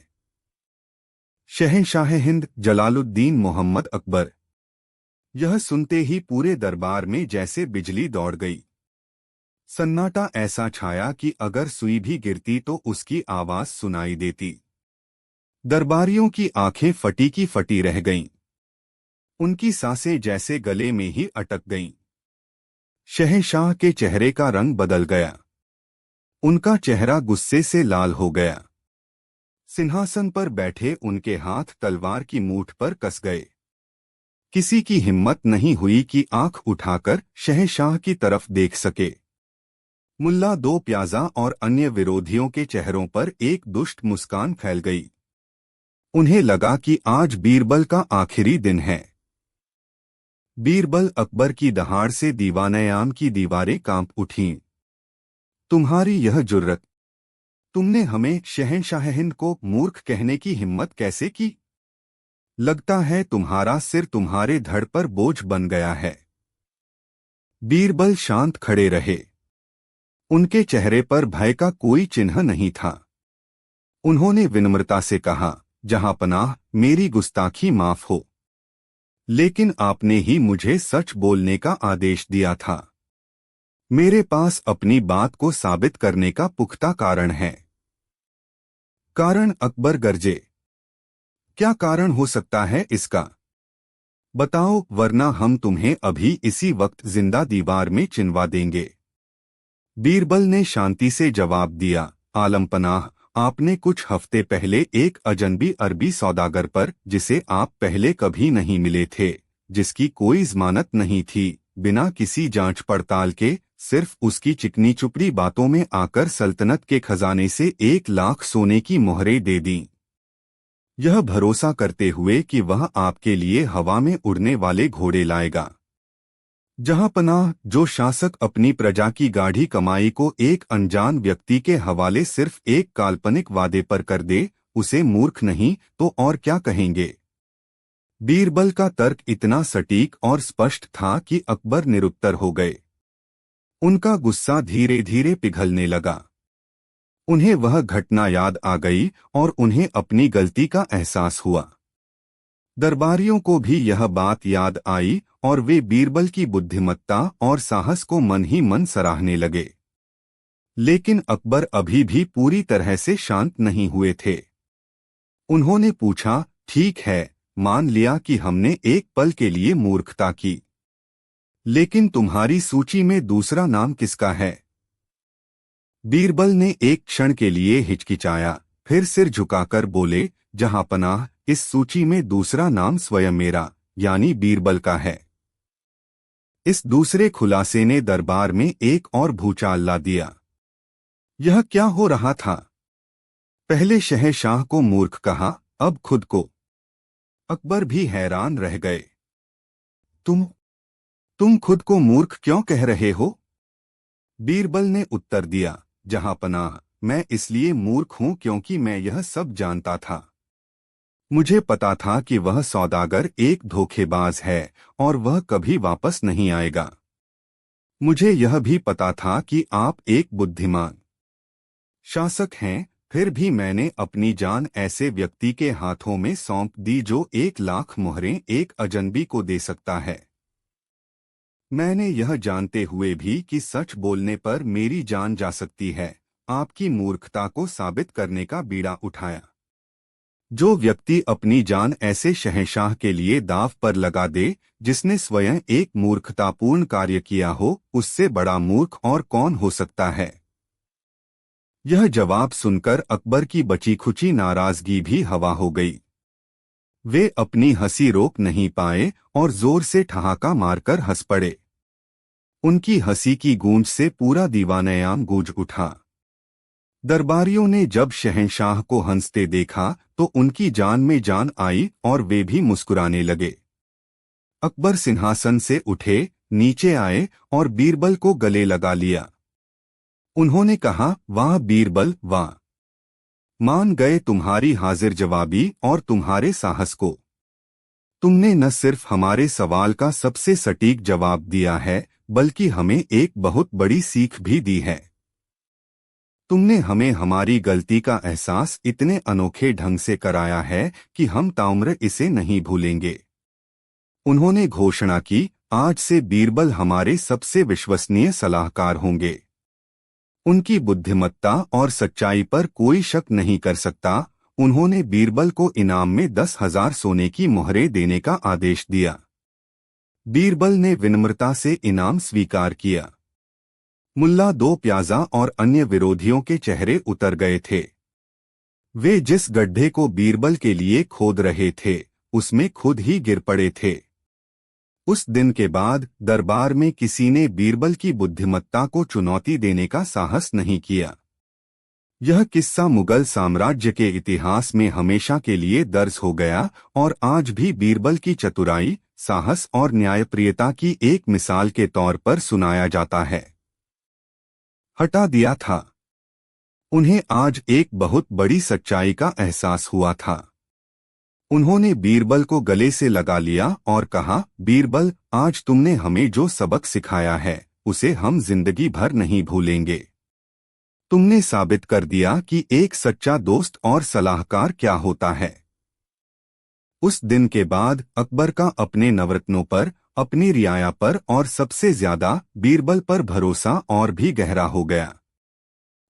Speaker 1: शहंशाह हिंद जलालुद्दीन मोहम्मद अकबर। यह सुनते ही पूरे दरबार में जैसे बिजली दौड़ गई। सन्नाटा ऐसा छाया कि अगर सुई भी गिरती तो उसकी आवाज सुनाई देती। दरबारियों की आंखें फटी की फटी रह गईं। उनकी सांसें जैसे गले में ही अटक गईं। शहंशाह के चेहरे का रंग बदल गया। उनका चेहरा गुस्से से लाल हो गया। सिंहासन पर बैठे उनके हाथ तलवार की मूठ पर कस गए। किसी की हिम्मत नहीं हुई कि आंख उठाकर शहंशाह की तरफ देख सके। मुल्ला दो प्याजा और अन्य विरोधियों के चेहरों पर एक दुष्ट मुस्कान फैल गई। उन्हें लगा कि आज बीरबल का आखिरी दिन है। बीरबल अकबर की दहाड़ से दीवाने-आम की दीवारें कांप उठीं। तुम्हारी यह जुर्रत! तुमने हमें शहंशाह हिंद को मूर्ख कहने की हिम्मत कैसे की? लगता है तुम्हारा सिर तुम्हारे धड़ पर बोझ बन गया है। बीरबल शांत खड़े रहे। उनके चेहरे पर भय का कोई चिन्ह नहीं था। उन्होंने विनम्रता से कहा, जहांपनाह, मेरी गुस्ताखी माफ हो, लेकिन आपने ही मुझे सच बोलने का आदेश दिया था। मेरे पास अपनी बात को साबित करने का पुख्ता कारण है। कारण? अकबर गरजे। क्या कारण हो सकता है इसका? बताओ, वरना हम तुम्हें अभी इसी वक्त जिंदा दीवार में चिनवा देंगे। बीरबल ने शांति से जवाब दिया, आलमपनाह, आपने कुछ हफ्ते पहले एक अजनबी अरबी सौदागर पर, जिसे आप पहले कभी नहीं मिले थे, जिसकी कोई जमानत नहीं थी, बिना किसी जांच पड़ताल के सिर्फ उसकी चिकनी चुपड़ी बातों में आकर सल्तनत के खजाने से 1 लाख सोने की मोहरें दे दी, यह भरोसा करते हुए कि वह आपके लिए हवा में उड़ने वाले घोड़े लाएगा। जहां पनाह, जो शासक अपनी प्रजा की गाढ़ी कमाई को एक अनजान व्यक्ति के हवाले सिर्फ एक काल्पनिक वादे पर कर दे, उसे मूर्ख नहीं तो और क्या कहेंगे। बीरबल का तर्क इतना सटीक और स्पष्ट था कि अकबर निरुत्तर हो गए। उनका गुस्सा धीरे धीरे पिघलने लगा। उन्हें वह घटना याद आ गई और उन्हें अपनी गलती का एहसास हुआ। दरबारियों को भी यह बात याद आई और वे बीरबल की बुद्धिमत्ता और साहस को मन ही मन सराहने लगे। लेकिन अकबर अभी भी पूरी तरह से शांत नहीं हुए थे। उन्होंने पूछा, ठीक है, मान लिया कि हमने एक पल के लिए मूर्खता की, लेकिन तुम्हारी सूची में दूसरा नाम किसका है? बीरबल ने एक क्षण के लिए हिचकिचाया, फिर सिर झुकाकर बोले, जहांपनाह, इस सूची में दूसरा नाम स्वयं मेरा यानी बीरबल का है। इस दूसरे खुलासे ने दरबार में एक और भूचाल ला दिया। यह क्या हो रहा था? पहले शहंशाह को मूर्ख कहा, अब खुद को। अकबर भी हैरान रह गए। तुम खुद को मूर्ख क्यों कह रहे हो? बीरबल ने उत्तर दिया, जहांपनाह, मैं इसलिए मूर्ख हूं क्योंकि मैं यह सब जानता था। मुझे पता था कि वह सौदागर एक धोखेबाज है और वह कभी वापस नहीं आएगा। मुझे यह भी पता था कि आप एक बुद्धिमान शासक हैं, फिर भी मैंने अपनी जान ऐसे व्यक्ति के हाथों में सौंप दी जो 1 लाख मोहरें एक अजनबी को दे सकता है। मैंने यह जानते हुए भी कि सच बोलने पर मेरी जान जा सकती है, आपकी मूर्खता को साबित करने का बीड़ा उठाया। जो व्यक्ति अपनी जान ऐसे शहंशाह के लिए दांव पर लगा दे, जिसने स्वयं एक मूर्खतापूर्ण कार्य किया हो, उससे बड़ा मूर्ख और कौन हो सकता है? यह जवाब सुनकर अकबर की बची खुची नाराजगी भी हवा हो गई। वे अपनी हंसी रोक नहीं पाए और जोर से ठहाका मारकर हंस पड़े। उनकी हंसी की गूंज से पूरा दीवानयाम गूंज उठा। दरबारियों ने जब शहंशाह को हंसते देखा तो उनकी जान में जान आई और वे भी मुस्कुराने लगे। अकबर सिंहासन से उठे, नीचे आए और बीरबल को गले लगा लिया। उन्होंने कहा, वाह बीरबल, वाह! मान गए तुम्हारी हाजिर जवाबी और तुम्हारे साहस को। तुमने न सिर्फ हमारे सवाल का सबसे सटीक जवाब दिया है, बल्कि हमें एक बहुत बड़ी सीख भी दी है। तुमने हमें हमारी गलती का एहसास इतने अनोखे ढंग से कराया है कि हम ताउम्र इसे नहीं भूलेंगे। उन्होंने घोषणा की, आज से बीरबल हमारे सबसे विश्वसनीय सलाहकार होंगे। उनकी बुद्धिमत्ता और सच्चाई पर कोई शक नहीं कर सकता। उन्होंने बीरबल को इनाम में 10,000 सोने की मोहरें देने का आदेश दिया। बीरबल ने विनम्रता से इनाम स्वीकार किया। मुल्ला दो प्याजा और अन्य विरोधियों के चेहरे उतर गए थे। वे जिस गड्ढे को बीरबल के लिए खोद रहे थे, उसमें खुद ही गिर पड़े थे। उस दिन के बाद दरबार में किसी ने बीरबल की बुद्धिमत्ता को चुनौती देने का साहस नहीं किया। यह किस्सा मुगल साम्राज्य के इतिहास में हमेशा के लिए दर्ज हो गया और आज भी बीरबल की चतुराई, साहस और न्यायप्रियता की एक मिसाल के तौर पर सुनाया जाता है। हटा दिया था। उन्हें आज एक बहुत बड़ी सच्चाई का एहसास हुआ था। उन्होंने बीरबल को गले से लगा लिया और कहा, बीरबल, आज तुमने हमें जो सबक सिखाया है, उसे हम जिंदगी भर नहीं भूलेंगे। तुमने साबित कर दिया कि एक सच्चा दोस्त और सलाहकार क्या होता है। उस दिन के बाद अकबर का अपने नवरत्नों पर, अपनी रियाया पर और सबसे ज्यादा बीरबल पर भरोसा और भी गहरा हो गया।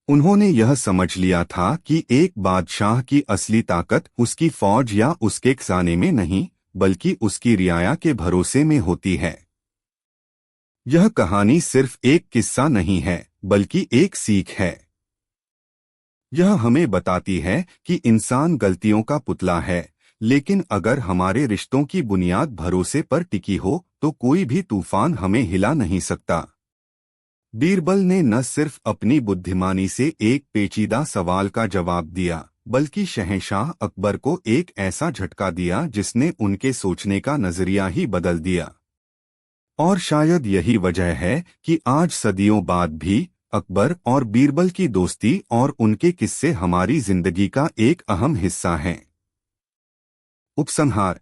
Speaker 1: उन्होंने यह समझ लिया था कि एक बादशाह की असली ताकत उसकी फौज या उसके खजाने में नहीं, बल्कि उसकी रियाया के भरोसे में होती है। यह कहानी सिर्फ एक किस्सा नहीं है, बल्कि एक सीख है। यह हमें बताती है कि इंसान गलतियों का पुतला है, लेकिन अगर हमारे रिश्तों की बुनियाद भरोसे पर टिकी हो तो कोई भी तूफान हमें हिला नहीं सकता। बीरबल ने न सिर्फ अपनी बुद्धिमानी से एक पेचीदा सवाल का जवाब दिया, बल्कि शहंशाह अकबर को एक ऐसा झटका दिया जिसने उनके सोचने का नजरिया ही बदल दिया। और शायद यही वजह है कि आज सदियों बाद भी अकबर और बीरबल की दोस्ती और उनके किस्से हमारी जिंदगी का एक अहम हिस्सा हैं। उपसंहार।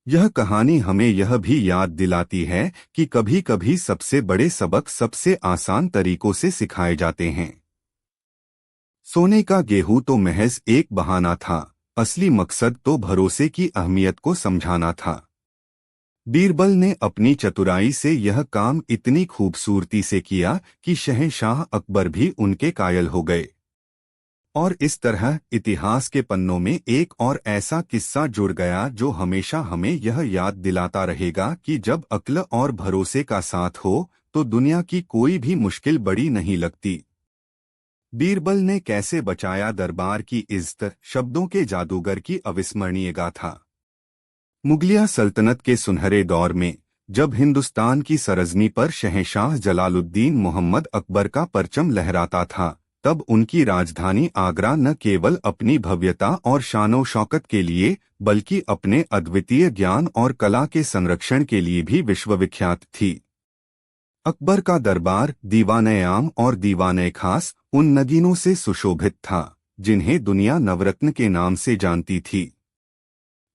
Speaker 1: यह कहानी हमें यह भी याद दिलाती है कि कभी-कभी सबसे बड़े सबक सबसे आसान तरीकों से सिखाए जाते हैं। सोने का गेहूं तो महज एक बहाना था, असली मकसद तो भरोसे की अहमियत को समझाना था। बीरबल ने अपनी चतुराई से यह काम इतनी खूबसूरती से किया कि शहंशाह अकबर भी उनके कायल हो गए। और इस तरह इतिहास के पन्नों में एक और ऐसा किस्सा जुड़ गया जो हमेशा हमें यह याद दिलाता रहेगा कि जब अक्ल और भरोसे का साथ हो तो दुनिया की कोई भी मुश्किल बड़ी नहीं लगती। बीरबल ने कैसे बचाया दरबार की इज्जत, शब्दों के जादूगर की अविस्मरणीय गाथा। मुगलिया सल्तनत के सुनहरे दौर में जब हिंदुस्तान की सरजमी पर शहंशाह जलालुद्दीन मोहम्मद अकबर का परचम लहराता था, तब उनकी राजधानी आगरा न केवल अपनी भव्यता और शानो शौकत के लिए बल्कि अपने अद्वितीय ज्ञान और कला के संरक्षण के लिए भी विश्वविख्यात थी। अकबर का दरबार दीवान-ए-आम और दीवान-ए-खास उन नगीनों से सुशोभित था जिन्हें दुनिया नवरत्न के नाम से जानती थी।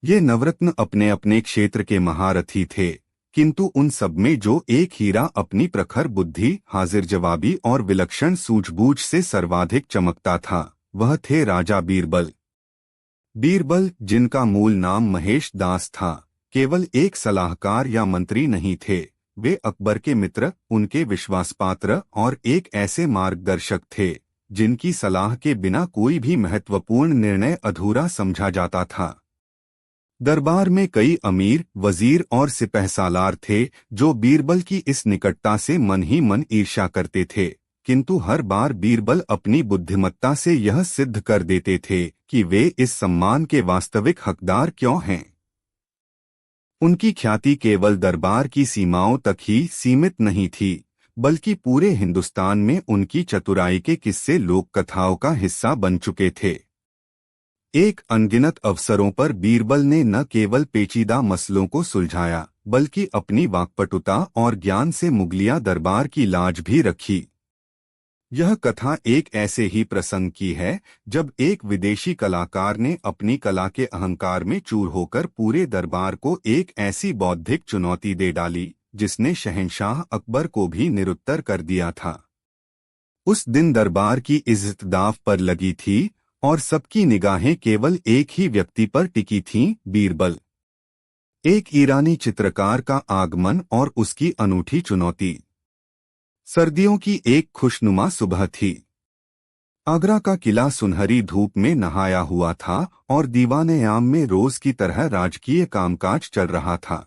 Speaker 1: ये नवरत्न अपने अपने क्षेत्र के महारथी थे, किंतु उन सब में जो एक हीरा अपनी प्रखर बुद्धि, हाजिर जवाबी और विलक्षण सूझबूझ से सर्वाधिक चमकता था, वह थे राजा बीरबल। बीरबल, जिनका मूल नाम महेश दास था, केवल एक सलाहकार या मंत्री नहीं थे, वे अकबर के मित्र, उनके विश्वासपात्र और एक ऐसे मार्गदर्शक थे जिनकी सलाह के बिना कोई भी महत्वपूर्ण निर्णय अधूरा समझा जाता था। दरबार में कई अमीर, वजीर और सिपहसालार थे जो बीरबल की इस निकटता से मन ही मन ईर्ष्या करते थे, किंतु हर बार बीरबल अपनी बुद्धिमत्ता से यह सिद्ध कर देते थे कि वे इस सम्मान के वास्तविक हकदार क्यों हैं। उनकी ख्याति केवल दरबार की सीमाओं तक ही सीमित नहीं थी, बल्कि पूरे हिंदुस्तान में उनकी चतुराई के किस्से लोक कथाओं का हिस्सा बन चुके थे। एक अनगिनत अवसरों पर बीरबल ने न केवल पेचीदा मसलों को सुलझाया, बल्कि अपनी वाक्पटुता और ज्ञान से मुगलिया दरबार की लाज भी रखी। यह कथा एक ऐसे ही प्रसंग की है जब एक विदेशी कलाकार ने अपनी कला के अहंकार में चूर होकर पूरे दरबार को एक ऐसी बौद्धिक चुनौती दे डाली जिसने शहंशाह अकबर को भी निरुत्तर कर दिया था। उस दिन दरबार की इज्जत दांव पर लगी थी और सबकी निगाहें केवल एक ही व्यक्ति पर टिकी थीं, बीरबल। एक ईरानी चित्रकार का आगमन और उसकी अनूठी चुनौती। सर्दियों की एक खुशनुमा सुबह थी। आगरा का किला सुनहरी धूप में नहाया हुआ था और दीवान-ए-आम में रोज की तरह राजकीय कामकाज चल रहा था।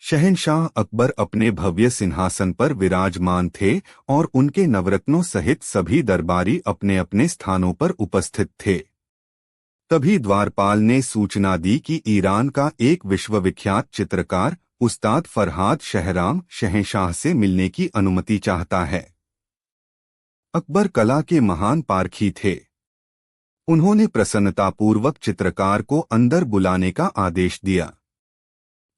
Speaker 1: शहंशाह अकबर अपने भव्य सिंहासन पर विराजमान थे और उनके नवरत्नों सहित सभी दरबारी अपने अपने स्थानों पर उपस्थित थे। तभी द्वारपाल ने सूचना दी कि ईरान का एक विश्वविख्यात चित्रकार उस्ताद फरहाद शहराम शहंशाह से मिलने की अनुमति चाहता है। अकबर कला के महान पारखी थे। उन्होंने प्रसन्नतापूर्वक चित्रकार को अंदर बुलाने का आदेश दिया।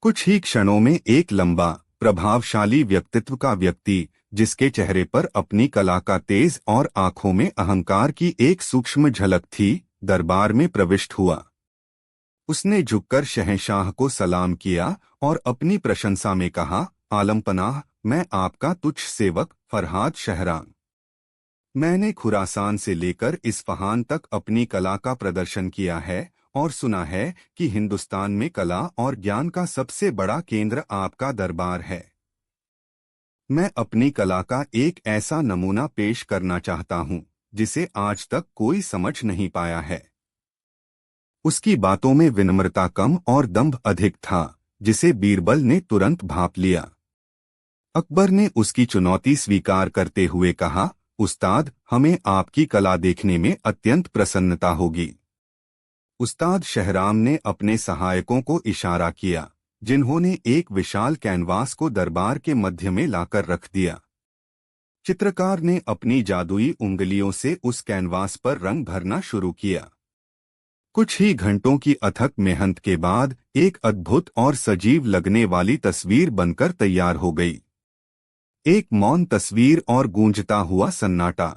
Speaker 1: कुछ ही क्षणों में एक लंबा, प्रभावशाली व्यक्तित्व का व्यक्ति, जिसके चेहरे पर अपनी कला का तेज और आंखों में अहंकार की एक सूक्ष्म झलक थी, दरबार में प्रविष्ट हुआ। उसने झुककर शहंशाह को सलाम किया और अपनी प्रशंसा में कहा, आलमपनाह, मैं आपका तुच्छ सेवक फरहाद शहराम। मैंने खुरासान से लेकर इस्फहान तक अपनी कला का प्रदर्शन किया है और सुना है कि हिंदुस्तान में कला और ज्ञान का सबसे बड़ा केंद्र आपका दरबार है। मैं अपनी कला का एक ऐसा नमूना पेश करना चाहता हूँ जिसे आज तक कोई समझ नहीं पाया है। उसकी बातों में विनम्रता कम और दंभ अधिक था, जिसे बीरबल ने तुरंत भांप लिया। अकबर ने उसकी चुनौती स्वीकार करते हुए कहा, उस्ताद, हमें आपकी कला देखने में अत्यंत प्रसन्नता होगी। उस्ताद शहराम ने अपने सहायकों को इशारा किया, जिन्होंने एक विशाल कैनवास को दरबार के मध्य में लाकर रख दिया। चित्रकार ने अपनी जादुई उंगलियों से उस कैनवास पर रंग भरना शुरू किया। कुछ ही घंटों की अथक मेहनत के बाद एक अद्भुत और सजीव लगने वाली तस्वीर बनकर तैयार हो गई। एक मौन तस्वीर और गूंजता हुआ सन्नाटा।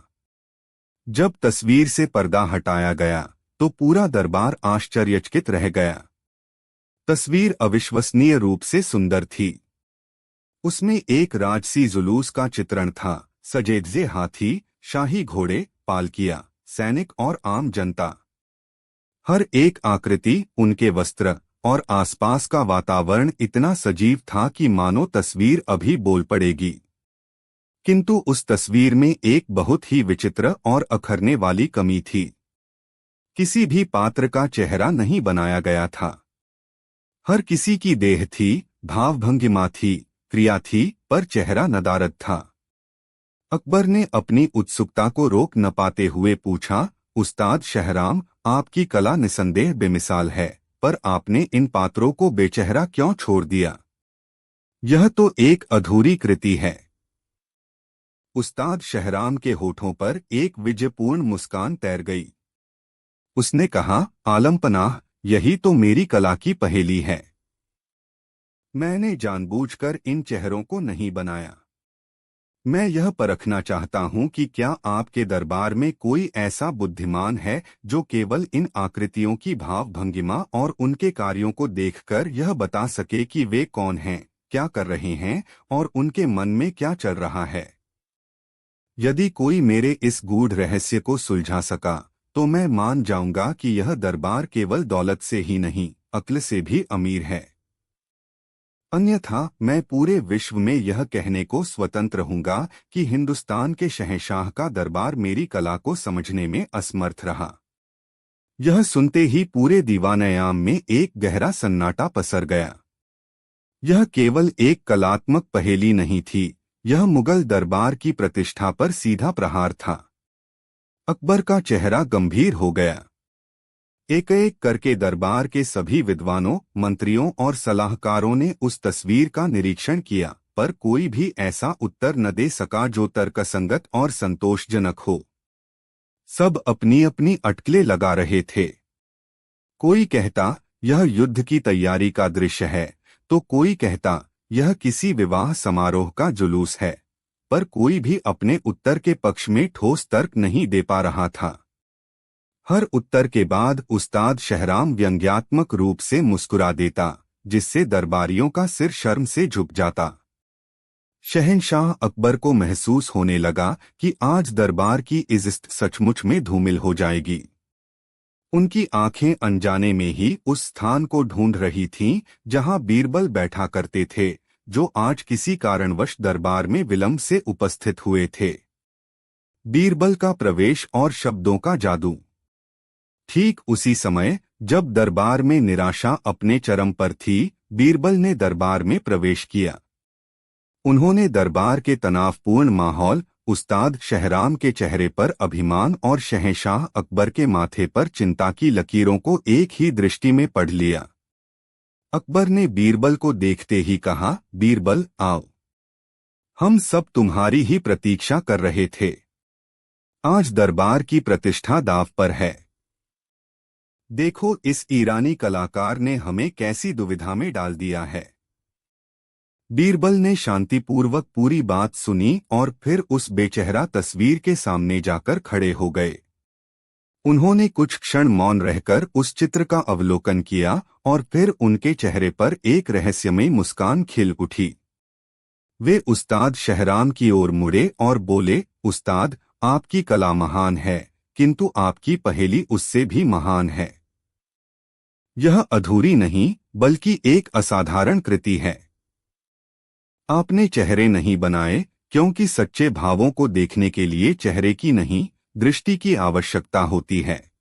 Speaker 1: जब तस्वीर से पर्दा हटाया गया तो पूरा दरबार आश्चर्यचकित रह गया। तस्वीर अविश्वसनीय रूप से सुंदर थी। उसमें एक राजसी जुलूस का चित्रण था, सजेधजे हाथी, शाही घोड़े, पालकियां, सैनिक और आम जनता। हर एक आकृति, उनके वस्त्र और आसपास का वातावरण इतना सजीव था कि मानो तस्वीर अभी बोल पड़ेगी। किंतु उस तस्वीर में एक बहुत ही विचित्र और अखरने वाली कमी थी। किसी भी पात्र का चेहरा नहीं बनाया गया था। हर किसी की देह थी, भावभंगिमा थी, क्रिया थी, पर चेहरा नदारद था। अकबर ने अपनी उत्सुकता को रोक न पाते हुए पूछा, उस्ताद शहराम, आपकी कला निसंदेह बेमिसाल है, पर आपने इन पात्रों को बेचेहरा क्यों छोड़ दिया? यह तो एक अधूरी कृति है। उस्ताद शहराम के होठों पर एक विजयपूर्ण मुस्कान तैर गई। उसने कहा, आलमपनाह, यही तो मेरी कला की पहेली है। मैंने जानबूझकर इन चेहरों को नहीं बनाया। मैं यह परखना चाहता हूं कि क्या आपके दरबार में कोई ऐसा बुद्धिमान है जो केवल इन आकृतियों की भावभंगिमा और उनके कार्यों को देखकर यह बता सके कि वे कौन हैं, क्या कर रहे हैं और उनके मन में क्या चल रहा है। यदि कोई मेरे इस गूढ़ रहस्य को सुलझा सका तो मैं मान जाऊंगा कि यह दरबार केवल दौलत से ही नहीं, अक्ल से भी अमीर है। अन्यथा मैं पूरे विश्व में यह कहने को स्वतंत्र रहूंगा कि हिंदुस्तान के शहंशाह का दरबार मेरी कला को समझने में असमर्थ रहा। यह सुनते ही पूरे दीवानयाम में एक गहरा सन्नाटा पसर गया। यह केवल एक कलात्मक पहेली नहीं थी, यह मुगल दरबार की प्रतिष्ठा पर सीधा प्रहार था। अकबर का चेहरा गंभीर हो गया। एक एक करके दरबार के सभी विद्वानों, मंत्रियों और सलाहकारों ने उस तस्वीर का निरीक्षण किया, पर कोई भी ऐसा उत्तर न दे सका जो तर्कसंगत और संतोषजनक हो। सब अपनी अपनी अटकलें लगा रहे थे। कोई कहता, यह युद्ध की तैयारी का दृश्य है, तो कोई कहता, यह किसी विवाह समारोह का जुलूस है, पर कोई भी अपने उत्तर के पक्ष में ठोस तर्क नहीं दे पा रहा था। हर उत्तर के बाद उस्ताद शहराम व्यंग्यात्मक रूप से मुस्कुरा देता, जिससे दरबारियों का सिर शर्म से झुक जाता। शहंशाह अकबर को महसूस होने लगा कि आज दरबार की इज्जत सचमुच में धूमिल हो जाएगी। उनकी आंखें अनजाने में ही उस स्थान को ढूंढ रही थीं जहां बीरबल बैठा करते थे, जो आज किसी कारणवश दरबार में विलंब से उपस्थित हुए थे। बीरबल का प्रवेश और शब्दों का जादू। ठीक उसी समय जब दरबार में निराशा अपने चरम पर थी, बीरबल ने दरबार में प्रवेश किया। उन्होंने दरबार के तनावपूर्ण माहौल, उस्ताद शहराम के चेहरे पर अभिमान और शहंशाह अकबर के माथे पर चिंता की लकीरों को एक ही दृष्टि में पढ़ लिया। अकबर ने बीरबल को देखते ही कहा, बीरबल, आओ। हम सब तुम्हारी ही प्रतीक्षा कर रहे थे। आज दरबार की प्रतिष्ठा दांव पर है। देखो, इस ईरानी कलाकार ने हमें कैसी दुविधा में डाल दिया है। बीरबल ने शांतिपूर्वक पूरी बात सुनी और फिर उस बेचेहरा तस्वीर के सामने जाकर खड़े हो गए। उन्होंने कुछ क्षण मौन रहकर उस चित्र का अवलोकन किया और फिर उनके चेहरे पर एक रहस्यमयी मुस्कान खिल उठी। वे उस्ताद शहराम की ओर मुड़े और बोले, उस्ताद, आपकी कला महान है, किंतु आपकी पहेली उससे भी महान है। यह अधूरी नहीं, बल्कि एक असाधारण कृति है। आपने चेहरे नहीं बनाए, क्योंकि सच्चे भावों को देखने के लिए चेहरे की नहीं, दृष्टि की आवश्यकता होती है।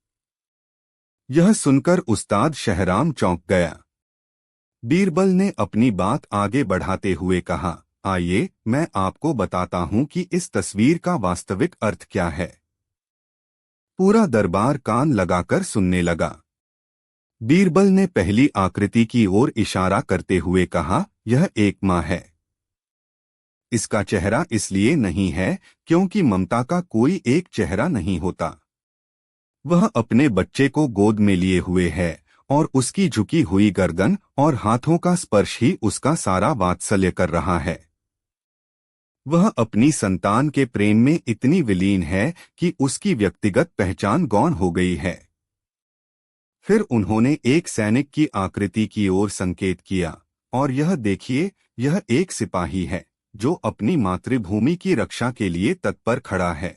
Speaker 1: यह सुनकर उस्ताद शहराम चौंक गया। बीरबल ने अपनी बात आगे बढ़ाते हुए कहा, आइए मैं आपको बताता हूं कि इस तस्वीर का वास्तविक अर्थ क्या है। पूरा दरबार कान लगाकर सुनने लगा। बीरबल ने पहली आकृति की ओर इशारा करते हुए कहा, यह एक माँ है। इसका चेहरा इसलिए नहीं है क्योंकि ममता का कोई एक चेहरा नहीं होता। वह अपने बच्चे को गोद में लिए हुए है और उसकी झुकी हुई गर्दन और हाथों का स्पर्श ही उसका सारा वात्सल्य कर रहा है। वह अपनी संतान के प्रेम में इतनी विलीन है कि उसकी व्यक्तिगत पहचान गौण हो गई है। फिर उन्होंने एक सैनिक की आकृति की ओर संकेत किया, और यह देखिए, यह एक सिपाही है जो अपनी मातृभूमि की रक्षा के लिए तत्पर खड़ा है।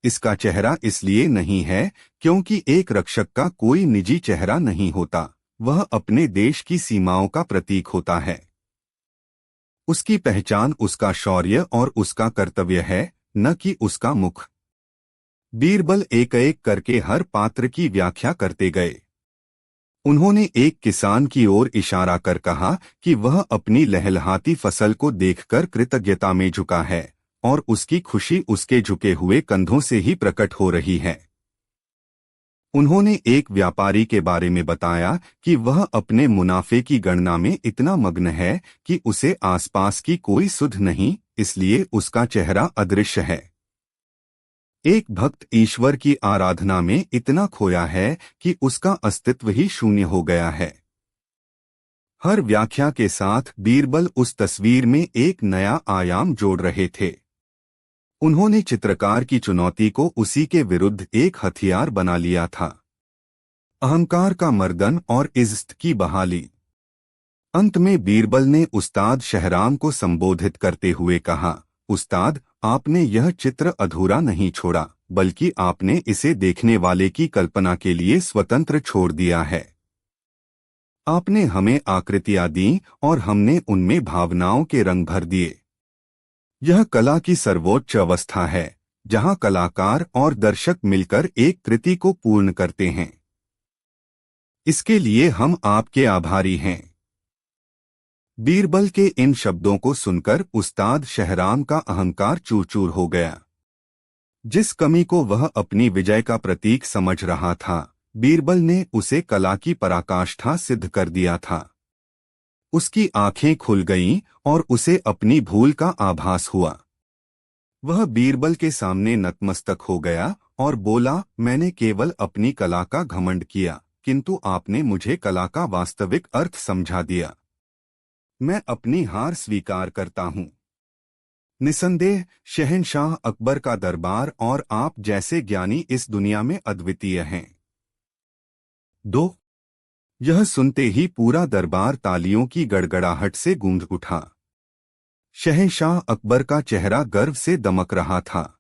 Speaker 1: इसका चेहरा इसलिए नहीं है क्योंकि एक रक्षक का कोई निजी चेहरा नहीं होता, वह अपने देश की सीमाओं का प्रतीक होता है। उसकी पहचान उसका शौर्य और उसका कर्तव्य है, न कि उसका मुख। बीरबल एक एक करके हर पात्र की व्याख्या करते गए। उन्होंने एक किसान की ओर इशारा कर कहा कि वह अपनी लहलहाती फसल को देखकर कृतज्ञता में झुका है और उसकी खुशी उसके झुके हुए कंधों से ही प्रकट हो रही है। उन्होंने एक व्यापारी के बारे में बताया कि वह अपने मुनाफे की गणना में इतना मग्न है कि उसे आसपास की कोई सुध नहीं, इसलिए उसका चेहरा अदृश्य है। एक भक्त ईश्वर की आराधना में इतना खोया है कि उसका अस्तित्व ही शून्य हो गया है। हर व्याख्या के साथ बीरबल उस तस्वीर में एक नया आयाम जोड़ रहे थे। उन्होंने चित्रकार की चुनौती को उसी के विरुद्ध एक हथियार बना लिया था, अहंकार का मर्दन और इज्जत की बहाली। अंत में बीरबल ने उस्ताद शहराम को संबोधित करते हुए कहा, उस्ताद, आपने यह चित्र अधूरा नहीं छोड़ा, बल्कि आपने इसे देखने वाले की कल्पना के लिए स्वतंत्र छोड़ दिया है। आपने हमें आकृतियां दी और हमने उनमें भावनाओं के रंग भर दिए। यह कला की सर्वोच्च अवस्था है, जहां कलाकार और दर्शक मिलकर एक कृति को पूर्ण करते हैं। इसके लिए हम आपके आभारी हैं। बीरबल के इन शब्दों को सुनकर उस्ताद शहराम का अहंकार चूर-चूर हो गया। जिस कमी को वह अपनी विजय का प्रतीक समझ रहा था, बीरबल ने उसे कला की पराकाष्ठा सिद्ध कर दिया था। उसकी आंखें खुल गईं और उसे अपनी भूल का आभास हुआ। वह बीरबल के सामने नतमस्तक हो गया और बोला, मैंने केवल अपनी कला का घमंड किया, किंतु आपने मुझे कला का वास्तविक अर्थ समझा दिया। मैं अपनी हार स्वीकार करता हूँ। निसंदेह शहंशाह अकबर का दरबार और आप जैसे ज्ञानी इस दुनिया में अद्वितीय हैं। 2 यह सुनते ही पूरा दरबार तालियों की गड़गड़ाहट से गूंज उठा। शहंशाह अकबर का चेहरा गर्व से दमक रहा था।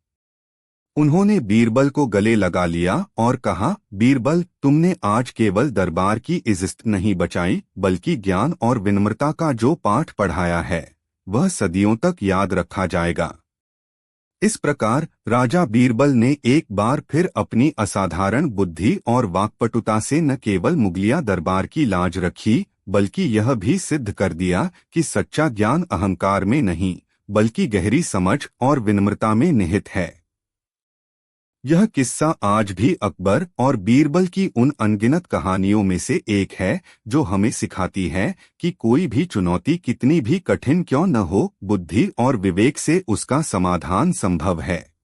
Speaker 1: उन्होंने बीरबल को गले लगा लिया और कहा, बीरबल, तुमने आज केवल दरबार की इज्जत नहीं बचाई, बल्कि ज्ञान और विनम्रता का जो पाठ पढ़ाया है, वह सदियों तक याद रखा जाएगा। इस प्रकार राजा बीरबल ने एक बार फिर अपनी असाधारण बुद्धि और वाक्पटुता से न केवल मुगलिया दरबार की लाज रखी, बल्कि यह भी सिद्ध कर दिया कि सच्चा ज्ञान अहंकार में नहीं, बल्कि गहरी समझ और विनम्रता में निहित है। यह किस्सा आज भी अकबर और बीरबल की उन अनगिनत कहानियों में से एक है, जो हमें सिखाती है कि कोई भी चुनौती कितनी भी कठिन क्यों न हो, बुद्धि और विवेक से उसका समाधान संभव है।